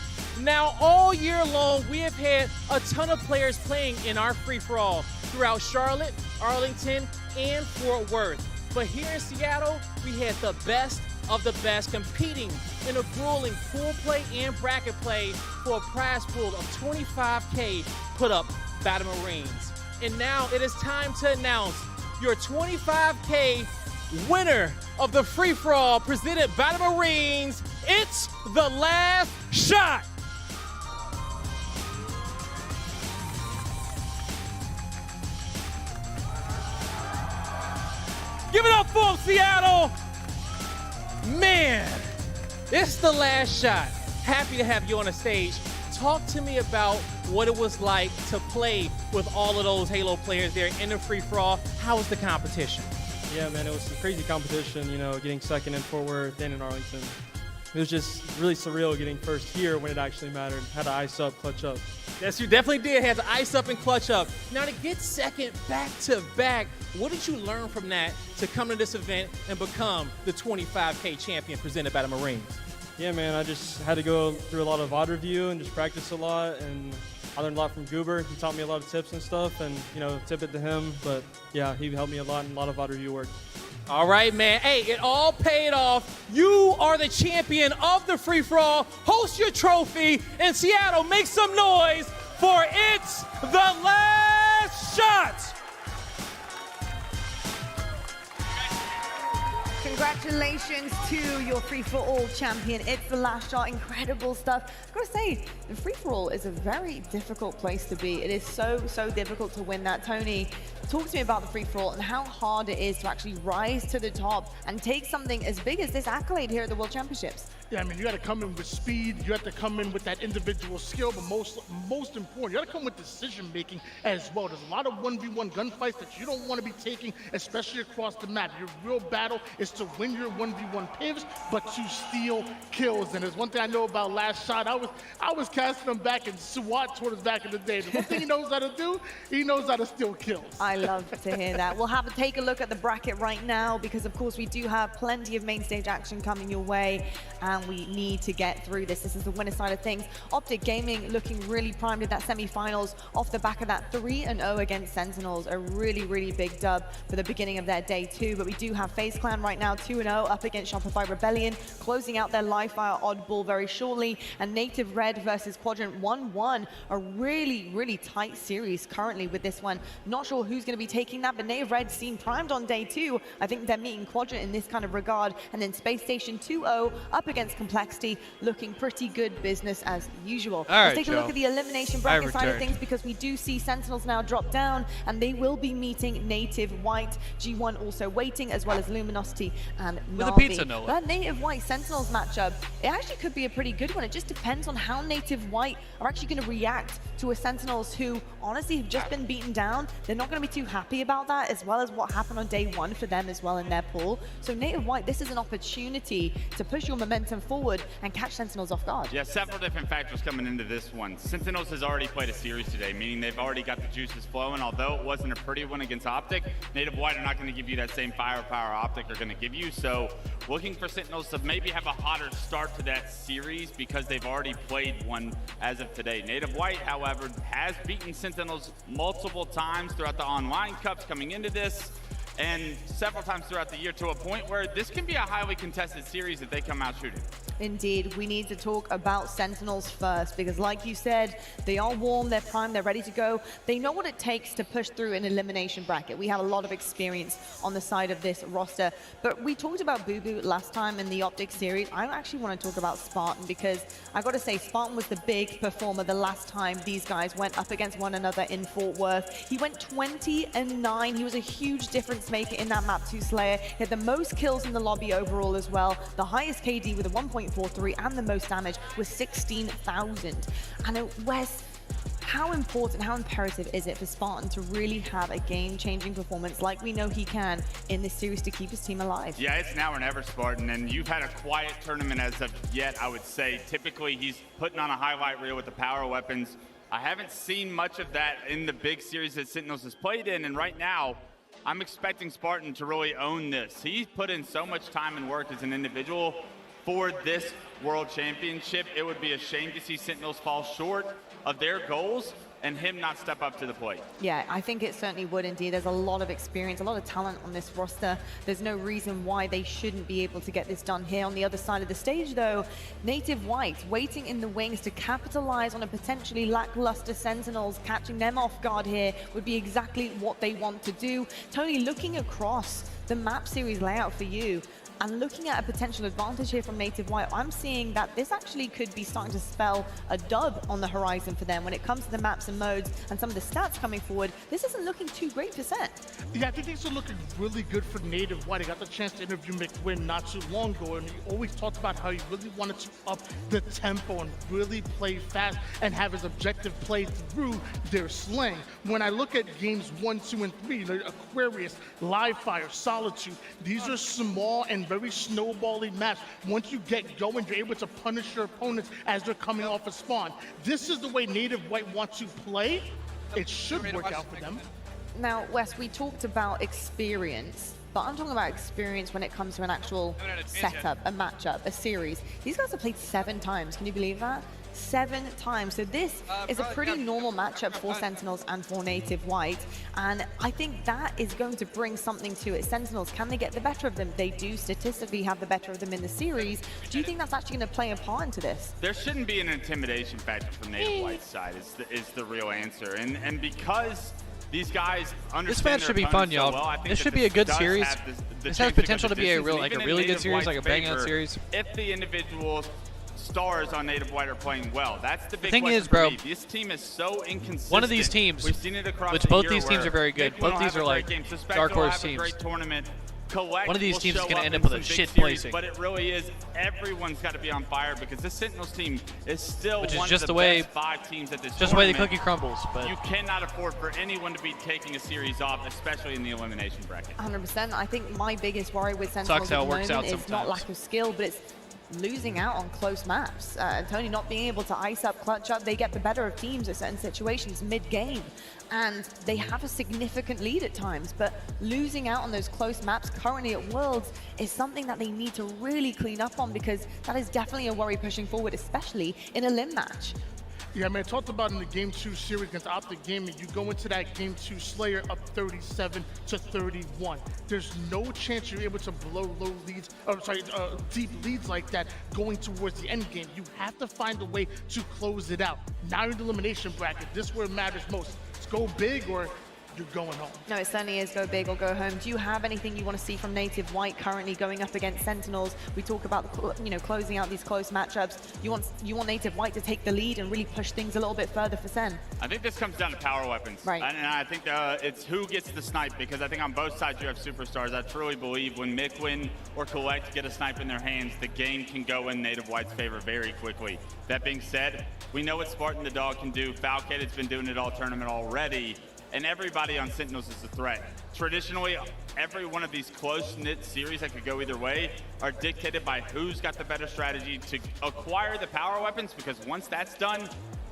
Now, all year long, we have had a ton of players playing in our free-for-all throughout Charlotte, Arlington, and Fort Worth. But here in Seattle, we had the best of the best competing in a grueling pool play and bracket play for a prize pool of $25K put up by the Marines. And now it is time to announce your $25K winner of the free-for-all presented by the Marines. It's the last shot. Give it up for him, Seattle. Man, it's the last shot. Happy to have you on the stage. Talk to me about what it was like to play with all of those Halo players there in the free-for-all. How was the competition? Yeah, man, it was some crazy competition, you know, getting second in Fort Worth and in Arlington. It was just really surreal getting first here when it actually mattered. Had to ice up, clutch up. Yes, you definitely did. Had to ice up and clutch up. Now, to get second back-to-back, what did you learn from that to come to this event and become the 25K champion presented by the Marines? Yeah, man, I just had to go through a lot of VOD review and just practice a lot, and I learned a lot from Goober. He taught me a lot of tips and stuff, and, you know, tip it to him. But, yeah, he helped me a lot in a lot of VOD review work. All right, man. Hey, it all paid off. You are the champion of the free-for-all. Host your trophy in Seattle. Make some noise for It's the Last Shot. Congratulations to your free-for-all champion. It's the last shot. Incredible stuff. I've got to say, the free-for-all is a very difficult place to be. It is so difficult to win that. Tony, talk to me about the free-for-all and how hard it is to actually rise to the top and take something as big as this accolade here at the World Championships. Yeah, I mean, you got to come in with speed. You have to come in with that individual skill, but most important, you got to come with decision making as well. There's a lot of 1v1 gunfights that you don't want to be taking, especially across the map. Your real battle is to win your 1v1 pivots, but to steal kills. And there's one thing I know about Last Shot. I was casting him back in SWAT towards back in the day. The one thing he knows how to do, he knows how to steal kills. I love to hear that. We'll have to take a look at the bracket right now because, of course, we do have plenty of main stage action coming your way, and we need to get through this. This is the winner side of things. Optic Gaming looking really primed in that semi-finals off the back of that 3-0 against Sentinels. A really big dub for the beginning of their day 2. But we do have FaZe Clan right now 2-0 up against Shopify Rebellion, closing out their live fire oddball very shortly. And Native Red versus Quadrant 1-1. A really tight series currently with this one. Not sure who's going to be taking that, but Native Red seem primed on day 2. I think they're meeting Quadrant in this kind of regard. And then Space Station 2-0 up against Complexity, looking pretty good business as usual. Let's take a look at the elimination bracket side of things because we do see Sentinels now drop down and they will be meeting Native White. G1 also waiting, as well as Luminosity and Na'Vi. With a pizza, Noah. That Native White Sentinels matchup, it actually could be a pretty good one. It just depends on how Native White are actually going to react to a Sentinels who honestly have just been beaten down. They're not going to be too happy about that, as well as what happened on day one for them as well in their pool. So Native White, this is an opportunity to push your momentum forward and catch Sentinels off guard. Yeah, several different factors coming into this one. Sentinels has already played a series today, meaning they've already got the juices flowing. Although it wasn't a pretty one against Optic, Native White are not going to give you that same firepower Optic are going to give you. So looking for Sentinels to maybe have a hotter start to that series because they've already played one as of today. Native White, however, has beaten Sentinels multiple times throughout the online cups coming into this, and several times throughout the year, to a point where this can be a highly contested series if they come out shooting. Indeed, we need to talk about Sentinels first, because like you said, they are warm, they're primed, they're ready to go. They know what it takes to push through an elimination bracket. We have a lot of experience on the side of this roster, but we talked about Boo last time in the Optic series. I actually want to talk about Spartan, because I got to say, Spartan was the big performer the last time these guys went up against one another in Fort Worth. He went 20-9. He was a huge difference maker in that map 2 Slayer. He had the most kills in the lobby overall as well, the highest KD with a 1.43 and the most damage with 16,000. And Wes, how important, how imperative is it for Spartan to really have a game-changing performance like we know he can in this series to keep his team alive? Yeah, it's now or never, Spartan, and you've had a quiet tournament as of yet, I would say. Typically, he's putting on a highlight reel with the power weapons. I haven't seen much of that in the big series that Sentinels has played in, and right now, I'm expecting Spartan to really own this. He's put in so much time and work as an individual for this World Championship. It would be a shame to see Sentinels fall short of their goals and him not step up to the plate. Yeah, I think it certainly would indeed. There's a lot of experience, a lot of talent on this roster. There's no reason why they shouldn't be able to get this done here. On the other side of the stage though, Native White waiting in the wings to capitalize on a potentially lackluster Sentinels. Catching them off guard here would be exactly what they want to do. Tony, looking across the map series layout for you, and looking at a potential advantage here from Native White, I'm seeing that this actually could be starting to spell a dub on the horizon for them when it comes to the maps and modes and some of the stats coming forward. This isn't looking too great for Sen. Yeah, I think things are looking really good for Native White. I got the chance to interview McWin not too long ago, and he always talked about how he really wanted to up the tempo and really play fast and have his objective play through their sling. When I look at games 1, 2, and 3, Aquarius, Livefire, Solitude, these are small and very snowbally maps. Once you get going, you're able to punish your opponents as they're coming off a spawn. This is the way Native White wants to play. It should work out for them. Now, Wes, we talked about experience, but I'm talking about experience when it comes to an actual setup, a matchup, a series. These guys have played 7 times. Can you believe that? 7 times. So this is a pretty normal matchup for Sentinels and for Native White. And I think that is going to bring something to it. Sentinels, can they get the better of them? They do statistically have the better of them in the series. Do you think that's actually going to play a part into this? There shouldn't be an intimidation factor from Native White's side is the real answer. And because these guys understand this match should be fun, y'all. So well, this should be a good series. This has potential to be a real, like a really good series, like a bang-out series. If the individuals stars on Native White are playing well, that's the big thing question is, bro, for me. This team is so inconsistent. One of these teams, we've seen it across which the both year these teams are very good. Both these are like dark horse teams. Great tournament. Collect one of these teams is going to end up with a shit series, placing. but it really is, everyone's got to be on fire because this Sentinels team is still which is one just of the best 5 teams at this just the way the tournament. cookie crumbles. But you cannot afford for anyone to be taking a series off, especially in the elimination bracket. 100%. I think my biggest worry with Sentinels at the moment is not lack of skill, but it's losing out on close maps. Tony not being able to ice up, clutch up. They get the better of teams at certain situations mid-game, and they have a significant lead at times, but losing out on those close maps currently at Worlds is something that they need to really clean up on, because that is definitely a worry pushing forward, especially in a limb match. Yeah, I mean, I talked about in the Game 2 series against Optic Gaming, you go into that Game 2 Slayer up 37-31. There's no chance you're able to blow low leads, deep leads like that going towards the end game. You have to find a way to close it out. Now in the elimination bracket, this is where it matters most. Let's go big or you're going home. No, it certainly is go big or go home. Do you have anything you want to see from Native White currently going up against Sentinels? We talk about, closing out these close matchups. You want Native White to take the lead and really push things a little bit further for Sen. I think this comes down to power weapons. Right. And I think it's who gets the snipe, because I think on both sides you have superstars. I truly believe when McWin or Collect get a snipe in their hands, the game can go in Native White's favor very quickly. That being said, we know what Spartan the Dog can do. Falcade has been doing it all tournament already. and everybody on Sentinels is a threat. Traditionally, every one of these close-knit series that could go either way are dictated by who's got the better strategy to acquire the power weapons, because once that's done,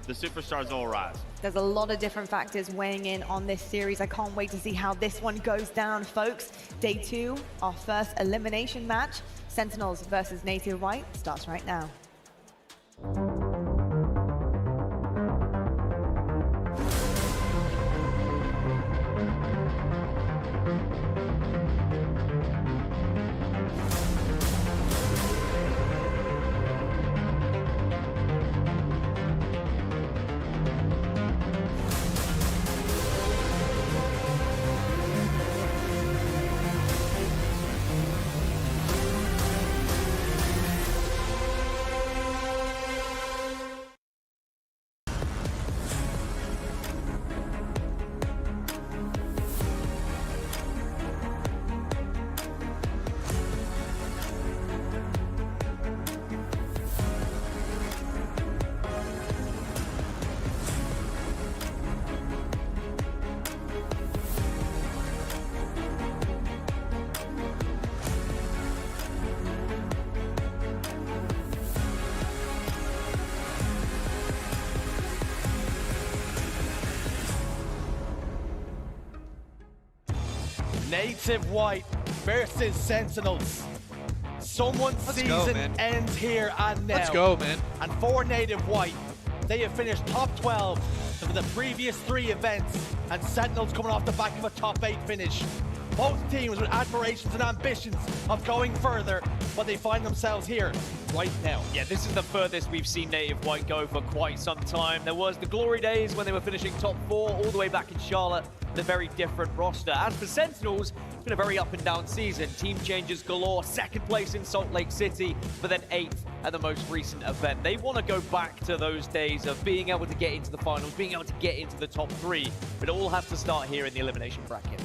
the superstars will arise. There's a lot of different factors weighing in on this series. I can't wait to see how this one goes down, folks. Day 2, our first elimination match, Sentinels versus Native White, starts right now. Native White versus Sentinels. Someone's season ends here and now. Let's go, man. And for Native White, they have finished top 12 for the previous 3 events, and Sentinels coming off the back of a top 8 finish. Both teams with aspirations and ambitions of going further, but they find themselves here right now. Yeah, this is the furthest we've seen Native White go for quite some time. There was the glory days when they were finishing top 4 all the way back in Charlotte, the very different roster. As for Sentinels, it's been a very up and down season. Team changes galore, 2nd place in Salt Lake City, but then 8th at the most recent event. They want to go back to those days of being able to get into the finals, being able to get into the top 3, but it all has to start here in the elimination bracket.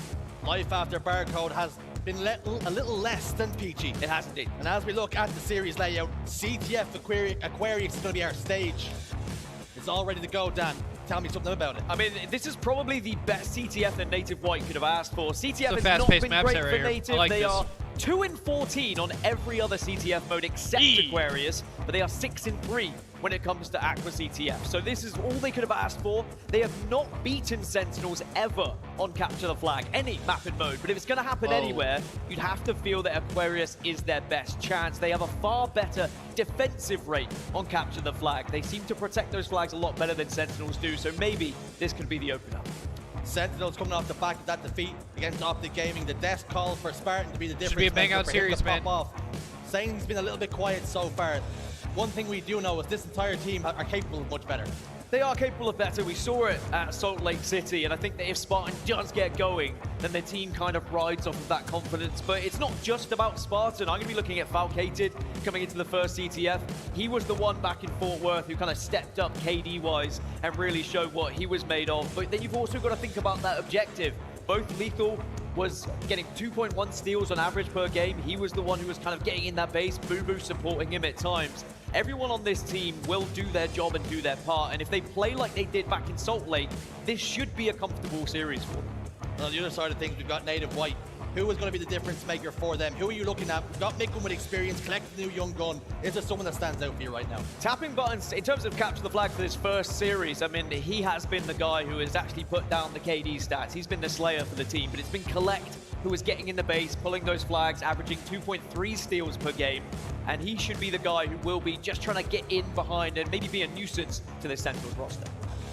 Life after Barcode has been a little less than peachy. It has indeed. And as we look at the series layout, CTF Aquarius is going to be our stage. It's all ready to go, Dan. Tell me something about it. I mean, this is probably the best CTF that Native White could have asked for. CTF has not fast-paced been map great area for here. Native. I like They this. are 2-14 on every other CTF mode except Aquarius, but they are 6-3 when it comes to Aqua CTF. So this is all they could have asked for. They have not beaten Sentinels ever on Capture the Flag, any map and mode. But if it's going to happen anywhere, you'd have to feel that Aquarius is their best chance. They have a far better defensive rate on Capture the Flag. They seem to protect those flags a lot better than Sentinels do, so maybe this could be the opener. Sentinels coming off the back of that defeat against Optic Gaming. The desk call for Spartan to be the difference. Should be a bang-out maker for him series, to man. pop off. Zane's been a little bit quiet so far. One thing we do know is this entire team are capable of much better. They are capable of better. We saw it at Salt Lake City, and I think that if Spartan does get going, then the team kind of rides off of that confidence. But it's not just about Spartan. I'm going to be looking at Falcated coming into the first CTF. He was the one back in Fort Worth who kind of stepped up KD-wise and really showed what he was made of. But then you've also got to think about that objective. Both Lethal was getting 2.1 steals on average per game. He was the one who was kind of getting in that base, Boo Boo supporting him at times. Everyone on this team will do their job and do their part, and if they play like they did back in Salt Lake, this should be a comfortable series for them. And on the other side of things, we've got Native White. Who is going to be the difference maker for them? Who are you looking at? We've got Mikkel with experience, collecting a new young gun. Is there someone that stands out for you right now? Tapping buttons, in terms of Capture the Flag for this first series, I mean, he has been the guy who has actually put down the KD stats. He's been the slayer for the team, but it's been Collect who is getting in the base, pulling those flags, averaging 2.3 steals per game, and he should be the guy who will be just trying to get in behind and maybe be a nuisance to this Sentinels roster.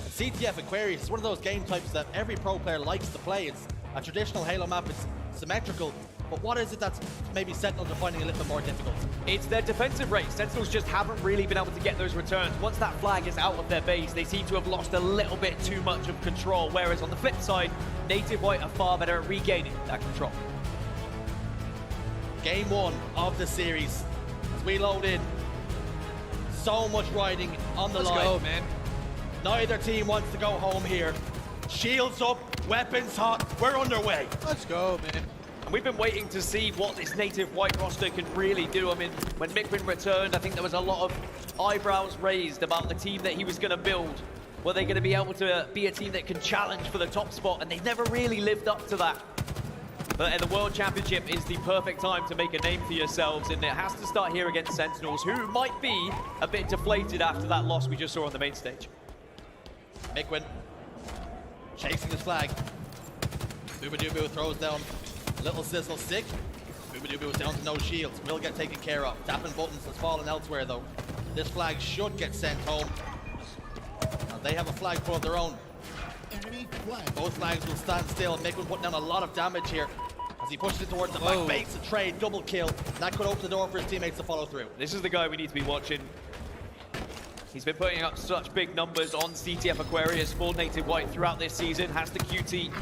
CTF Aquarius is one of those game types that every pro player likes to play. It's a traditional Halo map, it's symmetrical, but what is it that's maybe Sentinels are finding a little bit more difficult? It's their defensive rate. Sentinels just haven't really been able to get those returns. Once that flag is out of their base, they seem to have lost a little bit too much of control, whereas on the flip side, Native White are far better at regaining that control. Game 1 of the series, as we load in, so much riding on the line. Let's go, man. Neither team wants to go home here. Shields up, weapons hot, we're underway. Let's go, man. And we've been waiting to see what this Native White roster can really do. I mean, when Mikrin returned, I think there was a lot of eyebrows raised about the team that he was going to build. Were they going to be able to be a team that can challenge for the top spot? And they've never really lived up to that. But the World Championship is the perfect time to make a name for yourselves, and it has to start here against Sentinels, who might be a bit deflated after that loss we just saw on the main stage. Mikwen chasing his flag. Boobadooboo throws down a little sizzle stick. Boobadooboo is down to no shields. Will get taken care of. Tapping buttons has fallen elsewhere though. This flag should get sent home. Now they have a flagpole of their own. Both flags will stand still. Mikwen putting down a lot of damage here as he pushes it towards the back. Baits a trade, double kill. That could open the door for his teammates to follow through. This is the guy we need to be watching. He's been putting up such big numbers on CTF Aquarius for Native White throughout this season. Has the QT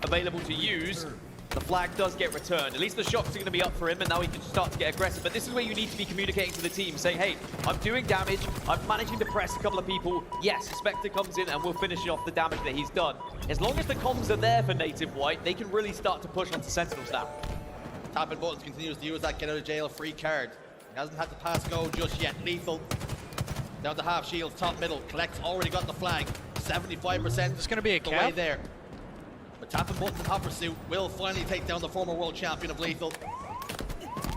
available to use. The flag does get returned. At least the shots are going to be up for him, and now he can start to get aggressive. But this is where you need to be communicating to the team, saying, hey, I'm doing damage. I'm managing to press a couple of people. Yes, Spectre comes in, and we'll finish off the damage that he's done. As long as the comms are there for Native White, they can really start to push onto Sentinels now. Tapping buttons continues to use that get out of jail free card. He hasn't had to pass go just yet. Lethal. Down to half shields, top middle. Collect's already got the flag. 75%. It's going to be a cap. Way there. But tapping buttons in hot pursuit will finally take down the former world champion of Lethal.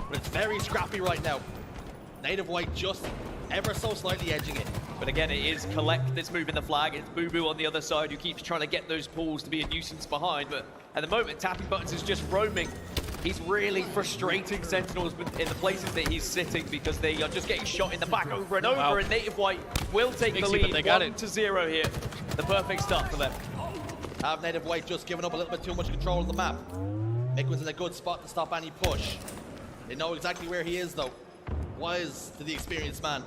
But it's very scrappy right now. Native White just ever so slightly edging it. But again, it is Collect that's moving the flag. It's Boo Boo on the other side who keeps trying to get those pulls to be a nuisance behind. But at the moment, tapping buttons is just roaming. He's really frustrating Sentinels in the places that he's sitting because they are just getting shot in the back over and over. Wow. And Native White will take the lead. They got 1-0 here. The perfect start for them. Have Native White just given up a little bit too much control of the map. Mikwen's in a good spot to stop any push. They know exactly where he is though. Wise to the experienced man.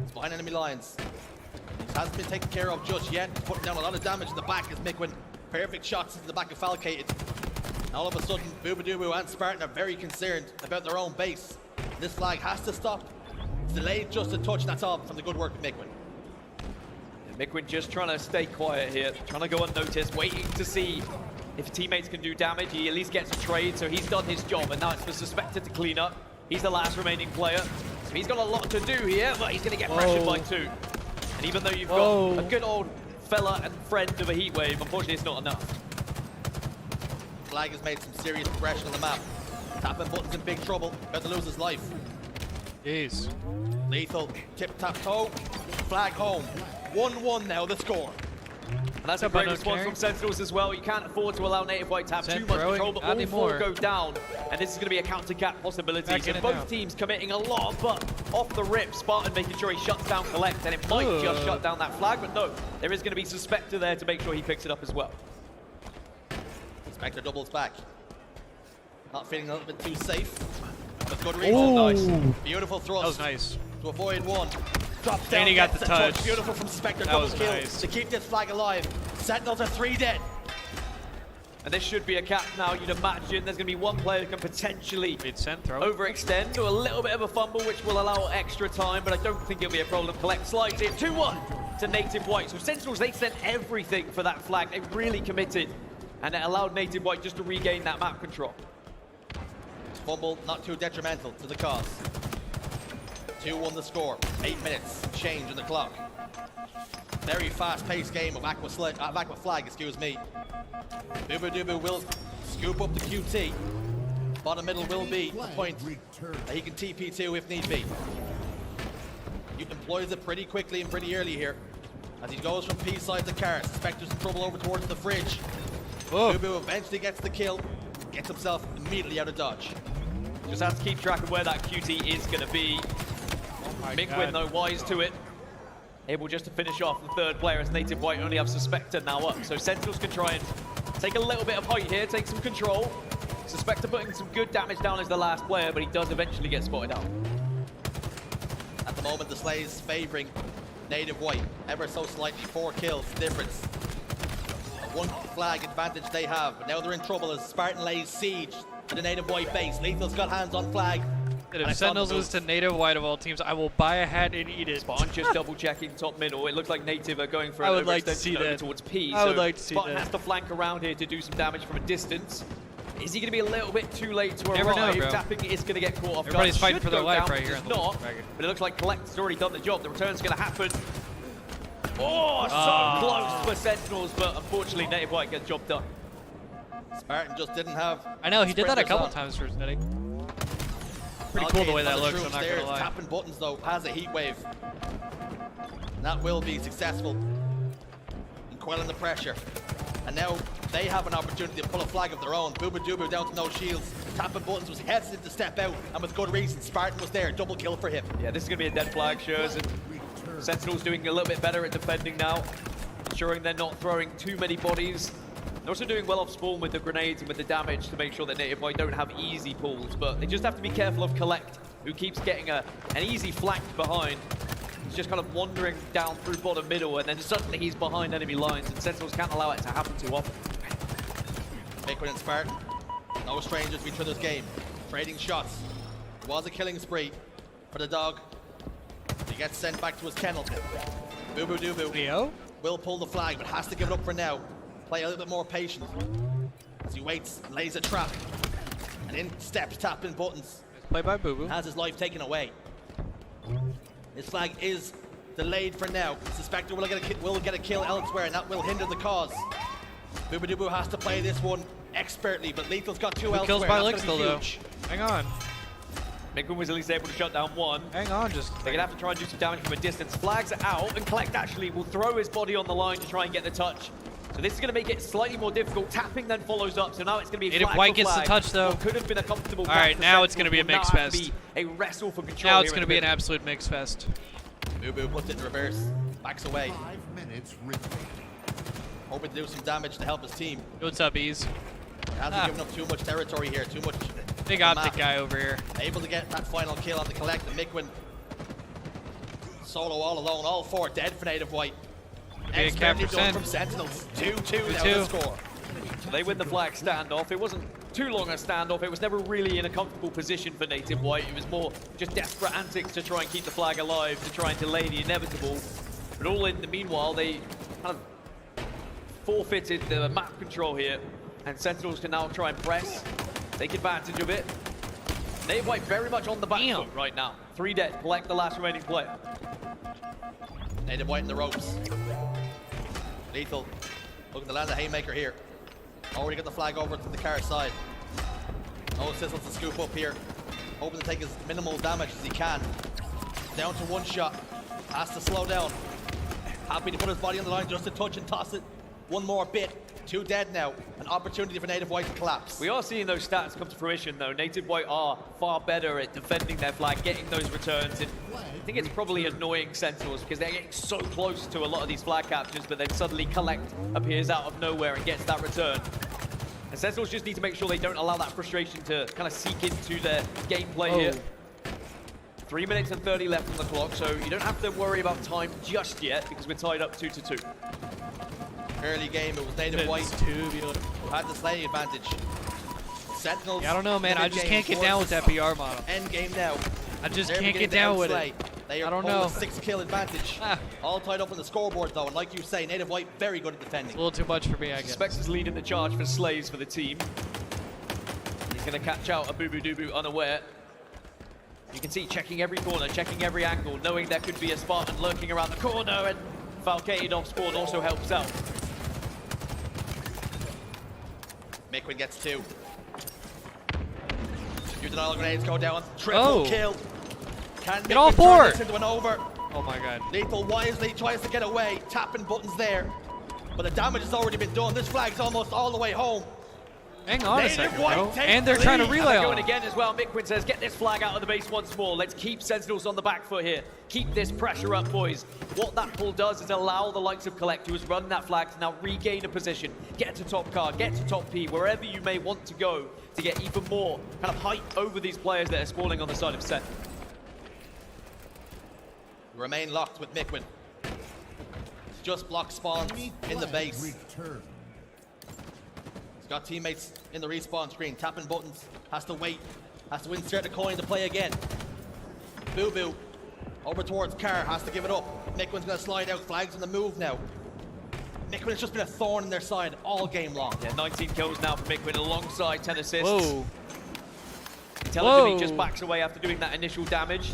He's behind enemy lines. He hasn't been taken care of just yet. He's putting down a lot of damage in the back as Mikwen. Perfect shots into the back of Falcated. And all of a sudden, Boobadooboo and Spartan are very concerned about their own base. This flag has to stop. It's delayed just a touch, that's all from the good work of Mikwen. Mikwen just trying to stay quiet here, trying to go unnoticed, waiting to see if teammates can do damage. He at least gets a trade, so he's done his job, and now it's for Suspected to clean up. He's the last remaining player, so he's got a lot to do here, but he's going to get pressured by two. And even though you've got a good old fella and friend of a heatwave, unfortunately it's not enough. Flag has made some serious progression on the map. Tapping buttons in big trouble, about to lose his life. Jeez. Lethal, tip-tap-toe, flag home. 1-1 now, the score. And that's a great response from Sentinels as well. You can't afford to allow Native White to have too much control, but all four go down. And this is going to be a counter-cap possibility. So both teams committing a lot, but off the rip, Spartan making sure he shuts down Collect, and it might just shut down that flag, but no, there is going to be Suspector there to make sure he picks it up as well. Spectre doubles back. Not feeling a little bit too safe. But good reason. Nice. Beautiful thrust. That was nice. To avoid one. Drops down. And he got the touch. Beautiful from Spectre. That Double was kill nice. to keep this flag alive. Sentinels are 3 dead. And this should be a cap now, you'd imagine. There's going to be one player who can potentially overextend, or a little bit of a fumble, which will allow extra time, but I don't think it'll be a problem. Collect slides in. 2-1 to Native White. So Sentinels, they sent everything for that flag. They really committed. And it allowed Native White just to regain that map control. Fumble, not too detrimental to the cause. 2-1 the score. 8 minutes, change on the clock. Very fast-paced game of Aqua Flag, excuse me. Boobadooboo will scoop up the QT. Bottom middle will be the point that he can TP2 if need be. He employs it pretty quickly and pretty early here. As he goes from P-side to Karis. Spectre's in trouble over towards the fridge. Boo Boo eventually gets the kill, gets himself immediately out of dodge. Just have to keep track of where that QT is going to be. Mikwen, though, wise to it. Able just to finish off the third player as Native White only have Suspector now up. So Sentinels can try and take a little bit of height here, take some control. Suspector putting some good damage down as the last player, but he does eventually get spotted out. At the moment, the Slays favoring Native White, ever so slightly. 4 kills difference. One flag advantage they have, but now they're in trouble as Spartan lays siege to the Native White base. Lethal's got hands on flag. If Sentinels was to Native White of all teams, I will buy a hat and eat it. Spawn just double checking top middle. It looks like Native are going for an overextension over towards P. I would like to see Spawn that. has to flank around here to do some damage from a distance. Is he going to be a little bit too late to Never arrive? know, bro. Tapping is going to get caught off guard. Everybody's fighting Should for their go life down, right but here it's on the not. Dragon. But it looks like Collect has already done the job. The return's going to happen. Oh, so close for Sentinels, but unfortunately Native White gets the job done. Spartan just didn't have. I know, he did that a sprinters couple on. times for Steady. Pretty cool the way that looks, I'm not gonna lie. Tapping buttons though, has a heat wave. And that will be successful in quelling the pressure. And now they have an opportunity to pull a flag of their own. Booba Doobu down to no shields. Tapping buttons was hesitant to step out, and with good reason. Spartan was there, double kill for him. Yeah, this is gonna be a dead flag, Shurs, and Sentinels doing a little bit better at defending now, ensuring they're not throwing too many bodies. They're also doing well off spawn with the grenades and with the damage to make sure that Native White don't have easy pulls, but they just have to be careful of Collect, who keeps getting an easy flank behind. He's just kind of wandering down through bottom middle, and then suddenly he's behind enemy lines, and Sentinels can't allow it to happen too often. Makewood and Spartan, no strangers to each other's game. Trading shots. It was a killing spree for the dog. He gets sent back to his kennel. Boobu Doobu will pull the flag, but has to give it up for now. Play a little bit more patient as he waits, lays a trap, and in steps tapping buttons. Play by Boobu. Has his life taken away. His flag is delayed for now. Suspector will get a kill elsewhere, and that will hinder the cause. Boobu Doobu has to play this one expertly, but Lethal's got two elsewhere. Kills by That's gonna Lixel be though. huge. Hang on. Mikwin was at least able to shut down one. Hang on, just. They're gonna have to try and do some damage from a distance. Flags are out, and Collect actually will throw his body on the line to try and get the touch. So this is gonna make it slightly more difficult. Tapping then follows up, so now it's gonna be a Native flag White for gets the flag. touch though. What could have been a comfortable. All right, now it's gonna be a mix fest. Be a wrestle for control. Now it's here gonna in be the an middle. absolute mix fest. Boobu puts it in reverse, backs away. 5 minutes hoping to do some damage to help his team. What's up, Ease? Hasn't given up too much territory here, too much. Big of the optic map. guy over here. Able to get that final kill on the Collect. And Mikwin solo all alone, all four dead for Native White. Be a cap Expertly done percent. from Sentinels. 2-2 now 2-2. the score. So they win the flag standoff. It wasn't too long a standoff. It was never really in a comfortable position for Native White. It was more just desperate antics to try and keep the flag alive, to try and delay the inevitable. But all in the meanwhile, they kind of forfeited the map control here, and Sentinels can now try and press, take advantage of it. Native White very much on the back foot right now. 3 dead, Collect the last remaining player. Native White in the ropes. Lethal looking to land a haymaker here. Already got the flag over to the car side. No Sizzles to scoop up here. Hoping to take as minimal damage as he can. Down to 1 shot. Has to slow down. Happy to put his body on the line just to touch and toss it. 1 more bit. 2 dead now. An opportunity for Native White to collapse. We are seeing those stats come to fruition though. Native White are far better at defending their flag, getting those returns, and I think it's probably annoying Sentinels because they're getting so close to a lot of these flag captures, but then suddenly Collect appears out of nowhere and gets that return. And Sentinels just need to make sure they don't allow that frustration to kind of seek into their gameplay here. 3 minutes and 30 left on the clock, so you don't have to worry about time just yet because we're tied up 2-2. Early game, it was Native White who had the slaying advantage. Sentinels. Yeah, I don't know, man. I just can't get down with that PR model. End game now. I just They're can't beginning get to down with outslay. it. They are I don't holding know. a 6-kill advantage. All tied up on the scoreboard though, and like you say, Native White very good at defending. A little too much for me, I guess. Suspects is leading the charge for Slays for the team. He's going to catch out a Boobu Doobu unaware. You can see checking every corner, checking every angle, knowing there could be a Spartan lurking around the corner, and Falcated off spawn also helps out. Mikwin gets 2. Few denial grenades go down. Triple kill. Can Get all Mikwin 4. turn this into an over? Oh my god. Lethal wisely tries to get away, tapping buttons there. But the damage has already been done. This flag's almost all the way home. Hang on a Native second, White bro. takes And they're the trying to lead. relay Going on. again as well. Mikwin says, get this flag out of the base once more. Let's keep Sentinels on the back foot here. Keep this pressure up, boys. What that pull does is allow the likes of Collect, who has run that flag, to now regain a position. Get to top car, get to top P, wherever you may want to go to get even more kind of height over these players that are spawning on the side of Sen. Remain locked with Mikwin. Just block spawns in the base. He's got teammates in the respawn screen, tapping buttons, has to wait, has to insert the coin to play again. Boobu over towards Car, has to give it up. Mikwin's gonna slide out, flags on the move now. Mikwin has just been a thorn in their side all game long. Yeah, 19 kills now for Mikwin alongside 10 assists. Whoa. Intelligently Whoa. just backs away after doing that initial damage.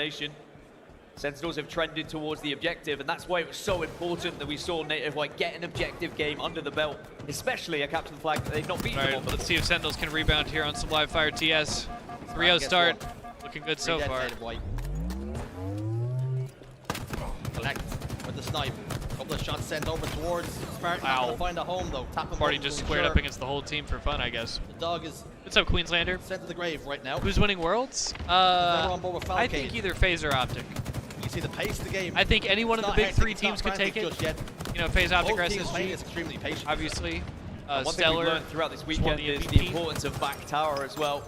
combination. Sentinels have trended towards the objective, and that's why it was so important that we saw Native White get an objective game under the belt, especially a capture the flag that they've not beaten All them right, on. But let's see if Sentinels can rebound here on some live fire TS. 3-0 start. Looking good so far. Collect with the snipe. Couple of shots sent over towards Spartan. Not gonna find a home though. Tap Party just squared up against the whole team for fun, I guess. The dog is. What's up, Queenslander? Sent to the grave right now. Who's winning Worlds? on board with I think either FaZe or Optic. You see the pace of the game. I think any one of the big three teams could take it. Just yet. You know, FaZe, Optic, Both teams SSG. playing is extremely patient. Obviously. One thing Stellar we've learned throughout this just won weekend is MVP. the importance of back tower as well.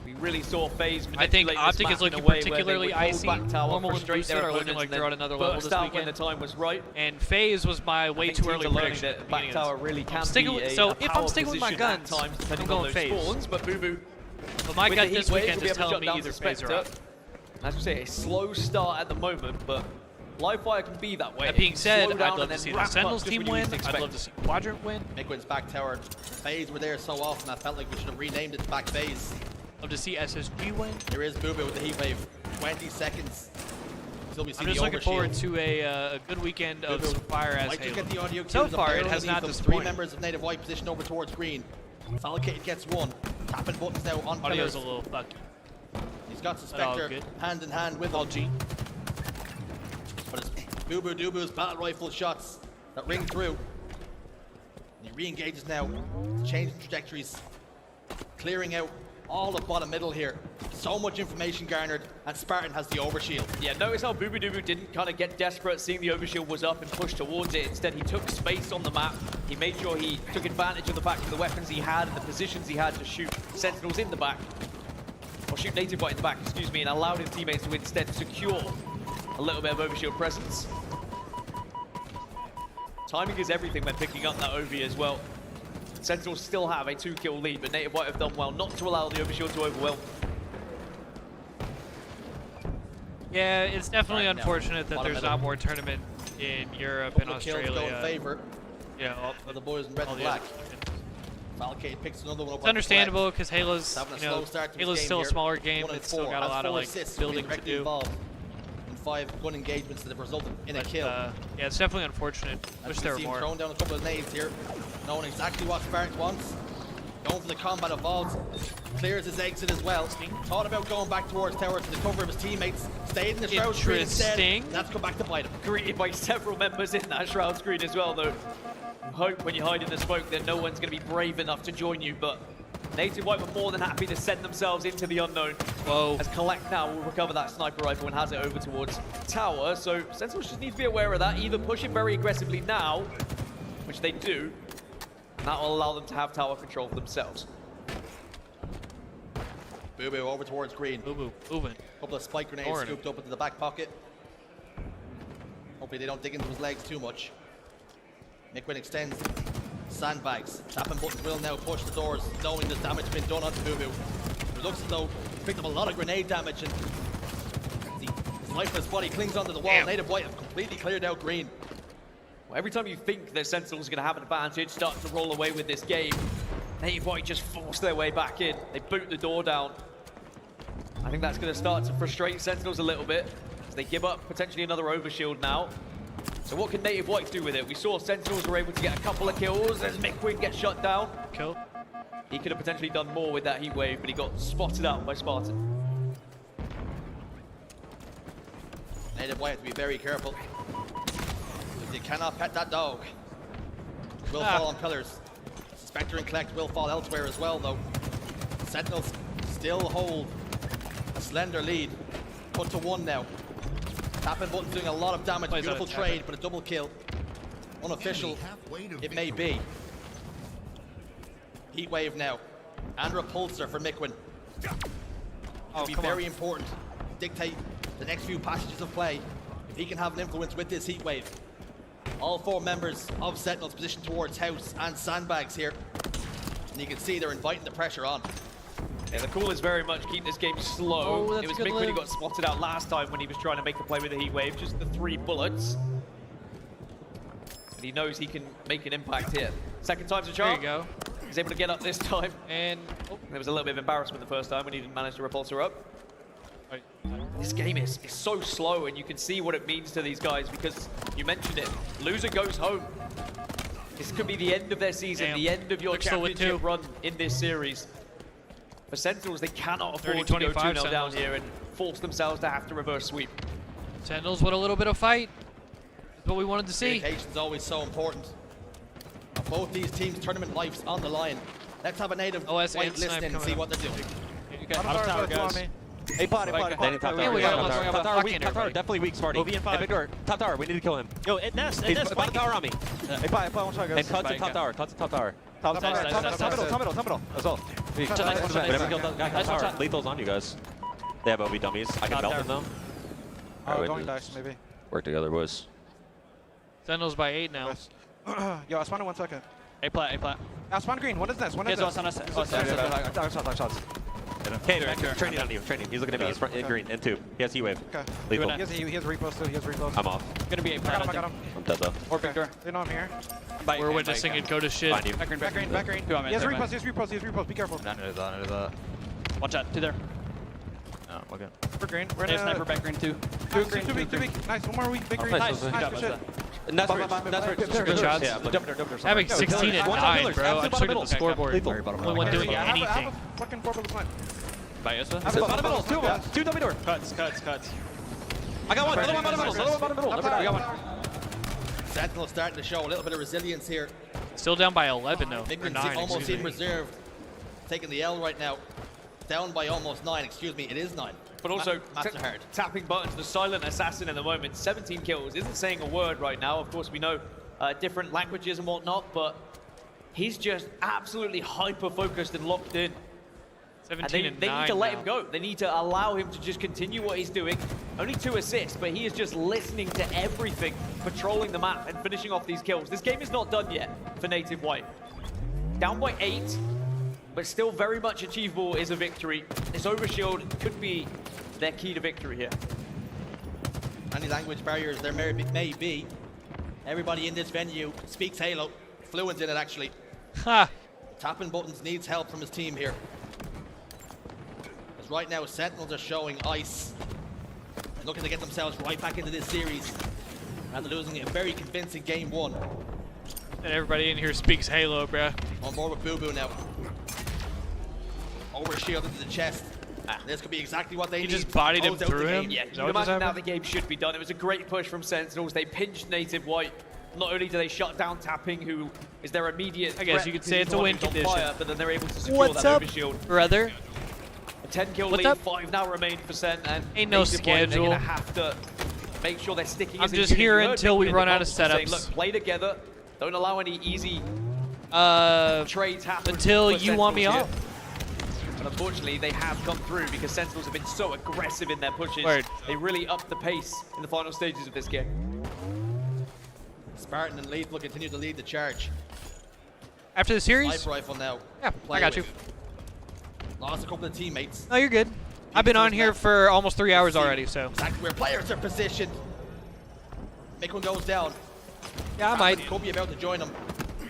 We really saw FaZe I think manipulate this Optic map is looking in a way where particularally they would hold icy. back tower, Normal and frustrate Boosted their are looking opponents, like and they're on then another level burst this out weekend. when the time was right. And FaZe was my way think too teams early are learning prediction. that back tower really can sticking be with, a so power if I'm sticking with my position at guns, times, I'm depending going on those FaZe. spawns, but Boo But my with gut the this heat wave, weekend we'll be is able to telling shut me down either the FaZe or Spectre. Optic. As we say, a slow start at the moment, but live fire can be that way. That being said, Slow down I'd love and to see then the ramp up Sentinels just team when you win. least I'd expect. love to see Quadrant win. Mickwin's back tower. FaZe were there so often, I felt like we should have renamed it back FaZe. Love to see SSG win. There is Boo Boo with the heat wave. 20 seconds. Still we see I'm the just looking forward overshield. to a good weekend of Boo Boo. some fire as Might just Halo. get the audio So cues up far, there it has underneath not them. disappointed. 3 members of Native White positioned over towards green. Falcated gets one. Tapping buttons now on Audio's pillars. a little fucky. He's got But all Suspector good. hand in hand with All him. G. But it's Boo Boo Doo Boo's battle rifle shots that ring through. And he re-engages now, changing trajectories, clearing out all the bottom middle here. So much information garnered, and Spartan has the overshield. Yeah, notice how Boo Boo Doo Boo didn't kind of get desperate seeing the overshield was up and pushed towards it. Instead, he took space on the map. He made sure he took advantage of the fact of the weapons he had and the positions he had to shoot Sentinels in the back. Or shoot Native White in the back, excuse me, and allowed his teammates to instead secure a little bit of overshield presence. Timing is everything when picking up that Ovi as well. Sentinels still have a 2-kill lead, but Native White have done well not to allow the overshield to overwhelm. Yeah, it's definitely Right, now, unfortunate that bottom there's middle. not more tournament in Europe Couple and of kills go in Australia. favor You know, of the boys in red all and the black. other- Falcade picks another one up. It's understandable because Halo's, Having a you know, slow start to his Halo's game still a here. smaller game. 1 and It's still 4, got a has lot of 4 like assists, building being to directly do. involved in 5 gun engagements that have resulted in a kill. Yeah, it's definitely unfortunate. As Wish we there were see him more. throwing down a couple of nades here, knowing exactly what Spartan wants. Going for the combat evolves, clears his exit as well. Thought about going back towards tower to the cover of his teammates. Stayed in the shroud screen instead. Interesting. That's come back to bite him. Greeted by several members in that shroud screen as well, though. You hope when you hide in the smoke that no one's going to be brave enough to join you, but Native White were more than happy to send themselves into the unknown. Whoa. As Collect now will recover that sniper rifle and has it over towards tower, so Sentinels just need to be aware of that. Either push it very aggressively now, which they do, and that will allow them to have tower control for themselves. Boo Boo over towards green. Boo Boo, moving. Couple of spike grenades Ignoring scooped up into the back pocket. Hopefully they don't dig into his legs too much. Mickwin extends. Sandbags. Tapping buttons will now push the doors, knowing there's damage been done onto Boo Boo. It looks as though he picked up a lot of grenade damage, and his lifeless body clings onto the wall. Damn. Native White have completely cleared out green. Well, every time you think that Sentinels are going to have an advantage, start to roll away with this game, Native White just force their way back in. They boot the door down. I think that's going to start to frustrate Sentinels a little bit as they give up potentially another overshield now. So what can Native White do with it? We saw Sentinels were able to get a couple of kills as Mickwin gets shut down. Kill. He could have potentially done more with that heat wave, but he got spotted out by Spartan. Native White have to be very careful. They cannot pet that dog. Will fall on pillars. Spectre and Collect will fall elsewhere as well, though. Sentinels still hold a slender lead. Put to 1 now. Tapping buttons doing a lot of damage. Plays Beautiful out a trade, tap. but a double kill. Unofficial, it may be. Heat wave now. And repulsor for Mickwin. Oh, be come very on. important. Dictate the next few passages of play. If he can have an influence with this heat wave. All 4 members of Sentinels positioned towards House and Sandbags here. And you can see they're inviting the pressure on. Yeah, the call is very much keep this game slow. Oh, that's it was a good Mickwin who live. got spotted out last time when he was trying to make a play with the heat wave, just the 3 bullets. But he knows he can make an impact here. Second time's a There charm. you go. He's able to get up this time. And There was a little bit of embarrassment the first time when he didn't manage to repulse her up. right. this game is so slow, and you can see what it means to these guys because you mentioned it. Loser goes home. This could be the end of their season, the end of your championship run in this series. For Sentinels, they cannot afford to go 2-0 down here and force themselves to have to reverse sweep. Sentinels with a little bit of fight. That's what we wanted to see. Communication's always so important. Both these teams' tournament life's on the line. Let's have a native OS white and listen Snipe and coming see up. what they're doing. Top tower, guys. Hey, pot. Top tower, weak. Top tower, definitely weak, Smarty. Hey, big door. Top tower, we need to kill him. Yo, Ness, top tower on me. Hey, pot, one shot, guys. And Cut's at top tower, top tower. Top middle, as well. Whenever kill that guy, top tower. Lethal's on you guys. They have OB dummies. I can melt them though. Oh, going dice, maybe. Work together, boys. Sentinels by 8 now. Yo, I spawned in 1 second. A plat. Spawn green, what is this? What is this? Okay, training on you, training. He's looking at me, he's front in green, in 2. He has E-wave. Okay. Lethal. He has repos too, he has repos. I'm off. Gonna be a plat. I got him. I'm dead though. Or big door. They know I'm here. We're witnessing it go to shit. Find you. Back green. He has repos, be careful. Watch out, 2 there. Oh, okay. We're green. We're in sniper back green 2. Too big. Nice, one more weak, big green. Nice, good shit. That's right. Good shots. Having 16 and 9, bro. I'm just looking at the scoreboard. Only one doing anything. I have a fucking 4 snipe. By Yosua? Bottom middle, 2 of them. 2 dummy door. Cuts. I got one. Another one bottom middle. I got one. Sentinel starting to show a little bit of resilience here. Still down by 11 though. Or 9, almost in reserve. Taking the L right now. Down by almost 9, excuse me, it is 9. But also tapping buttons, the silent assassin in the moment. 17 kills, isn't saying a word right now. Of course, we know different languages and whatnot, but he's just absolutely hyper-focused and locked in. 17 and they need to let him go. They need to allow him to just continue what he's doing. Only 2 assists, but he is just listening to everything, patrolling the map and finishing off these kills. This game is not done yet for Native White. Down by 8. But still very much achievable is a victory. This overshield could be their key to victory here. Any language barriers there may be. Everybody in this venue speaks Halo. Fluent in it, actually. Ha! Tapping buttons needs help from his team here. Because right now, Sentinels are showing ice. And looking to get themselves right back into this series. After losing a very convincing game 1. And everybody in here speaks Halo, bruh. On board with Boo Boo now. Overshield into the chest. This could be exactly what they need. He just bodied him to close out through the him? game. Yeah, you can imagine now the game should be done. It was a great push from Sentinels. They pinched Native White. Not only do they shut down Tapping, who is their immediate I guess threat you could because say he's it's a the one win who's on condition. fire, but then they're able to secure What's that up, overshield. brother? A 10-kill What's lead, up? 5 now remain for Sent, and Ain't no Native White, they're schedule. gonna have to make sure they're sticking I'm as a just unit. here You heard until we Mick in run the out of comments saying, setups. Look, play together. Don't allow any easy trades happen. until for you want me Sentinels off. here. But unfortunately, they have come through because Sentinels have been so aggressive in their pushes. Word. They really upped the pace in the final stages of this game. Spartan and Lethal continue to lead the charge. After the series? Sniper rifle now. Yeah, Play I got with. you. Lost a couple of teammates. No, you're good. I've been on here for almost 3 hours already, so. Exactly where players are positioned. Make one goes down. Yeah, I might. Could be about to join them.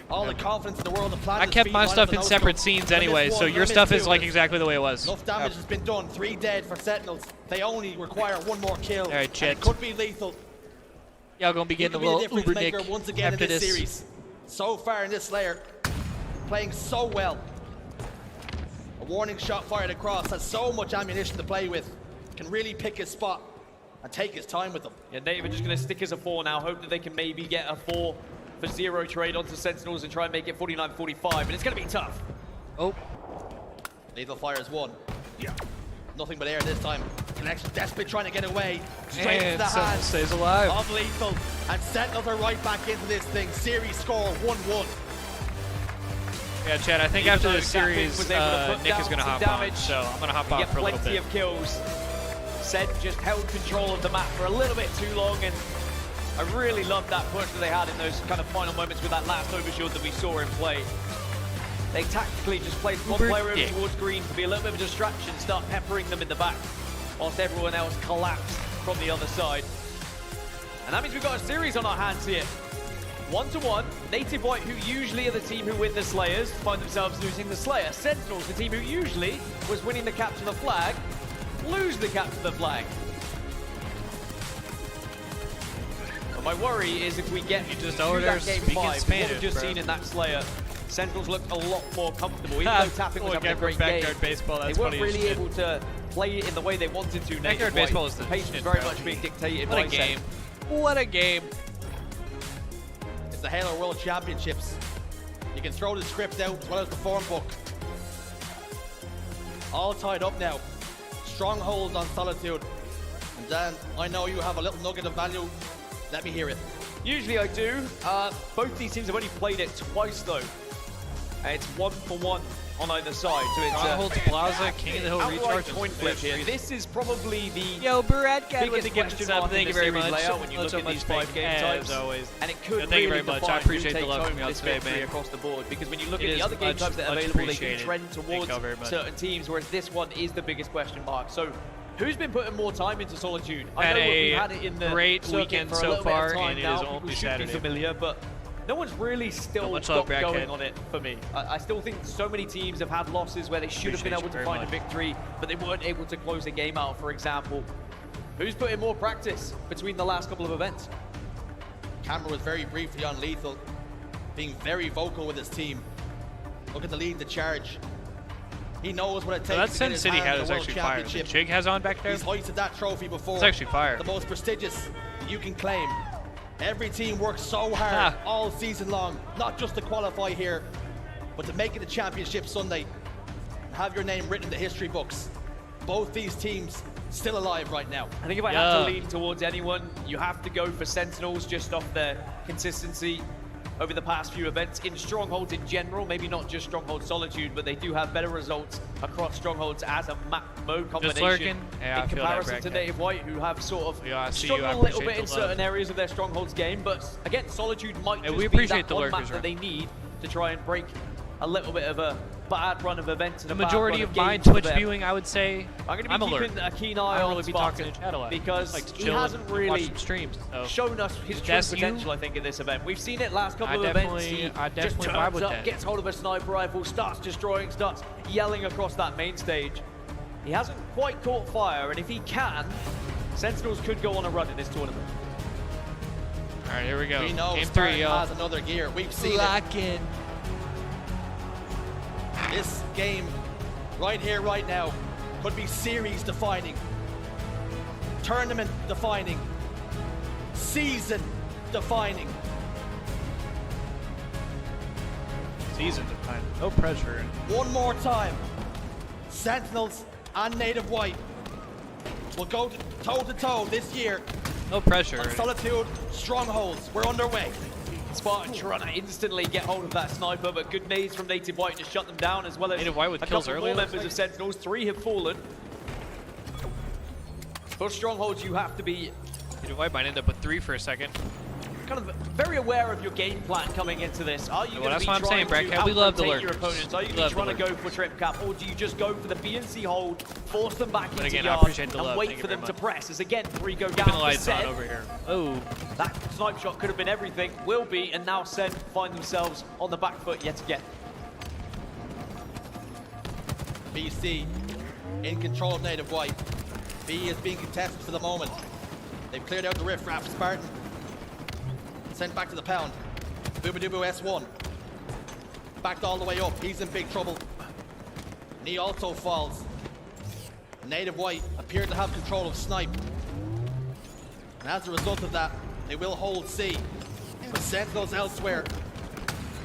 All the confidence in the world. The I kept my stuff in separate scenes anyway, so your stuff is like exactly the way it was. Enough damage has been done. 3 dead for Sentinels. They only require 1 more kill. All right, Chet. It could be Lethal. Y'all gonna be getting a little Uber Nick once again after in this this. series. So far in this layer, playing so well. A warning shot fired across, has so much ammunition to play with. Can really pick his spot and take his time with them. Yeah, Native are just going to stick as a 4 now, hope that they can maybe get a 4 for 0 trade onto Sentinels and try and make it 49-45, but it's going to be tough. Oh. Lethal fires 1. Yeah. Nothing but air this time. Connection desperately trying to get away. Straight into the hands stays alive. of Lethal. And Sentinels are right back into this thing. Series score 1-1. Yeah, Chad, I think Even after though this Tapping series, was able to put Nick down is going to some hop damage, on, so I'm going to hop on get for a little plenty bit. of kills. Sent just held control of the map for a little bit too long, and I really loved that push that they had in those kind of final moments with that last overshield that we saw in play. They tactically just placed one player over towards green to be a little bit of a distraction, start peppering them in the back, whilst everyone else collapsed from the other side. And that means we've got a series on our hands here. 1-1, Native White, who usually are the team who win the Slayers, find themselves losing the Slayer. Sentinels, the team who usually was winning the capture the flag, lose the capture the flag. But my worry is if we get just to over there that game speaking 5, what Spanish, we've just bro. seen in that Slayer, Sentinels looked a lot more comfortable. Even though Tapping was having a great game, baseball, that's they weren't funny as really shit. able to play it in the way they wanted to. Backyard baseball is the pace was shit, very bro. much being dictated What by a game. Sen. What a game. It's the Halo World Championships. You can throw the script out as well as the form book. All tied up now. Strongholds on Solitude. And Dan, I know you have a little nugget of value. Let me hear it. Usually I do. Both these teams have only played it twice though. It's 1-for-1 on either side. So it's Strongholds Plaza, King of the Hill outright recharge. coin flip here. This is probably the Yo, Brad Cat with biggest the gift question sub. mark Thank in you the very series much. layout when you look at these 5 game types. As always. And it could Thank you really very much. define I appreciate who the takes love home from you all this today, victory man. across the board. Because when you look It at is the other game much, types that are much available, they can appreciated. trend Thank towards you all very much. certain teams, whereas this one is the biggest question mark. So who's been putting more time into Solitude? I Had know we a had it in the great circuit weekend for a so little bit of far, time and it now. is People only should be Saturday. familiar, but no one's really still much got love, Brackhead. going on it for me. I still think so many teams have had losses where they should have been able to find a victory, but they weren't able to close a game out, for example. Who's put in more practice between the last couple of events? Camera was very briefly on Lethal, being very vocal with his team. Look at the lead, the charge. He knows what it takes So that to Sin get his City hand hat in is the World actually fire. The Championship. Jig has on back there. He's hoisted that trophy before. It's actually fire. The most prestigious you can claim. Every team works so hard all season long, not just to qualify here, but to make it a championship Sunday and have your name written in the history books. Both these teams still alive right now. I think if I had to lean towards anyone, you have to go for Sentinels just off their consistency over the past few events in Strongholds in general, maybe not just Stronghold Solitude, but they do have better results across Strongholds as a map mode combination lurking. Yeah, I in feel that, comparison to Brackhead. Native White, who have sort of Yeah, I see you. I struggled a little appreciate bit the in love. certain areas of their Strongholds game, but again, Solitude might Hey, just we be appreciate that the one lurkers, map that right? they need to try and break a little bit of a bad run of events. And The a bad majority run of my games for Twitch them. viewing, I would say, I'm going to I'm be alert. keeping a keen I eye don't on really be talking Spartan to chat a lot. because Like to he chill hasn't and watch really some streams. So. shown us his true That's you? potential, I think, in this event. We've seen it last couple I of events. definitely- He I just definitely vibe turns with up, that. gets hold of a sniper rifle, starts destroying, starts yelling across that main stage. He hasn't quite caught fire, and if he can, Sentinels could go on a run in this tournament. All right, here we go. We know Game Spartan 3, y'all. has another gear. We've seen Lock it. in. This game, right here, right now, could be series defining, tournament defining, season defining. Seasons of time. No pressure. One more time. Sentinels and Native White will go toe to toe this year. No pressure. On Solitude Strongholds. We're underway. Spartan trying to instantly get hold of that sniper, but good nades from Native White to shut them down, as well as Native White with a kills couple early, more it looks members of Sentinels. 3 have fallen. For Strongholds, you have to be Native White might end up with 3 for a second. kind of very aware of your game plan coming into this. Are you Well, going to that's be what I'm trying saying, to Brackhead. We love the out-rotate your lurkers. opponents? Are you We going love to the trying to go lurkers. for trip cap, or do you just go for the BNC hold, force them back into again, I yard, appreciate the and love. wait Thank you for them very to much. press? As again, 3 go Keeping down the for lights on Sen. over here. Oh. That snipe shot could have been everything, will be, and now Sen find themselves on the back foot yet again. BC in control of Native White. B is being contested for the moment. They've cleared out the rift raft. Spartan sent back to the pound. Boobadooboo S1 backed all the way up. He's in big trouble. And he also falls. Native White appeared to have control of Snipe. And as a result of that, they will hold C. But Sentinels elsewhere.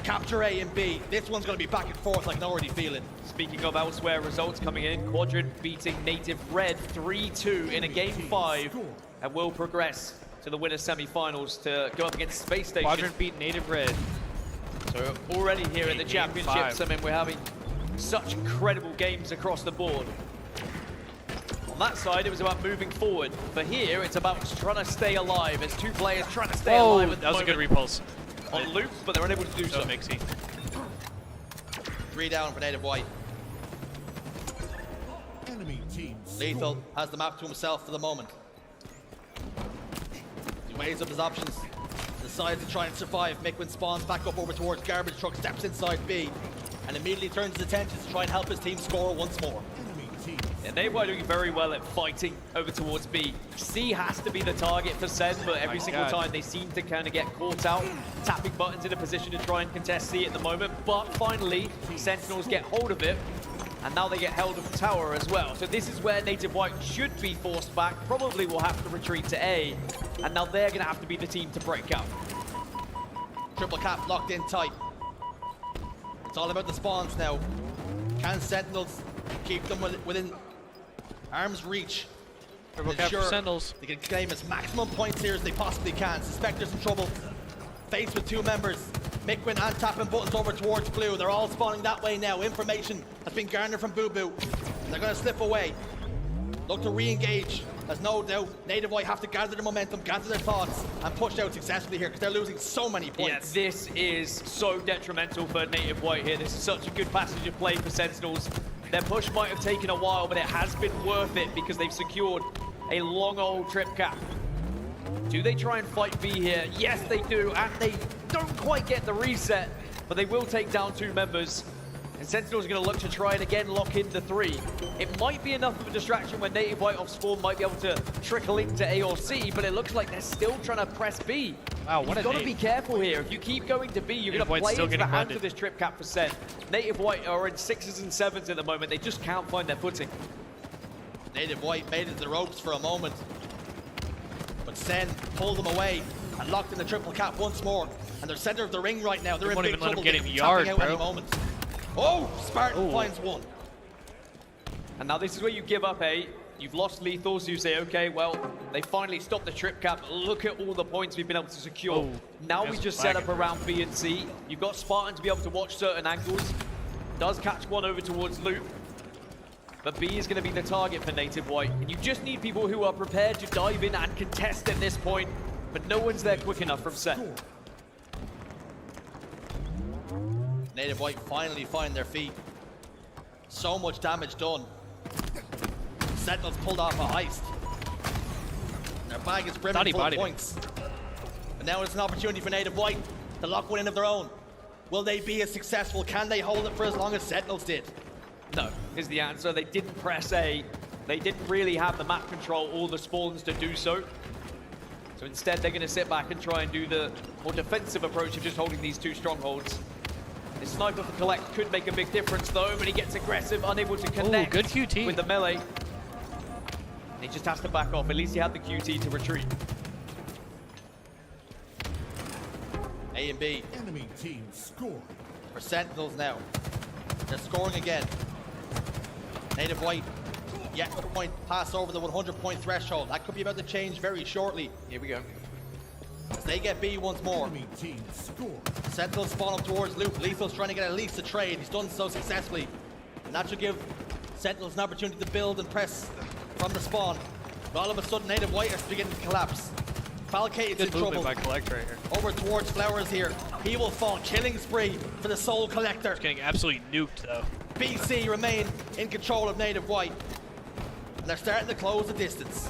Capture A and B. This one's going to be back and forth. I can already feel it. Speaking of elsewhere results coming in, Quadrant beating Native Red 3-2 in a game 5 and will progress to the winners semi-finals to go up against Space Station. Quadrant beat Native Red. So already here at the Game championships, 5. I mean, we're having such incredible games across the board. On that side, it was about moving forward. For here, it's about trying to stay alive. As 2 players trying to stay alive at the that was a good moment repulse. on loop, but they're unable to do so. Mixy. 3 down for Native White. Enemy team. Lethal has the map to himself for the moment. He weighs up his options. Decides to try and survive. Mikwin spawns back up over towards Garbage Truck, steps inside B, and immediately turns his attention to try and help his team score once more. Enemy team Yeah, they were doing very well at fighting over towards B. C has to be the target for Sen, but every single time they seem to kind of get caught out, tapping buttons in a position to try and contest C at the moment. But finally, Sentinels get hold of it, and now they get held of the tower as well. So this is where Native White should be forced back, probably will have to retreat to A, and now they're going to have to be the team to break out. Triple cap locked in tight. It's all about the spawns now. Can Sentinels keep them within arm's reach? Triple cap for Sentinels. They can claim as maximum points here as they possibly can. Suspector's in trouble. Faced with two members. Mikwen and tapping buttons over towards blue. They're all spawning that way now. Information has been garnered from Boo Boo. They're going to slip away. Look to re-engage. There's no doubt Native White have to gather their momentum, gather their thoughts, and push out successfully here because they're losing so many points. Yeah, this is so detrimental for Native White here. This is such a good passage of play for Sentinels. Their push might have taken a while, but it has been worth it because they've secured a long old trip cap. Do they try and fight B here? Yes, they do, and they don't quite get the reset, but they will take down two members. And Sentinels are going to look to try and again lock in the 3. It might be enough of a distraction when Native White off spawn might be able to trickle into A or C, but it looks like they're still trying to press B. Wow, what You've got to be careful here. If you keep going to B, you're going to play into the hands of this trip cap for Sen. Native White are in 6s and 7s at the moment. They just can't find their footing. Native White made it to the ropes for a moment, but Sen pulled them away and locked in the triple cap once more. And they're center of the ring right now. They're in big trouble. They won't even let him get in yard, out bro. any moment. Oh, Spartan finds one. And now this is where you give up A. You've lost lethal, so you say, okay, well, they finally stopped the trip cap. Look at all the points we've been able to secure. Now we just set up around B and C. You've got Spartan to be able to watch certain angles. Does catch one over towards Loop. But B is going to be the target for Native White. And you just need people who are prepared to dive in and contest at this point. But no one's there quick enough from Sen. Native White finally find their feet. So much damage done. Sentinels pulled off a heist. Their bag is brimming full of points. But now it's an opportunity for Native White to lock one in of their own. Will they be as successful? Can they hold it for as long as Sentinels did? No, is the answer. They didn't press A. They didn't really have the map control or the spawns to do so. So instead, they're going to sit back and try and do the more defensive approach of just holding these two strongholds. This sniper for Collect could make a big difference though, but he gets aggressive, unable to connect good QT. with the melee. He just has to back off. At least he had the QT to retreat. A and B. Enemy team score. For Sentinels now. They're scoring again. Native White yet a point pass over the 100-point threshold. That could be about to change very shortly. Here we go. As they get B once more. Enemy team score. Sentinels spawn up towards Loop. Lethal's trying to get at least a trade. He's done so successfully. And that should give Sentinels an opportunity to build and press from the spawn. But all of a sudden, Native White is beginning to collapse. Falcate's in trouble. By Collect right here. Over towards Flowers here. He will fall. Killing spree for the Soul Collector. He's getting absolutely nuked though. BC remain in control of Native White. And they're starting to close the distance.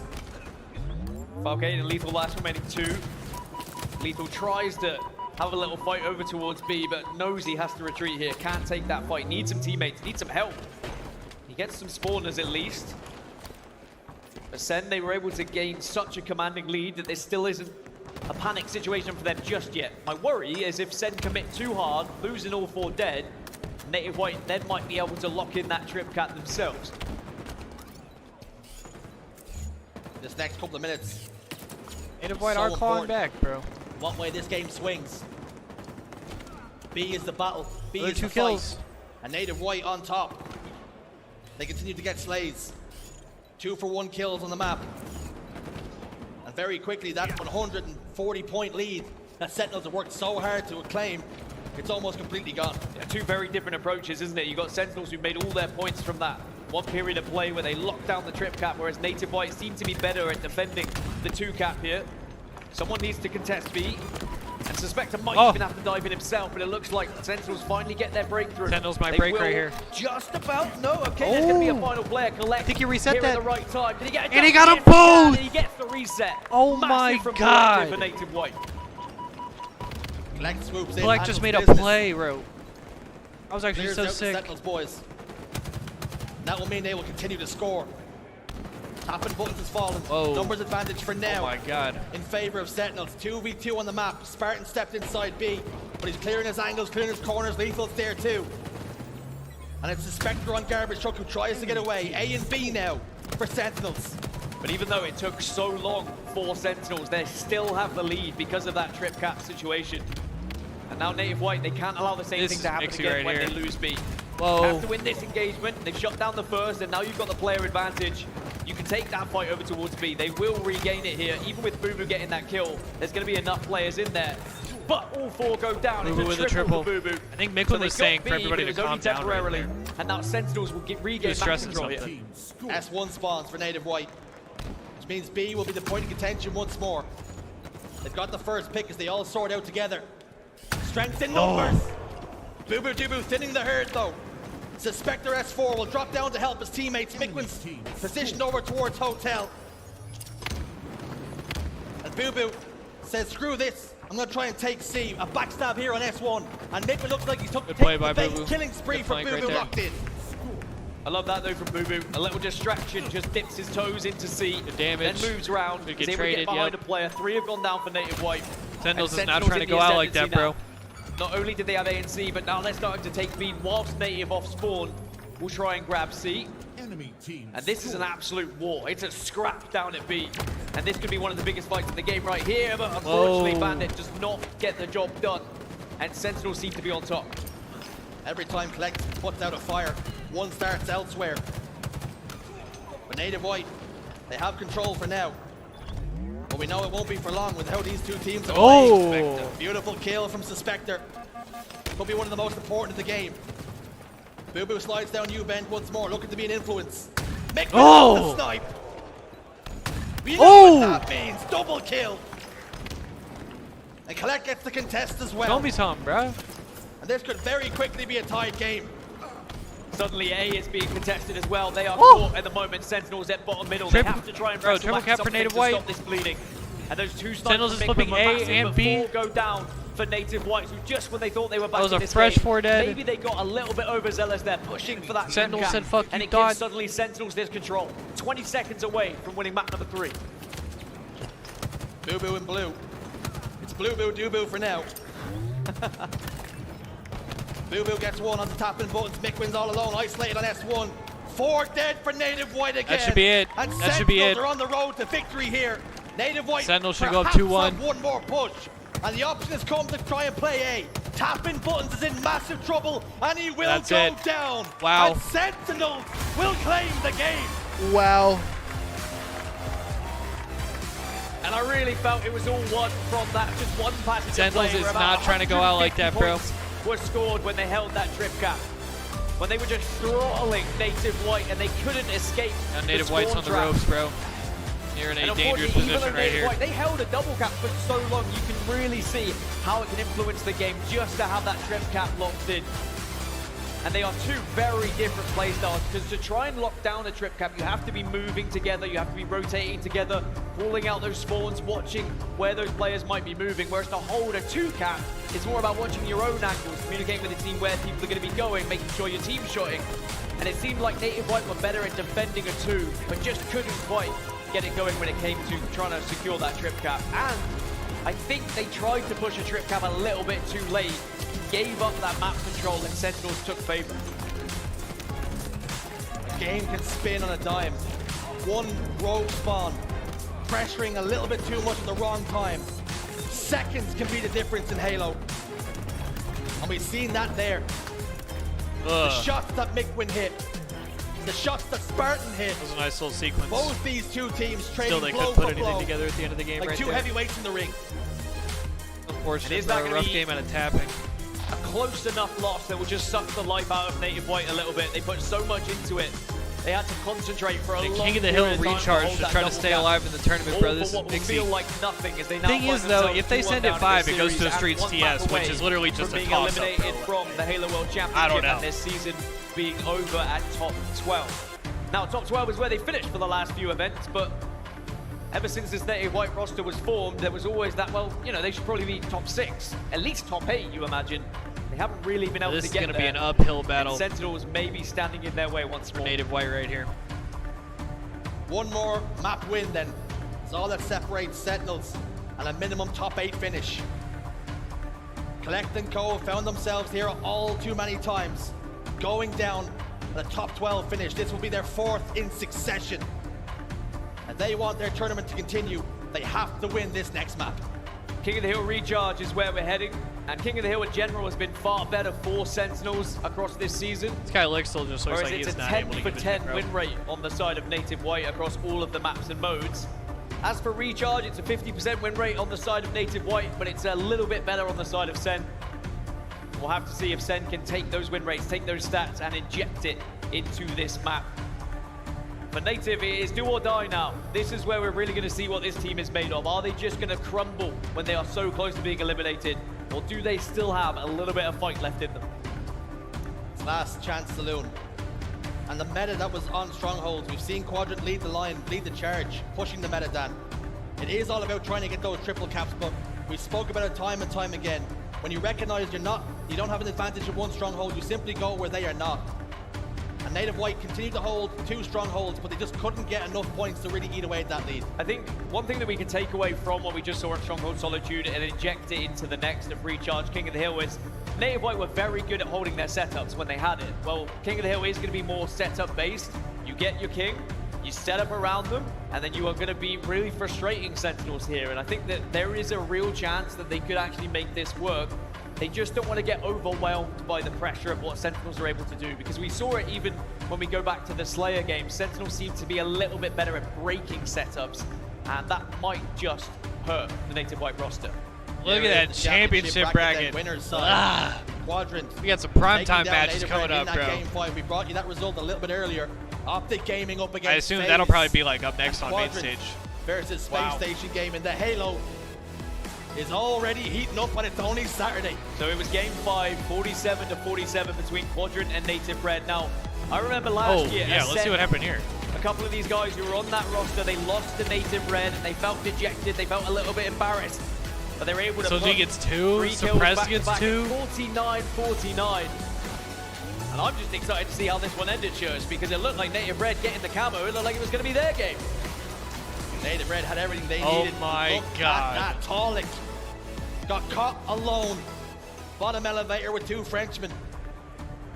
Falcate and Lethal last remaining 2. Lethal tries to have a little fight over towards B, but knows he has to retreat here. Can't take that fight. Needs some teammates. Needs some help. He gets some spawners at least. But Sen, they were able to gain such a commanding lead that there still isn't a panic situation for them just yet. My worry is if Sen commit too hard, losing all 4 dead, Native White then might be able to lock in that trip cap themselves. This next couple of minutes. Native White are clawing back, bro. What way this game swings. B is the battle. B is 2 the kills. fight. And Native White on top. They continue to get slays. 2-for-1 kills on the map. And very quickly, that 140-point lead that Sentinels have worked so hard to acclaim, it's almost completely gone. Yeah, 2 very different approaches, isn't it? You've got Sentinels who made all their points from that one period of play where they locked down the trip cap, whereas Native White seem to be better at defending the 2 cap here. Someone needs to contest B. And Suspector might even have to dive in himself, but it looks like Sentinels finally get their breakthrough. Sentinels might break right here. Just about. No, okay, there's going to be a final player. Collect. I think he reset here that. at the right time. Did he get and he got them both! And he gets the reset. Oh Massive my from god. For Native White. Collect swoops in. Collect just made a business. play, bro. I was actually Clears so out the sick. Sentinels boys. That will mean they will continue to score. Tapping buttons has fallen. Whoa. Numbers advantage for now. Oh my god. In favor of Sentinels. 2v2 on the map. Spartan stepped inside B, but he's clearing his angles, clearing his corners. Lethal's there too. And it's the Spectre on Garbage Truck who tries to get away. A and B now for Sentinels. But even though it took so long for Sentinels, they still have the lead because of that trip cap situation. And now Native White, they can't allow the same thing to happen again right when here. they lose B. Whoa. Have to win this engagement. They've shut down the first, and now you've got the player advantage. You can take that fight over towards B. They will regain it here. Even with Boo Boo getting that kill, there's going to be enough players in there. But all four go down. Boo Boo with a triple. For Boo Boo. I think Miklin was saying for everybody to calm down temporarily, right there. and now Sentinels will regain was back stressing control. something. S1 spawns for Native White, which means B will be the point of contention once more. They've got the first pick as they all sort out together. Strength in numbers. Boo Boo Doo Boo thinning the herd though. Suspector S4 will drop down to help his teammates. Miklin's positioned over towards Hotel. And Boo Boo says, screw this. I'm going to try and take C. A backstab here on S1. And Miklin looks like he took the killing spree for Boo Boo locked in. I love that though from Boo Boo. A little distraction, just dips his toes into C. The damage. Then moves around. Could He's get able to traded, get behind yep. a player. 3 have gone down for Native White. Sentinels And is not Sentinels trying to in go the out like that, ascendancy bro. now. Not only did they have A and C, but now they're starting to take B whilst Native off spawn will try and grab C. Enemy team. And this is an absolute war. It's a scrap down at B. And this could be one of the biggest fights in the game right here, but unfortunately Whoa. Bandit does not get the job done. And Sentinels seem to be on top. Every time Collect puts out a fire, one starts elsewhere. But Native White, they have control for now. But we know it won't be for long with how these two teams are playing. Beautiful kill from Suspector. Could be one of the most important of the game. Boo Boo slides down U-bend once more, looking to be an influence. Miklin the snipe. We know what that means. Double kill. And Collect gets the contest as well. Don't be something, bro. And this could very quickly be a tied game. Suddenly A is being contested as well. They are caught at the moment. Sentinels at bottom middle. They have to try and wrestle triple back cap for something Native to White. stop this bleeding. And those two Sentinels snipers is from flipping Miklin were A massive, and but B. 4 go down for Native White, who just when they thought they were back That was in a this fresh game, 4 dead. maybe they got a little bit overzealous there, pushing for that Sentinels cap, said, "Fuck and you, it God." gives suddenly Sentinels this control. 20 seconds away from winning map number 3. Boo Boo in blue. It's Blue Boo Doo Boo for now. Boo Boo gets one on the tapping buttons. Miklin's all alone, isolated on S1. 4 dead for Native White again. That should be it. And That should be Sentinels it. are on the road to victory here. Native White Sentinels should go up perhaps 2-1. have one more push. And the option has come to try and play A. Tapping buttons is in massive trouble, and he will That's go it. down. Wow. And Sentinels will claim the game. Wow. And I really felt it was all one from that, just one passage of Sentinels play is where not about trying to go out like that, 150 bro. points was scored when they held that trip cap. When they were just throttling Native White and they couldn't escape. Now the Native White's spawn on the trap. ropes, bro. You're in a And dangerous unfortunately, even position though right Native here. White, they held a double cap for so long, you can really see how it can influence the game just to have that trip cap locked in. And they are two very different play styles, because to try and lock down a trip cap, you have to be moving together, you have to be rotating together, calling out those spawns, watching where those players might be moving, whereas to hold a 2 cap, it's more about watching your own angles, communicating with the team where people are going to be going, making sure your team's shotting. And it seemed like Native White were better at defending a 2, but just couldn't quite get it going when it came to trying to secure that trip cap. And I think they tried to push a trip cap a little bit too late, gave up that map control, and Sentinels took favor. A game can spin on a dime. One rogue spawn, pressuring a little bit too much at the wrong time. Seconds can be the difference in Halo. And we've seen that there. The shots that Miklin hit, the shots that Spartan hit. That was a nice little sequence. Both these two teams trading Still, they blow couldn't put for anything blow, together at the end of the game like right two there. heavyweights in the ring. Unfortunately, Is for that a gonna rough be- game out of tapping. A close enough loss that would just suck the life out of Native White a little bit. They put so much into it. They had to concentrate for a The long King of the Hill period of time recharge hold to that try to double stay cap. alive in the tournament, All bro. for This is what will Big feel C. like nothing as they now Thing find is, though, themselves if they 2-1 send down it in 5, this it goes to series a Streets and one map TS, which away is literally just from a being toss-up, eliminated bro. from the Halo World Championship I don't know. and this season being over at top 12. Now, top 12 is where they finished for the last few events, but ever since this Native White roster was formed, there was always that, well, you know, they should probably be top 6, at least top 8, you imagine. They They haven't really been able This to is get going to there. be an uphill battle. And Sentinels may be standing in their way once more. Native White right here. One more map win then. It's all that separates Sentinels and a minimum top 8 finish. Collect and Co found themselves here all too many times, going down at a top 12 finish. This will be their 4th in succession. And they want their tournament to continue. They have to win this next map. King of the Hill Recharge is where we're heading, and King of the Hill in general has been far better for Sentinels across this season. Skylick still just looks like Whereas he's it's a not 10 able to for give it 10 a grab. win rate on the side of Native White across all of the maps and modes. As for Recharge, it's a 50% win rate on the side of Native White, but it's a little bit better on the side of Sen. We'll have to see if Sen can take those win rates, take those stats, and inject it into this map. For Native, it is do or die now. This is where we're really going to see what this team is made of. Are they just going to crumble when they are so close to being eliminated? Or do they still have a little bit of fight left in them? It's last chance saloon. And the meta that was on Strongholds, we've seen Quadrant lead the line, lead the charge, pushing the meta down. It is all about trying to get those triple caps, but we spoke about it time and time again. When you recognize you don't have an advantage of one stronghold, you simply go where they are not. And Native White continued to hold 2 strongholds, but they just couldn't get enough points to really eat away at that lead. I think one thing that we can take away from what we just saw at Stronghold Solitude and inject it into the next of Recharge King of the Hill is Native White were very good at holding their setups when they had it. Well, King of the Hill is going to be more setup based. You get your king, you set up around them, and then you are going to be really frustrating Sentinels here. And I think that there is a real chance that they could actually make this work. They just don't want to get overwhelmed by the pressure of what Sentinels are able to do, because we saw it even when we go back to the Slayer game. Sentinels seem to be a little bit better at breaking setups, and that might just hurt the Native White roster. Look at that championship bracket. Winners side. Quadrant. We got some primetime taking down matches Native coming Red up, in that bro. Game 5. We brought you that result a little bit earlier. Optic Gaming up against I assume FaZe. that'll probably be like up next on main Quadrant stage. versus Space Wow. Station game, and the Halo is already heating up, and it's only Saturday. So it was game 5, 47-47 between Quadrant and Native Red. Now, I remember last year. Yeah, let's see what happened here. A couple of these guys who were on that roster, they lost to Native Red, and they felt dejected, they felt a little bit embarrassed. But they were able to So put G gets 2, 3 kills Suppress back to gets back 2. at 49-49. And I'm just excited to see how this one ended, Shurs, because it looked like Native Red getting the camo, it looked like it was going to be their game. Native Red had everything they Oh needed. my Look God. at that. Talik got caught alone. Bottom elevator with 2 Frenchmen.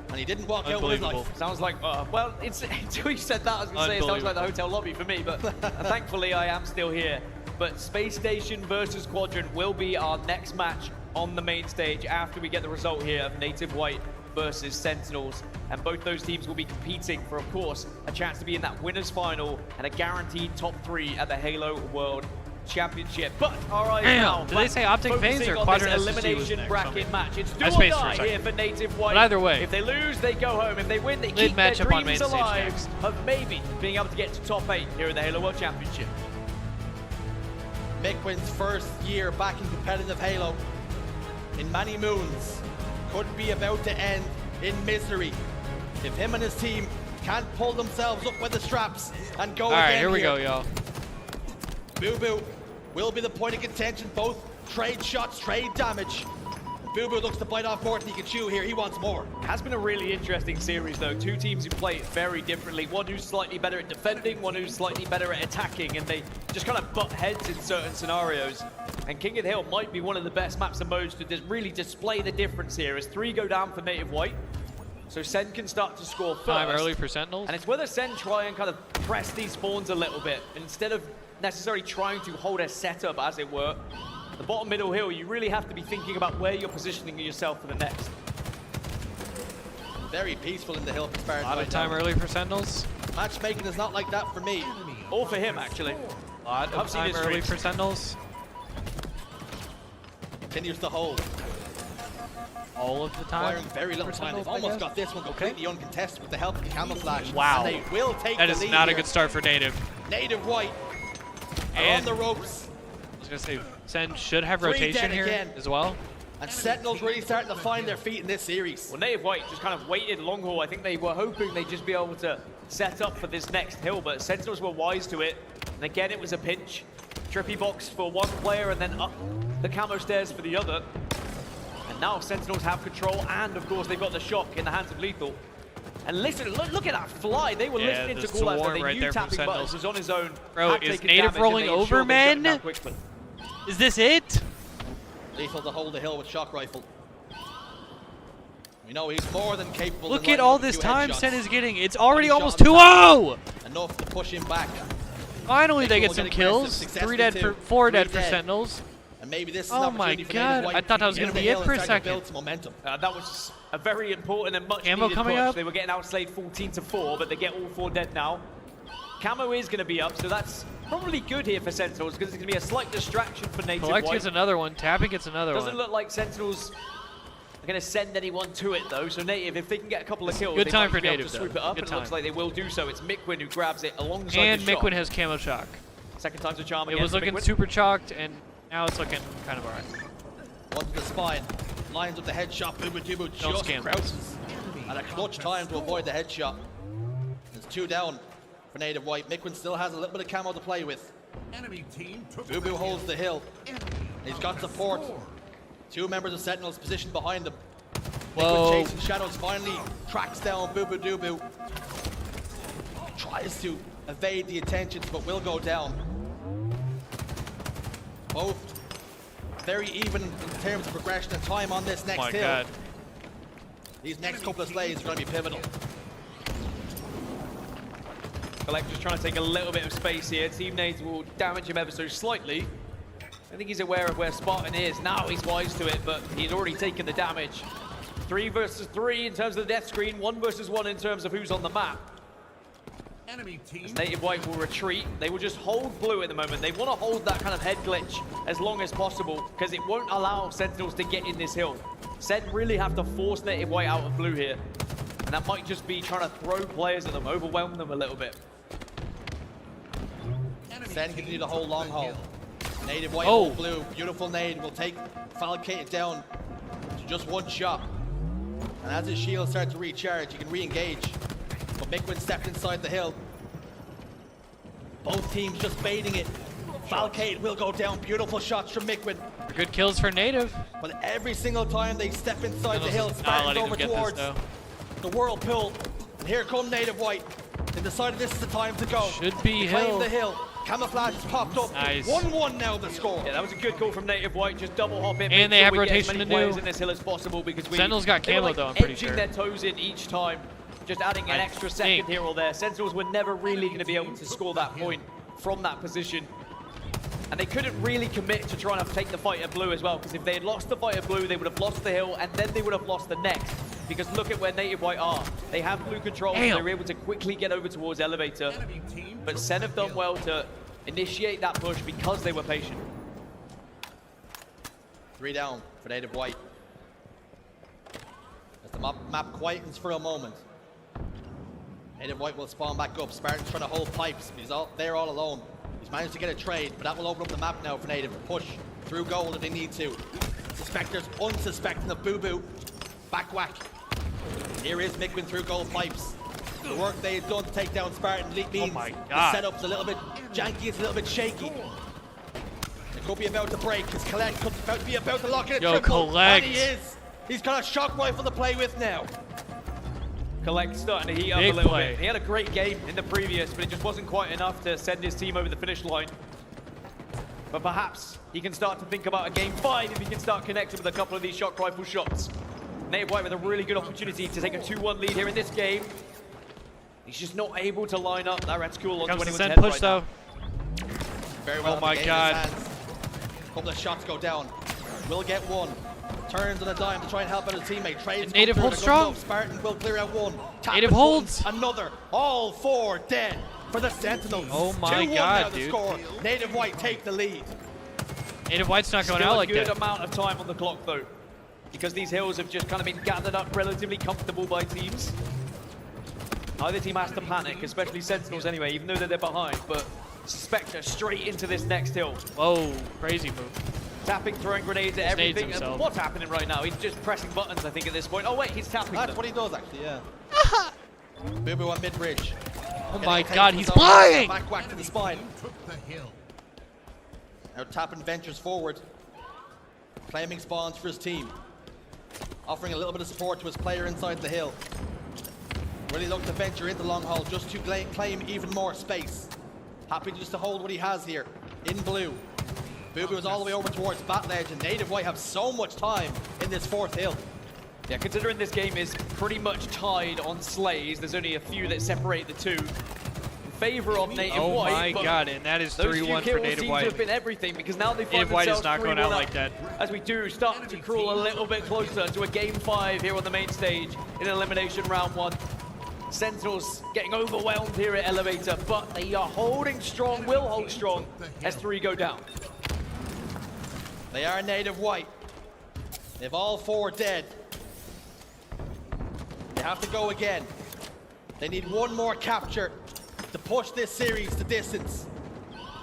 And he didn't walk out with his life. Sounds like, well, it's, until you said that, I was going to say it sounds like the hotel lobby for me, but thankfully I am still here. But Space Station versus Quadrant will be our next match on the main stage after we get the result here of Native White versus Sentinels. And both those teams will be competing for, of course, a chance to be in that winners final and a guaranteed top 3 at the Halo World Championship. But our eyes now. Did they say Optic focusing FaZe or on Quadrant this SSG was elimination next? bracket match? It's do I or spaced for a die second. here for Native White. But either way. If they lose, they go home. If they win, they Lead keep their matchup on main dreams stage alive next. of maybe being able to get to top 8 here at the Halo World Championship. Mikwin's first year back in competitive Halo in many moons could be about to end in misery if him and his team can't pull themselves up by the straps and go All right, again here we go, y'all. Boo Boo will be the point of contention. Both trade shots, trade damage. Boo Boo looks to bite off more than he can chew here. He wants more. It has been a really interesting series, though. 2 teams who play it very differently. One who's slightly better at defending, one who's slightly better at attacking, and they just kind of butt heads in certain scenarios. And King of the Hill might be one of the best maps and modes to really display the difference here as 3 go down for Native White. So Sen can start to score first. Time early for Sentinels. And it's whether Sen try and kind of press these spawns a little bit, instead of necessarily trying to hold a setup, as it were. The bottom middle hill, you really have to be thinking about where you're positioning yourself for the next. Very peaceful in the hill as far as A lot of time early for Sentinels. Matchmaking is not like that for me. Or for him, actually. A lot of time early for Sentinels. Continues to hold. All of the time. Firing very little time. They've almost got this one completely uncontested with the help of the camouflage. Wow. And they will take That the is lead not a here. good start for Native. Native White are on And the ropes. I was gonna say, Sen should have 3 rotation dead here again. as well. And Sentinels really starting to find their feet in this series. Well, Native White just kind of waited long haul. I think they were hoping they'd just be able to set up for this next hill, but Sentinels were wise to it. And again, it was a pinch. Trippy box for one player and then up the camo stairs for the other. And Now Sentinels have control, and of course they've got the shock in the hands of Lethal. And listen, look at that fly. They were listening to call out that they knew tapping buttons was on his own. Bro, is Native rolling over, man? Is this it? Lethal to hold the hill with shock rifle. We know he's more than capable. Look at all this time Sen is getting. It's already almost 2-0. Enough to push him back. Finally, they get some kills. 4 dead for Sentinels. And maybe this is oh my god, I thought that was going to be it for a second. That was a very important and much Camo needed coming push. up. They were getting outslayed 14-4, but they get all 4 dead now. Camo is going to be up, so that's probably good here for Sentinels because it's going to be a slight distraction for Native Collect White. gets another one. Tapping gets another one. Doesn't look like Sentinels are going to send anyone to it though. So Native, if they can get a couple of kills, good they time might for be able Native to swoop it up, and it looks like they will do so. It's Mikwen who grabs it alongside and the shot. Mikwen has camo shock. Second time's a charm. It was looking super chalked, and now it's looking kind of alright. One to the spine. Lines with the headshot. Bubu just crouches at a clutch time to avoid the headshot. There's 2 down for Native White. Mikwen still has a little bit of camo to play with. Enemy team took Bubu holds the hill. He's got support. 2 members of Sentinels positioned behind him. Whoa. Mikwen chasing shadows, finally tracks down Bubu Dubu. Tries to evade the attentions, but will go down. Both very even in terms of progression and time on this next hill. God. These next couple of slays are going to be pivotal. Collect just trying to take a little bit of space here. Team Native will damage him ever so slightly. I think he's aware of where Spartan is. Now he's wise to it, but he's already taken the damage. 3 versus 3 in terms of the death screen. 1 versus 1 in terms of who's on the map. Enemy team. As Native White will retreat. They will just hold blue at the moment. They want to hold that kind of head glitch as long as possible because it won't allow Sentinels to get in this hill. Sen really have to force Native White out of blue here. And that might just be trying to throw players at them, overwhelm them a little bit. Sen continue to hold long haul. Native White hold blue. Beautiful nade will take Falcated down to just 1 shot. And as his shield starts to recharge, he can re-engage. But Mikwen stepped inside the hill. Both teams just baiting it. Falcade will go down. Beautiful shots from Mikwen. Good kills for Native. But every single time they step inside the hill, Spartan's over towards the whirlpool. And here come Native White. They decided this is the time to go. Should be Claim hill. the hill. Camouflage has popped up. Nice. 1-1 now the score. Yeah, that was a good call from Native White. Just double hop in. And they have rotation to do. In this hill as possible because Sentinels got they were, camo like, though, I'm pretty edging sure. their toes in each time. Just adding an extra second here or there. Sentinels were never really going to be able to score that point from that position. And they couldn't really commit to trying to take the fight at blue as well, because if they had lost the fight at blue, they would have lost the hill, and then they would have lost the next. Because look at where Native White are. They have blue control, so they're able to quickly get over towards Elevator. But Sen have done well to initiate that push because they were patient. 3 down for Native White. As the map quietens for a moment. Native White will spawn back up. Spartan's trying to hold pipes. He's there all alone. He's managed to get a trade, but that will open up the map now for Native. Push through gold if they need to. Suspectors unsuspecting of Bubu. Back whack. Here is Mikwen through gold pipes. The work they had done to take down Spartan means the setup's a little bit janky, it's a little bit shaky. It could be about to break, because Collect could be about to lock in a triple. Collect. And he is. He's got a shock rifle to play with now. Collect starting to heat up a little bit. He had a great game in the previous, but it just wasn't quite enough to send his team over the finish line. But perhaps he can start to think about a game 5 if he can start connecting with a couple of these shock rifle shots. Native White with a really good opportunity to take a 2-1 lead here in this game. He's just not able to line up that red school onto anyone's head push right though. Very well. Oh my god. Couple of shots go down. Will get 1. Turns on a dime to try and help out his teammate. Trades. Native holds strong. Spartan will clear out 1. Native holds. Another. All 4 dead for the Sentinels. Oh my 2-1 god, now the dude. score. Native White take the lead. Native White's not going Still out like that. a good amount of time on the clock though, because these hills have just kind of been gathered up relatively comfortable by teams. Neither team has to panic, especially Sentinels anyway, even though they're behind, but Spectre straight into this next hill. Whoa, crazy move. Tapping, throwing grenades at everything. And what's happening right now? He's just pressing buttons, I think, at this point. Oh wait, he's tapping That's them. what he does actually, yeah. Bubu on mid-bridge. Oh my god, he's flying! Back whack to the spine. Now tapping ventures forward. Claiming spawns for his team. offering a little bit of support to his player inside the hill. Really looking to venture into long haul just to claim even more space. Happy just to hold what he has here in blue. Boo Boo is all the way over towards Bat Ledge, and Native White have so much time in this fourth hill. Yeah, considering this game is pretty much tied on slays, there's only a few that separate the two. Favor of Native White. Oh my god, and that is 3-1 for Native seem White. to have been everything because now they find Native White is themselves not going 3-1 out up like that. As we do start to crawl a little bit closer to a game 5 here on the main stage in elimination round 1. Sentinels getting overwhelmed here at Elevator, but they are holding strong, will hold strong as 3 go down. They are Native White. They've all 4 dead. They have to go again. They need one more capture to push this series to distance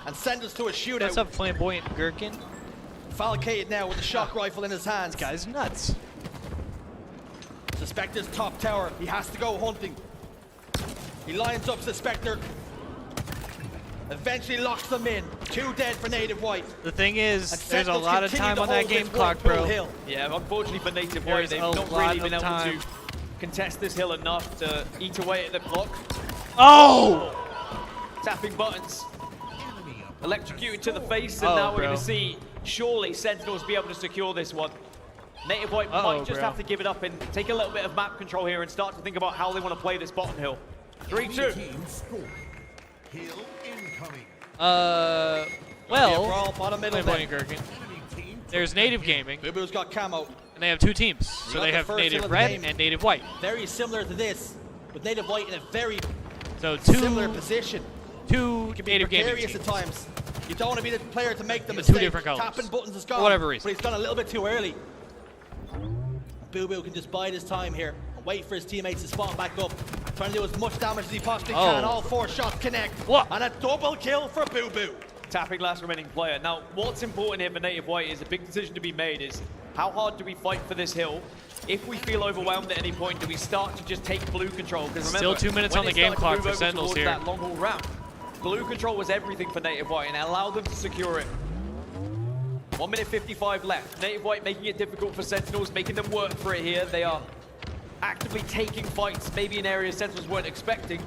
and send us to a shootout. What's up, Flamboyant Gherkin? Falcated now with the shock rifle in his hands. This guy's nuts. Suspector's top tower. He has to go hunting. He lines up Suspector. Eventually locks them in. 2 dead for Native White. The thing is, And there's a Sentinels lot of continue time to on that hold game this clock, Blackpool bro. Hill. Yeah, unfortunately for Native White, There's they've a not lot really of been able time. to contest this hill enough to eat away at the clock. Oh! Tapping buttons. Electrocuted to the face, and Oh, now we're bro. going to see, surely, Sentinels be able to secure this one. Native White might just have to give it up and take a little bit of map control here and start to think about how they want to play this bottom hill. 3-2. Hill incoming. Well, brawl, bottom middle Flamboyant then. Gherkin. There's Native Gaming, Boo Boo's got camo. and they have 2 teams. You So got they the have first hill Native of the Red game. and Native White. Very similar to this, with Native White in a very So similar position. 2 It can be Native Gaming precarious teams. at times. You don't want to be the player to make the The mistake. 2 different colors. Tapping buttons is gone. For whatever reason. But he's gone a little bit too early. Boo Boo can just bide his time here and wait for his teammates to spawn back up. Trying to do as much damage as he possibly can. All 4 shots connect. What? And a double kill for Boo Boo. Tapping last remaining player. Now, what's important here for Native White is a big decision to be made is how hard do we fight for this hill? If we feel overwhelmed at any point, do we start to just take blue control? Because remember, Still 2 minutes when on the it game started to clock move for over Sentinels towards here. that long haul round, blue control was everything for Native White and it allowed them to secure it. 1 minute 55 left. Native White making it difficult for Sentinels, making them work for it here. They are actively taking fights, maybe in areas Sentinels weren't expecting.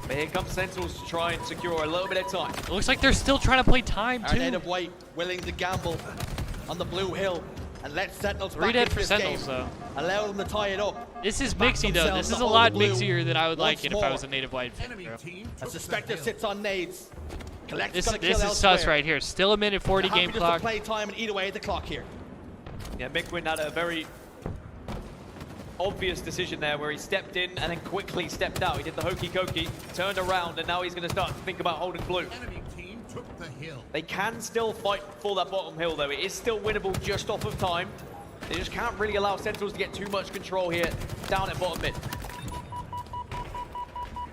But here comes Sentinels to try and secure a little bit of time. It looks like they're still trying to play time, Our too. Native White willing to gamble on the blue hill and let Sentinels 3 back dead into for this Sentinels, game. though. Allow them to tie it up. This is Back mixy, though. themselves This is to a hold lot the blue mixier than I would like once it if I more. was a Native White fan, bro. A Suspector sits on nades. Collect's This gonna kill is elsewhere. sus right here. Still a minute 40 They're happy game just clock. to play time and eat away at the clock here. Yeah, Mikwin had a very obvious decision there where he stepped in and then quickly stepped out. He did the hokey cokey, turned around, and now he's going to start to think about holding blue. Enemy team took the hill. They can still fight for that bottom hill, though. It is still winnable just off of time. They just can't really allow Sentinels to get too much control here down at bottom mid.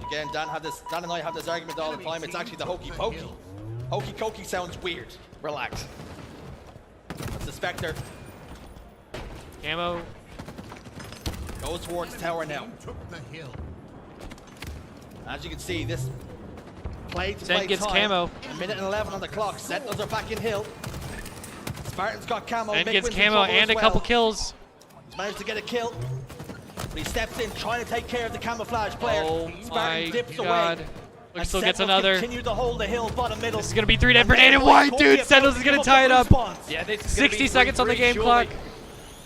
Again, Dan and I have this argument all the time. It's actually the hokey pokey. Hokey cokey sounds weird. Relax. That's the Spectre. Camo. Goes towards tower now. Took the hill. As you can see, this play to Sen play gets time. camo. A minute and 11 on the clock. Sentinels are back in hill. Spartan's got camo. Sen Mick gets wins in camo trouble and as a couple well. kills. He's managed to get a kill. But he steps in, trying to take care of the camouflage player. Oh Spartan my dips god. away. Looks And still gets Sentinels another. continue to hold the hill bottom middle. This is going to be 3 dead And for Native White White, could be dude. about Sentinels to is going to give tie it the up. response. Yeah, this is gonna 60 be seconds on the 3-3, game surely. clock.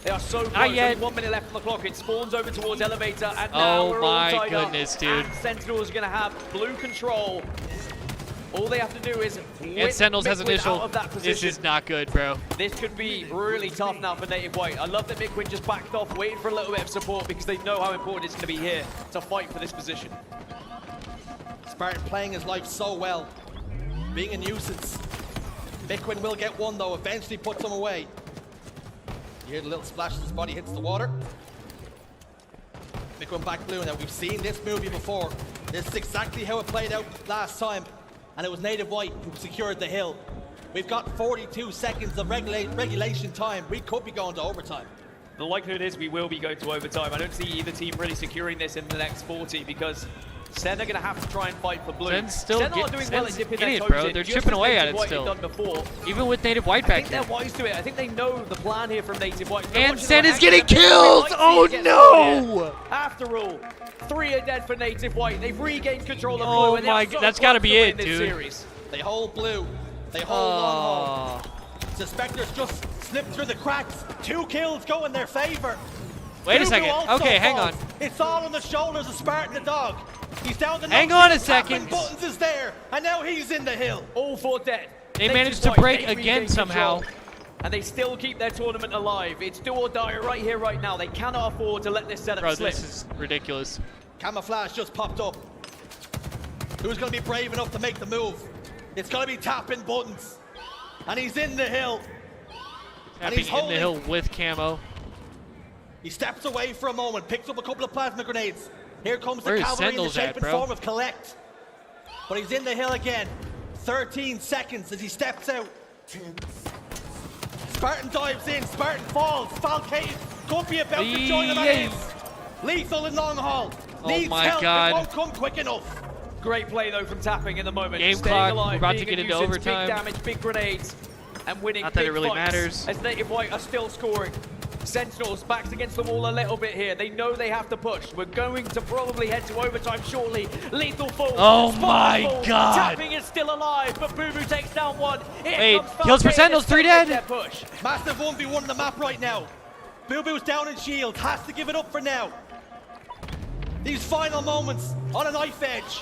They are so close. Not yet. Only 1 minute left on the clock. It spawns over towards Elevator, and now Oh we're all my tied goodness, up. dude. And Sentinels are going to have blue control. All they have to do is And Sentinels has Mikwin initial. out of that This position. is not good, bro. This could be really tough now for Native White. I love that Mikwin just backed off, waiting for a little bit of support because they know how important it's going to be here to fight for this position. Spartan playing his life so well, being a nuisance. Mikwin will get one though, eventually puts him away. You hear the little splash as his body hits the water. Mikwin back blue. Now we've seen this movie before. This is exactly how it played out last time, and it was Native White who secured the hill. We've got 42 seconds of regulation time. We could be going to overtime. The likelihood is we will be going to overtime. I don't see either team really securing this in the next 40 because Sen are going to have to try and fight for blue. Sen's still Sen are doing well at Sen's dipping getting their it, toes bro. in, They're just chipping as away Native at it White still. have done before. Even with Native White I back think here. they're wise to it. I think they know the plan here from Native White. They're And watching Sen them is getting actually killed! might see Oh, it get no! started. After all, 3 are dead for Native White. They've regained control of blue. Oh and they my are god, so that's got to close be win it, this dude. series. They hold blue. They hold long haul. Suspectors just slipped through the cracks. 2 kills go in their favor. Wait a Blue second. also Okay, hang falls. on. It's all on the shoulders of Spartan the dog. He's down the Hang on a second. Buttons is there, and now he's in the hill. All 4 dead. They Native managed to White, break they again regain somehow. control, and they still keep their tournament alive. It's do or die right here, right now. They cannot afford to let this setup Bro, slip. this is ridiculous. Camouflage just popped up. Who's going to be brave enough to make the move? It's going to be tapping buttons. And he's in the hill. And he's Tapping in the holding. hill with camo. He steps away for a moment, picks up a couple of plasma grenades. Here comes Where the is cavalry in the Sentinels at, shape and bro? form of Collect. But he's in the hill again. 13 seconds as he steps out. Spartan dives in, Spartan falls, Falcated, could be about to join him at his. Lethal in long haul. Oh Needs my help, God. it won't come quick enough. Great play though from Tapping in the moment. Game Staying clock, alive, we're about to being get a into nuisance, overtime. Big damage, big grenades, and winning Not that big it really fights matters. As Native White are still scoring. Sentinels backs against the wall a little bit here. They know they have to push. We're going to probably head to overtime shortly. Lethal falls. Oh Spot my falls. God. Tapping is still alive, but Boo Boo takes down one. Here Wait, comes kills for Falcon. Sentinels, 3 Let's take dead. their push. Massive 1v1 on the map right now. Boo Boo's down in shield, has to give it up for now. These final moments on a knife edge.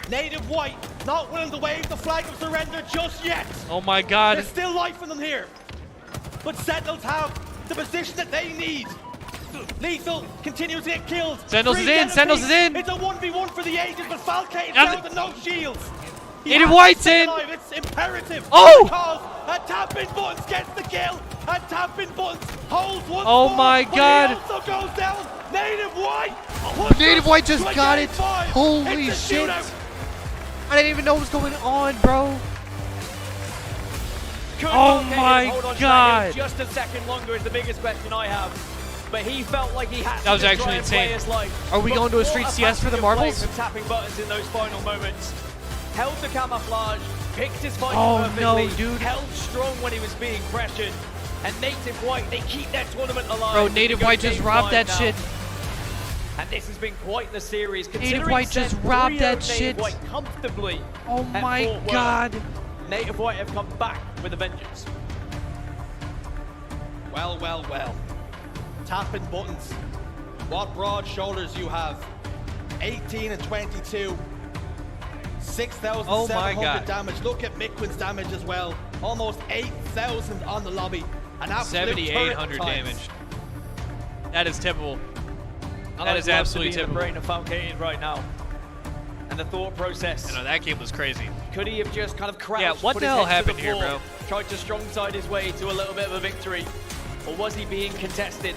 Native White not willing to wave the flag of surrender just yet. Oh my god. There's still life in them here. But Sentinels have the position that they need. Lethal continues to get killed. Sentinels is 3 in, dead Sentinels apiece. is in. It's a 1v1 for the ages, but Falcate is Nothing. down to no shields. He Native has to White's stay in. alive. It's imperative. Oh! Because a tapping buttons gets the kill. And tapping buttons holds one. Oh more, my but God. He also goes down. Native White. Native White just to a got game it. 5. Holy It's a shit. shootout. I didn't even know what was going on, bro. Could Oh Falcade my hold on to that God. hill just a second longer is the biggest question I have. But he felt like he had That was to actually try and play insane. his life. Are we But going to a what street CS for the passage of play marbles? from tapping buttons in those final moments. Held the camouflage, picked his fight Oh, perfectly, no, dude. held strong when he was being pressured. And Native White, they keep their tournament alive. Bro, as we Native go White just game robbed 5 that now. shit. And this has been quite the series. Native Considering White just Sen robbed 3-0 that Native shit. White comfortably. Oh at my Fort Worth. god. Native White have come back with a vengeance. Well, well, well. Tapping buttons. What broad shoulders you have. 18 and 22. 6,700 Oh my God. damage. Look at Miquin's damage as well. Almost 8,000 on the lobby. An absolute 7,800 turret at times. damage. That is typical. And That I'd is love absolutely to be in the typical. brain of Falcade right now. And the thought process. I know, that game was crazy. Could he have just kind of crouched, Yeah, what put the his hell head to happened the here, floor, bro? tried to strong side his way to a little bit of a victory? Or was he being contested?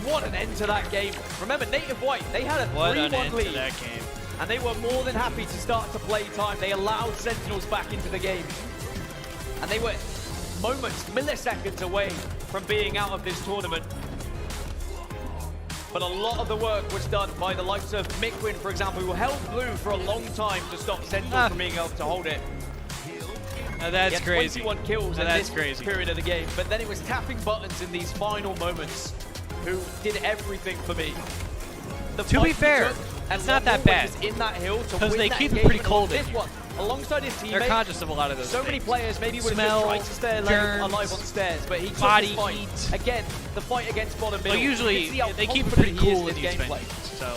What an end to that game. Remember, Native White, they had a What an 3-1 end to lead. that game. And they were more than happy to start to play time. They allowed Sentinels back into the game. And they were moments, milliseconds away from being out of this tournament. But a lot of the work was done by the likes of Miquin, for example, who held blue for a long time to stop Sentinels from being able to hold it. Now that's He had crazy. 21 kills Now in that's this crazy. period of the game, but then it was tapping buttons in these final moments who did everything for me. The To be fight fair, he took and it's not that Longwood bad. was in that hill to Because win they that keep it game pretty and cold on in this here. one, alongside his teammates. They're conscious of a lot of those So many things. players maybe would have Smell, just tried to stay germs, alive on stairs, but he took body his fight. heat. Again, the fight against bottom middle. Well, usually You can see how they keep it confident pretty he is cool in in these his gameplay. venues. So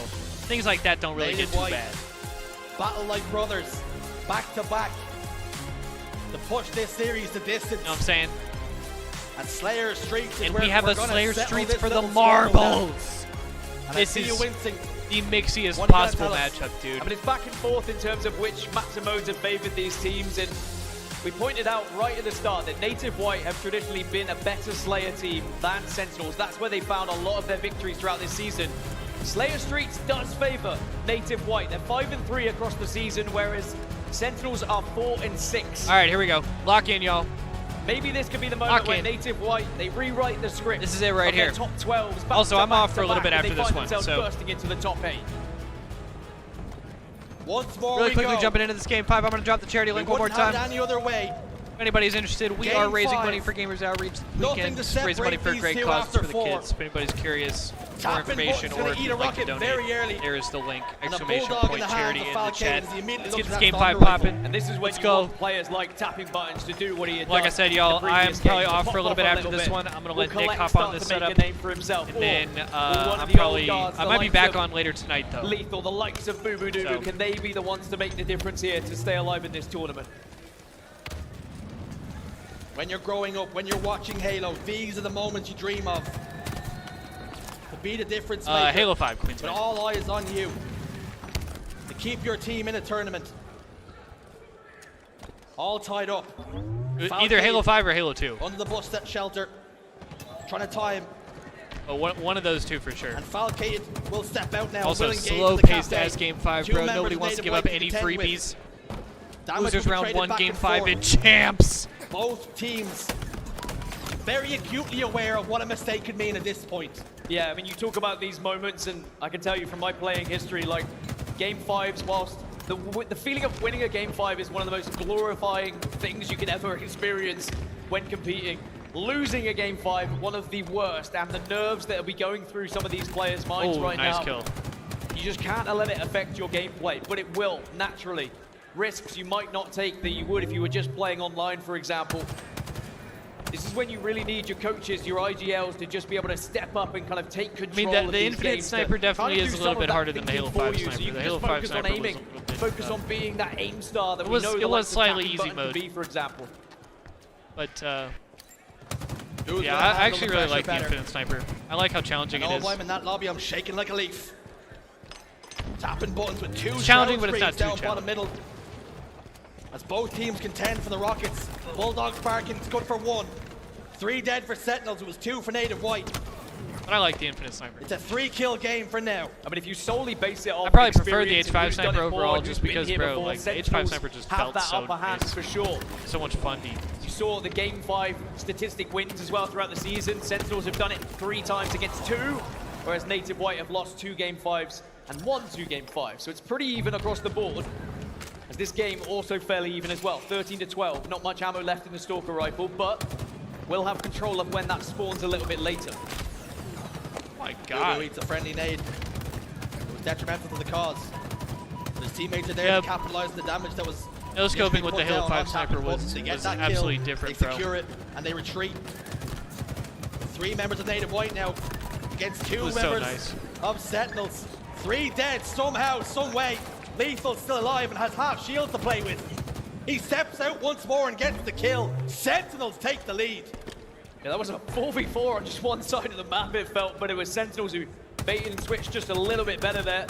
things like that don't really Native get too White. bad. Battle like brothers. Back to back. To push this series the distance. You know what I'm saying? And Slayer Streets is And where we have we're a gonna Slayer settle Streets this for the little squabble down. marbles. And I This see you is wincing. the mixiest What are you gonna possible tell us? matchup, dude. I mean, it's back and forth in terms of which maps and modes have favored these teams, and we pointed out right at the start that Native White have traditionally been a better Slayer team than Sentinels. That's where they found a lot of their victories throughout this season. Slayer Streets does favor Native White. They're 5-3 across the season, whereas Sentinels are 4-6. All right, here we go. Lock in, y'all. Maybe this could be the moment Lock where in. Native White, they rewrite the script. This is it right of their here. top 12s. back Also, to I'm back off to for a little back, bit and after they this find one, themselves so- bursting into the top 8. Once more Really we quickly go. jumping into this game 5. I'm going to drop the charity link one more Wouldn't have time. it any other way. If anybody's interested, we Game are raising 5. money for Gamers Outreach this Nothing weekend. to Just raise money separate for these great two causes after for the 4. kids. If anybody's curious, more Tapping information, button's or gonna if eat you'd a like to rocket donate, very early. there is the link. And a Exclamation bulldog in point the charity hands in of the chat. Falcon as he immediately Let's get looks this at game that 5 thunder popping. And this is when Let's you go. want players like tapping buttons to do what he had Like I done said, in y'all, the I'm previous probably game, off to for a little pop bit off after this bit. one. I'm gonna Will let Nick Collect hop start on the to make setup, a name for himself, and or then will one of I'm the old probably guards, I the might be likes back of on later tonight though. Lethal, the likes of Boo Boo Doo Boo, So- can they be the ones to make the difference here to stay alive in this tournament? When you're growing up, when you're watching Halo, these are the moments you dream of. To be the difference maker. Halo 5, Queens. With all eyes on you. To keep your team in a tournament. All tied up. Either Halo 5 or Halo 2. Under the bus shelter. Trying to time. Oh, one of those two for sure. And Falcated will step out now. Also, will engage slow-paced with the ass cafe. game 5, Two bro. members Nobody of wants to Native give White up to any contend with. freebies. Damage Losers will be round traded 1, back game and 5 forth. in champs. Both teams very acutely aware of what a mistake could mean at this point. Yeah, I mean, you talk about these moments, and I can tell you from my playing history, like, Game 5s, whilst the feeling of winning a Game 5 is one of the most glorifying things you can ever experience when competing. Losing a Game 5, one of the worst, and the nerves that will be going through some of these players' minds right nice now. kill. You just can't let it affect your gameplay, but it will, naturally. Risks you might not take that you would if you were just playing online, for example. This is when you really need your coaches, your IGLs, to just be able to step up and kind of take control of the these Infinite games to Sniper definitely kind of is do a little some bit of that harder than the thinking Halo 5 for you, so Sniper. you The can Halo just 5 focus on Sniper was aiming, a little bit, focus on being that aim star that It we was- know it the was likes of slightly tapping easy button mode. can be, for example. But, Who's yeah, gonna I handle actually the really pressure like the better? Infinite Sniper. I like how challenging And it oh is. boy, I'm in that lobby, I'm shaking like a leaf. Tapping buttons with two It's challenging, shroud but it's not screens too down bottom middle. As both teams contend for the Rockets. Bulldog sparking, it's good for 1. 3 dead for Sentinels, it was 2 for Native White. But I like the Infinite Sniper. It's a 3-kill game for now. I mean, if you solely base it off I probably prefer the experience and H5 who's done Sniper it more overall and just who's been because, here bro, before, like, the H5 Sentinels Sniper just have felt that so upper hand nice. for sure. So much fun. You saw the Game 5 statistic wins as well throughout the season. Sentinels have done it 3 times against 2, whereas Native White have lost 2 Game 5s and won 2 Game 5s. So it's pretty even across the board. As this game also fairly even as well, 13-12. Not much ammo left in the Stalker rifle, but we'll have control of when that spawns a little bit later. My God. Eats a friendly nade. It was detrimental to the cause. But his teammates are there Yep. to capitalize on the damage that was No scoping with the put Halo down 5 on Sniper tapping was buttons. They get that absolutely kill, different, they bro. secure it, and they retreat. 3 members of Native White now against 2 was so members nice. of Sentinels. 3 dead somehow, some way. Lethal still alive and has half shield to play with. He steps out once more and gets the kill. Sentinels take the lead. Yeah, that was a 4v4 on just one side of the map, it felt, but it was Sentinels who baited and switched just a little bit better there.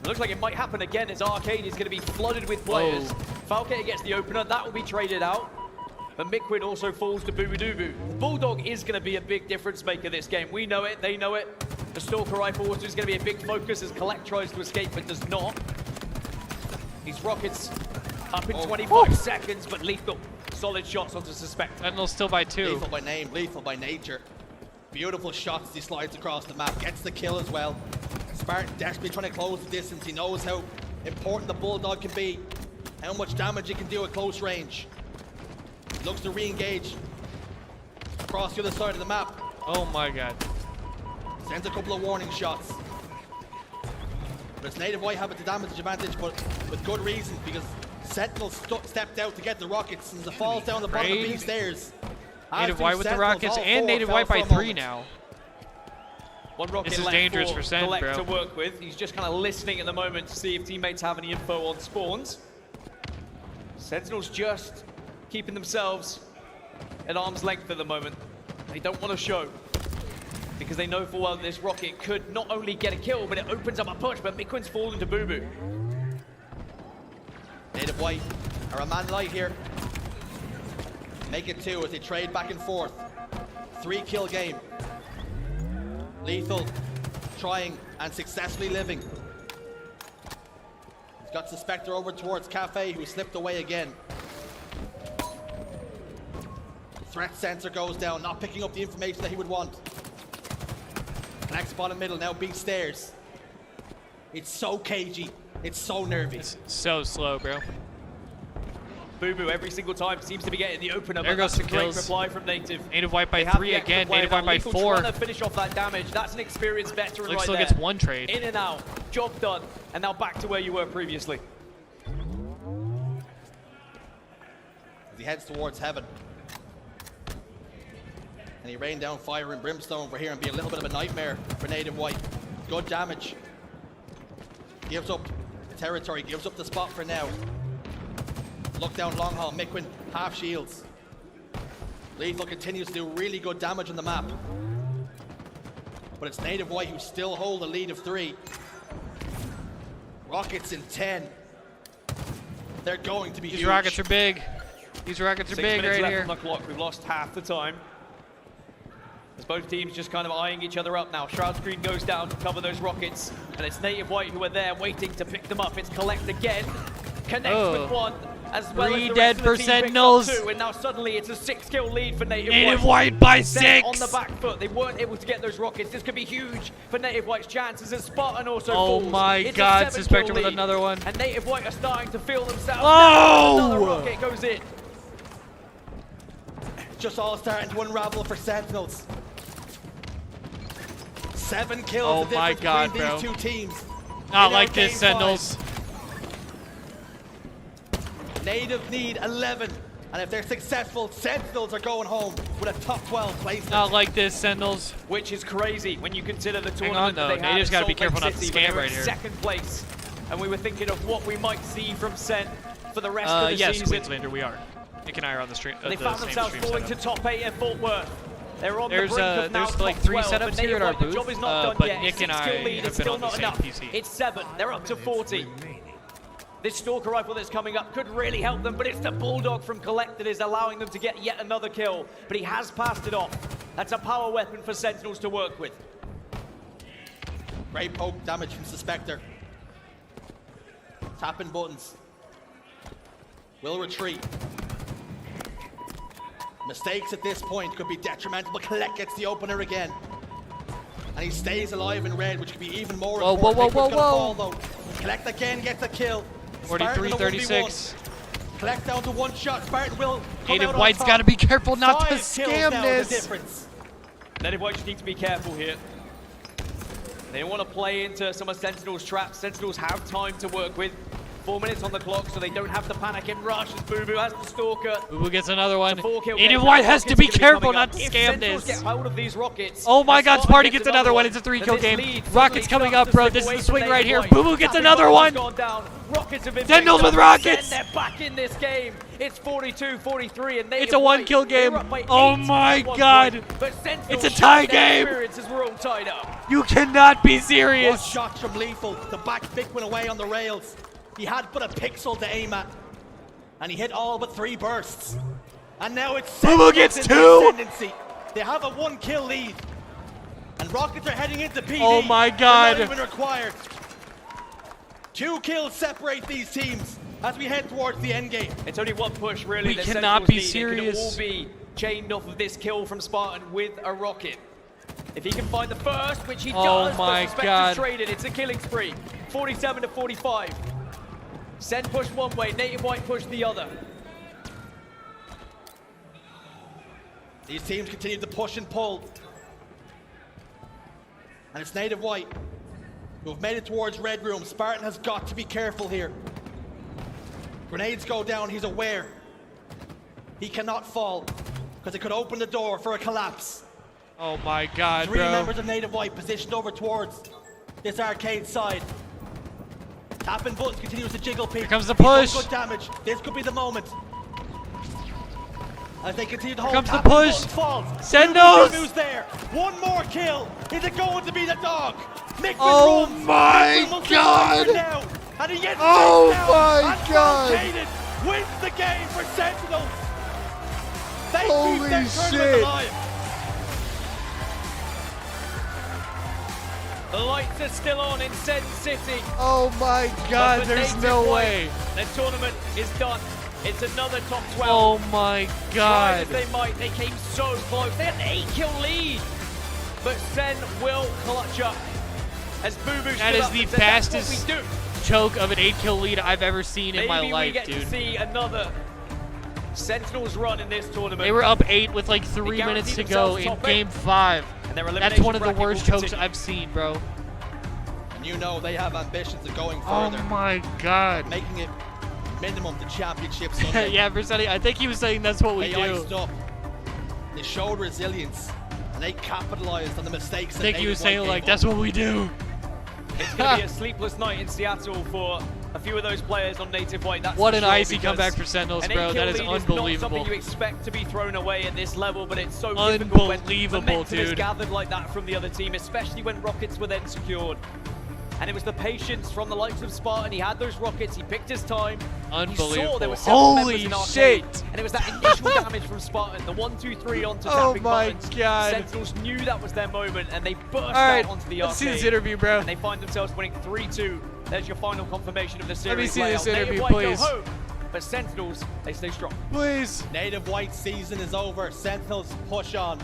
It looks like it might happen again as Arcade is going to be flooded with players. Falcated gets the opener, that will be traded out. But Miquid also falls to Boo Boo Doo Boo. Bulldog is going to be a big difference maker this game. We know it, they know it. The Stalker rifle also is going to be a big focus as Collect tries to escape but does not. These rockets up in 25 seconds, but Lethal. Solid shots onto Suspect. Sentinels still by 2. Lethal by name, lethal by nature. Beautiful shots as he slides across the map, gets the kill as well. Spartan desperately trying to close the distance. He knows how important the Bulldog can be, how much damage it can do at close range. He looks to re-engage across the other side of the map. Oh my god. Sends a couple of warning shots. But it's Native White have the damage advantage, but with good reason, because Sentinel stepped out to get the rockets and the falls down the bottom of the beam stairs. Native White with the rockets and Native White by 3 now. One rocket This is left dangerous for for Sen, Collect bro. to work with. He's just kind of listening at the moment to see if teammates have any info on spawns. Sentinels just keeping themselves at arm's length at the moment. They don't want to show because they know full well that this rocket could not only get a kill, but it opens up a push. But Miquid's fallen to Boo Boo. Native White are a man light here. Make it 2 as they trade back and forth. 3-kill game. Lethal trying and successfully living. He's got Suspector over towards Cafe, who slipped away again. Threat sensor goes down, not picking up the information that he would want. Next bottom middle, now B stairs. It's so cagey. It's so nervy. It's so slow, bro. Boo every single time seems to be getting the opener. There goes that's a some great kills. reply from Native. Native White by They have 3 the extra again. play. Native White by Lethal 4. trying to finish off that damage. That's an experienced veteran Luke right still there. gets 1 trade. In and out. Job done. And now back to where you were previously. As he heads towards heaven. And he rained down fire and brimstone over here and be a little bit of a nightmare for Native White. Good damage. Gives up territory, gives up the spot for now. Look down long haul, Miquin, half shields. Lethal continues to do really good damage on the map. But it's Native White who still hold a lead of 3. Rockets in 10. They're going to be These huge. rockets are big. These rockets are 6 big minutes right left here. on the clock. We've lost half the time. As both teams just kind of eyeing each other up now. Shroud screen goes down to cover those rockets. And it's Native White who are there waiting to pick them up. It's Collect again. Connects with 1. As well 3 as the dead rest of for the team picks up Sentinels. 2, and now suddenly it's a 6-kill lead for Native Native White by Set 6. on the back foot. They weren't able to get those rockets. This could be huge for Native White's chances as Spartan also Oh falls. my It's a God, 7-kill Suspector with lead. another one. And Native White are starting to feel themselves. Oh! Another rocket goes in. Just all starting to unravel for Sentinels. 7 kills Oh the my difference God, between bro. these 2 teams. Not In like our this, game Sentinels. 5. Native need 11. And if they're successful, Sentinels are going home with a top 12 placement. Not like this, Sentinels. Which is crazy when you consider the Hang on, tournament though. that they had Native's at got to be Salt careful Lake not to City, when scam they were right in here. second place. And we were thinking of what we might see from Sen for the rest of the Yes, season. Queenslander, we are. Nick and I are on the stream. They the found same themselves stream falling to setup. top 8 at Fort Worth. They're on There's the brink of now there's like top 3 12, setups but here at our Native White, the booth, job is not done but yet. Nick and 6-kill I lead, have it's been still on the not same enough. PC. It's 7. They're up to 40. This Stalker rifle that's coming up could really help them, but it's the Bulldog from Collect that is allowing them to get yet another kill. But he has passed it off. That's a power weapon for Sentinels to work with. Great poke damage from Suspector. Tapping buttons. Will retreat. Mistakes at this point could be detrimental, but Collect gets the opener again. And he stays alive in red, which could be even more Whoa, important. whoa, Nick was whoa, gonna whoa. fall, though. Collect again gets a kill. 43-36. Collect down to 1 shot. Spartan will come Native out on White's top. got to be careful not to 5 kills scam now is the this. difference. Native White just need to be careful here. They don't want to play into some of Sentinel's traps. Sentinels have time to work with. 4 minutes on the clock, so they don't have to panic and rush as Boo Boo has the Stalker. Boo Boo gets another one. The 4-kill Native gets White out. has to Rockets be gonna careful coming not up. to If scam Sentinels this. get hold of these rockets, Oh my and God, Spartan Sparty gets another one. It's a 3-kill then this game. lead Rockets suddenly coming up, starts to bro. slip This is away the from swing Native right here. White. Boo Boo gets Tapping another buttons one. gone down. Rockets have been Sentinels picked with up. rockets. They're back in this game. It's 42-43, and Native It's a 1-kill White, they're game. up by Oh 8 my at one God. point. But Sentinels It's a tie showed their game. experience as we're all tied up. You cannot be What serious. shots from Lethal. The back pick went away on the rails. He had but a pixel to aim at. And he hit all but 3 bursts. And now it's Boo Boo Sentinels gets in 2. the ascendancy. They have a 1-kill lead. And Rockets are heading into PD. Oh my They're God. not even required. 2 kills separate these teams as we head towards the end game. It's only one push, really. We that cannot Sentinels be need. serious. It can all be chained off of this kill from Spartan with a rocket. If he can find the first, which he Oh does, my but Suspector's God. traded. It's a killing spree. 47-45. Sen pushed one way, Native White pushed the other. These teams continue to push and pull. And it's Native White who have made it towards Red Room. Spartan has got to be careful here. Grenades go down, he's aware. He cannot fall because it could open the door for a collapse. Oh my God, 3 bro. members of Native White positioned over towards this arcade side. Tapping buttons continues to jiggle people. Here comes the He's done push. good damage. This could be the moment. As they continue to hold. comes the tapping push. buttons falls. Sendos. Who's there? One more kill. Is it going to be the dog? Miquin Oh runs. my Miquin will God. survive now. And he gets Oh taken down. my And God. Falcated wins the game for Sentinels. They Holy keep their tournament shit. alive. The lights are still on in Sen City. Oh my God, But for there's Native no White, way. The tournament is done. It's another top 12. Oh my Try God. as they might, they came so close. They had an 8-kill lead. But Sen will clutch up. As Boo Boo That is the fastest do. choke of an 8-kill lead I've ever seen in my Maybe life, we get dude. to see another Sentinels run in this tournament. They were up 8 with like 3 minutes to go in Game 5. And their That's one of the elimination worst bracket will chokes continue. I've seen, bro. And you know they have ambitions of going Oh further. my God. Making it minimum to championship Sunday. Yeah, Versetti, I think he was saying that's what we They do. iced up. They showed resilience. And they capitalized on the mistakes I that think he Native was White saying gave like, up. that's what we do. It's going to be a sleepless night in Seattle for a few of those players on Native White. That's What for an sure, icy because comeback for Sentinels, an bro. 8-kill That is lead not unbelievable. something you expect to be thrown away at this level, but it's so difficult when Unbelievable, momentum is dude. gathered like that from the other team, especially when rockets were then secured. And it was the patience from the likes of Spartan. He had those rockets, he picked his time. He saw there were several members in Arcade, and it was that initial damage from Spartan, the 1-2-3 onto Oh tapping my buttons. God. Sentinels knew that was their moment, and they burst right, out onto the let's see arcade. this interview, bro. And they find themselves winning 3-2. There's your final confirmation of the series. Let me see layout. this interview, Native White please. Go home, but Sentinels, they stay strong. Please. Native White season is over. Sentinels push on.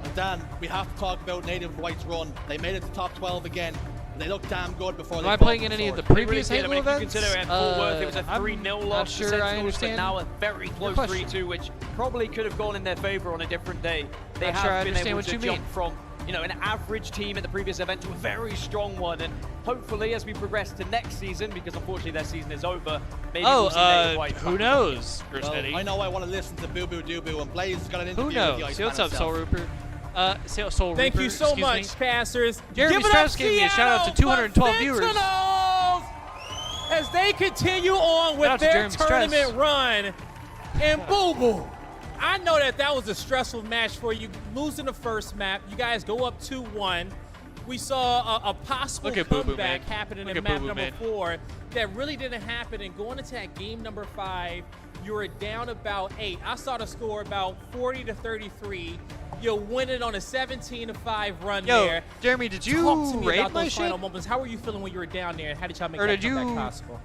And Dan, we have to talk about Native White's run. They made it to top 12 again. And they looked damn good before Am they I fell playing to in any of the sword. previous They really Halo did. I mean, events? if you consider it at Fort Worth, it was a I'm 3-0 not loss sure to I Sentinels, understand. but now a very close question. 3-2, which probably could have gone in their favor on a different day. They Not have sure I been understand able what to you jump mean. from, you know, an average team at the previous event to a very strong one, and hopefully as we progress to next season, because unfortunately their season is over, maybe we'll see Native White who back. knows, Well, Versetti? I know I want to listen to Boo Boo Doo Boo, and Blaze got an interview Who with knows? the See Iceman what's up, Soul himself. Rooper? Soul Thank Reaper, you so excuse much, me. Casters. Jeremy Give it Strauss up, gave me a shout out to Seattle 212 for viewers. Sentinels as they continue on Shout with out to their Jeremy Strauss. tournament run. And Boo Boo, I know that was a stressful match for you, losing the first map. You guys go up 2-1. We saw a possible Look at Boo Boo, comeback man. happening Look in at Boo map Boo, number man. 4 that really didn't happen. And going into that game number 5, you were down about 8. I saw the score about 40-33. You're winning on a 17-5 run Yo, there. Jeremy, did you Talk to me raid about my those final shit? moments. How were you feeling when you were down there, and how did y'all make Or that did comeback you- possible?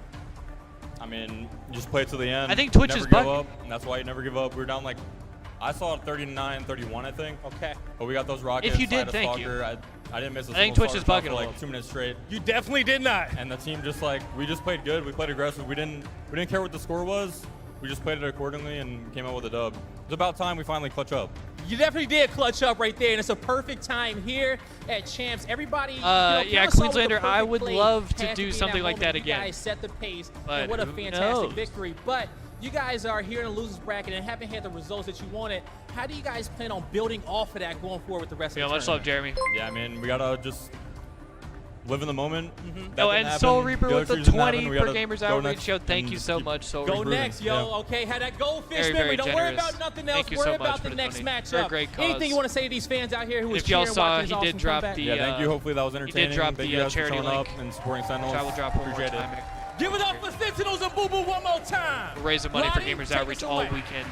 I mean, you just play it to the end. I think Twitch never is give bug- up, and that's why you never give up. We were down like, I saw 39-31, I think. Okay. But we got those rockets. If you I did, had a thank you. stalker. I didn't miss a I think single Twitch is stalker bugging for a like little. 2 minutes straight. You definitely did not. And the team just like, we just played good. We played aggressive. We didn't care what the score was. We just played it accordingly and came out with a dub. It's about time we finally clutch up. You definitely did clutch up right there, and it's a perfect time here at Champs. Everybody, Yeah, kinda saw what the Queenslander, I perfect would play love to had do be in something like moment. that again. You guys set the pace, But and what a who fantastic knows? victory. But you guys are here in the losers bracket and haven't had the results that you wanted. How do you guys plan on building off of that going forward with the rest Yeah, of the much love, tournament? Jeremy. Yeah, I mean, we gotta just live in the moment. That Oh, didn't and Soul happen. Reaper The with other the series didn't 20 happen. We for gotta Gamers go Outreach. next Yo, thank and you so keep- much, Soul Go Reaper. next, yo. Yeah. Okay, had that goldfish Very, memory. very Don't worry generous. about nothing else. Thank you Worry so about much the for the next 20. matchup. For a great cause. Anything you want to say to these fans out here who was If y'all cheering saw, watching he this did awesome drop comeback? the. Yeah, thank you. Hopefully that was He entertaining. did drop Thank the you guys for charity showing link. up and supporting Sentinels. Which I will drop one more Appreciate it. time. Give it up for Sentinels and Boo Boo one more time. We're raising money for Lonnie, Gamers take Outreach us all away. weekend.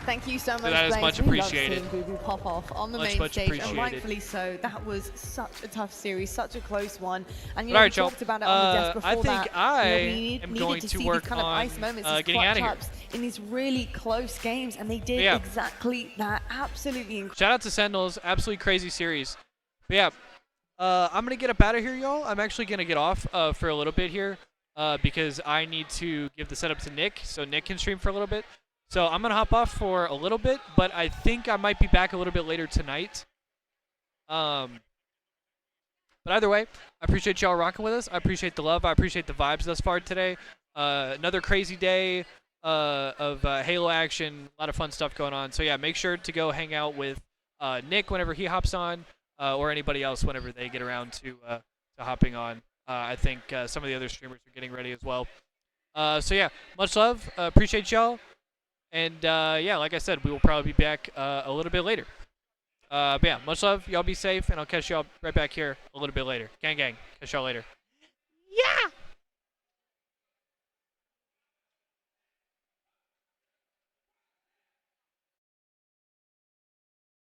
Thank you so much, that is Blaze. much We love appreciated. seeing Boo Boo pop off on the Much, main much stage, and appreciated. rightfully so. That was such a tough series, such a close one. And you But know, all we right, y'all. talked about it on the desk before I think that. I we am needed going to to see work these kind of on ice moments, these getting outta here. clutch-ups in these really close games, and they did Yeah. exactly that. Absolutely incredible. Shout out to Sentinels. Absolutely crazy series. But yeah, I'm going to get up out of here, y'all. I'm actually going to get off for a little bit here because I need to give the setup to Nick so Nick can stream for a little bit. So I'm going to hop off for a little bit, but I think I might be back a little bit later tonight. But either way, I appreciate y'all rocking with us. I appreciate the love. I appreciate the vibes thus far today. Another crazy day of Halo action. A lot of fun stuff going on. So yeah, make sure to go hang out with Nick whenever he hops on, or anybody else whenever they get around to hopping on. I think some of the other streamers are getting ready as well. So yeah, much love. Appreciate y'all. And yeah, like I said, we will probably be back a little bit later. But yeah, much love. Y'all be safe, and I'll catch y'all right back here a little bit later. Gang, gang. Catch y'all later.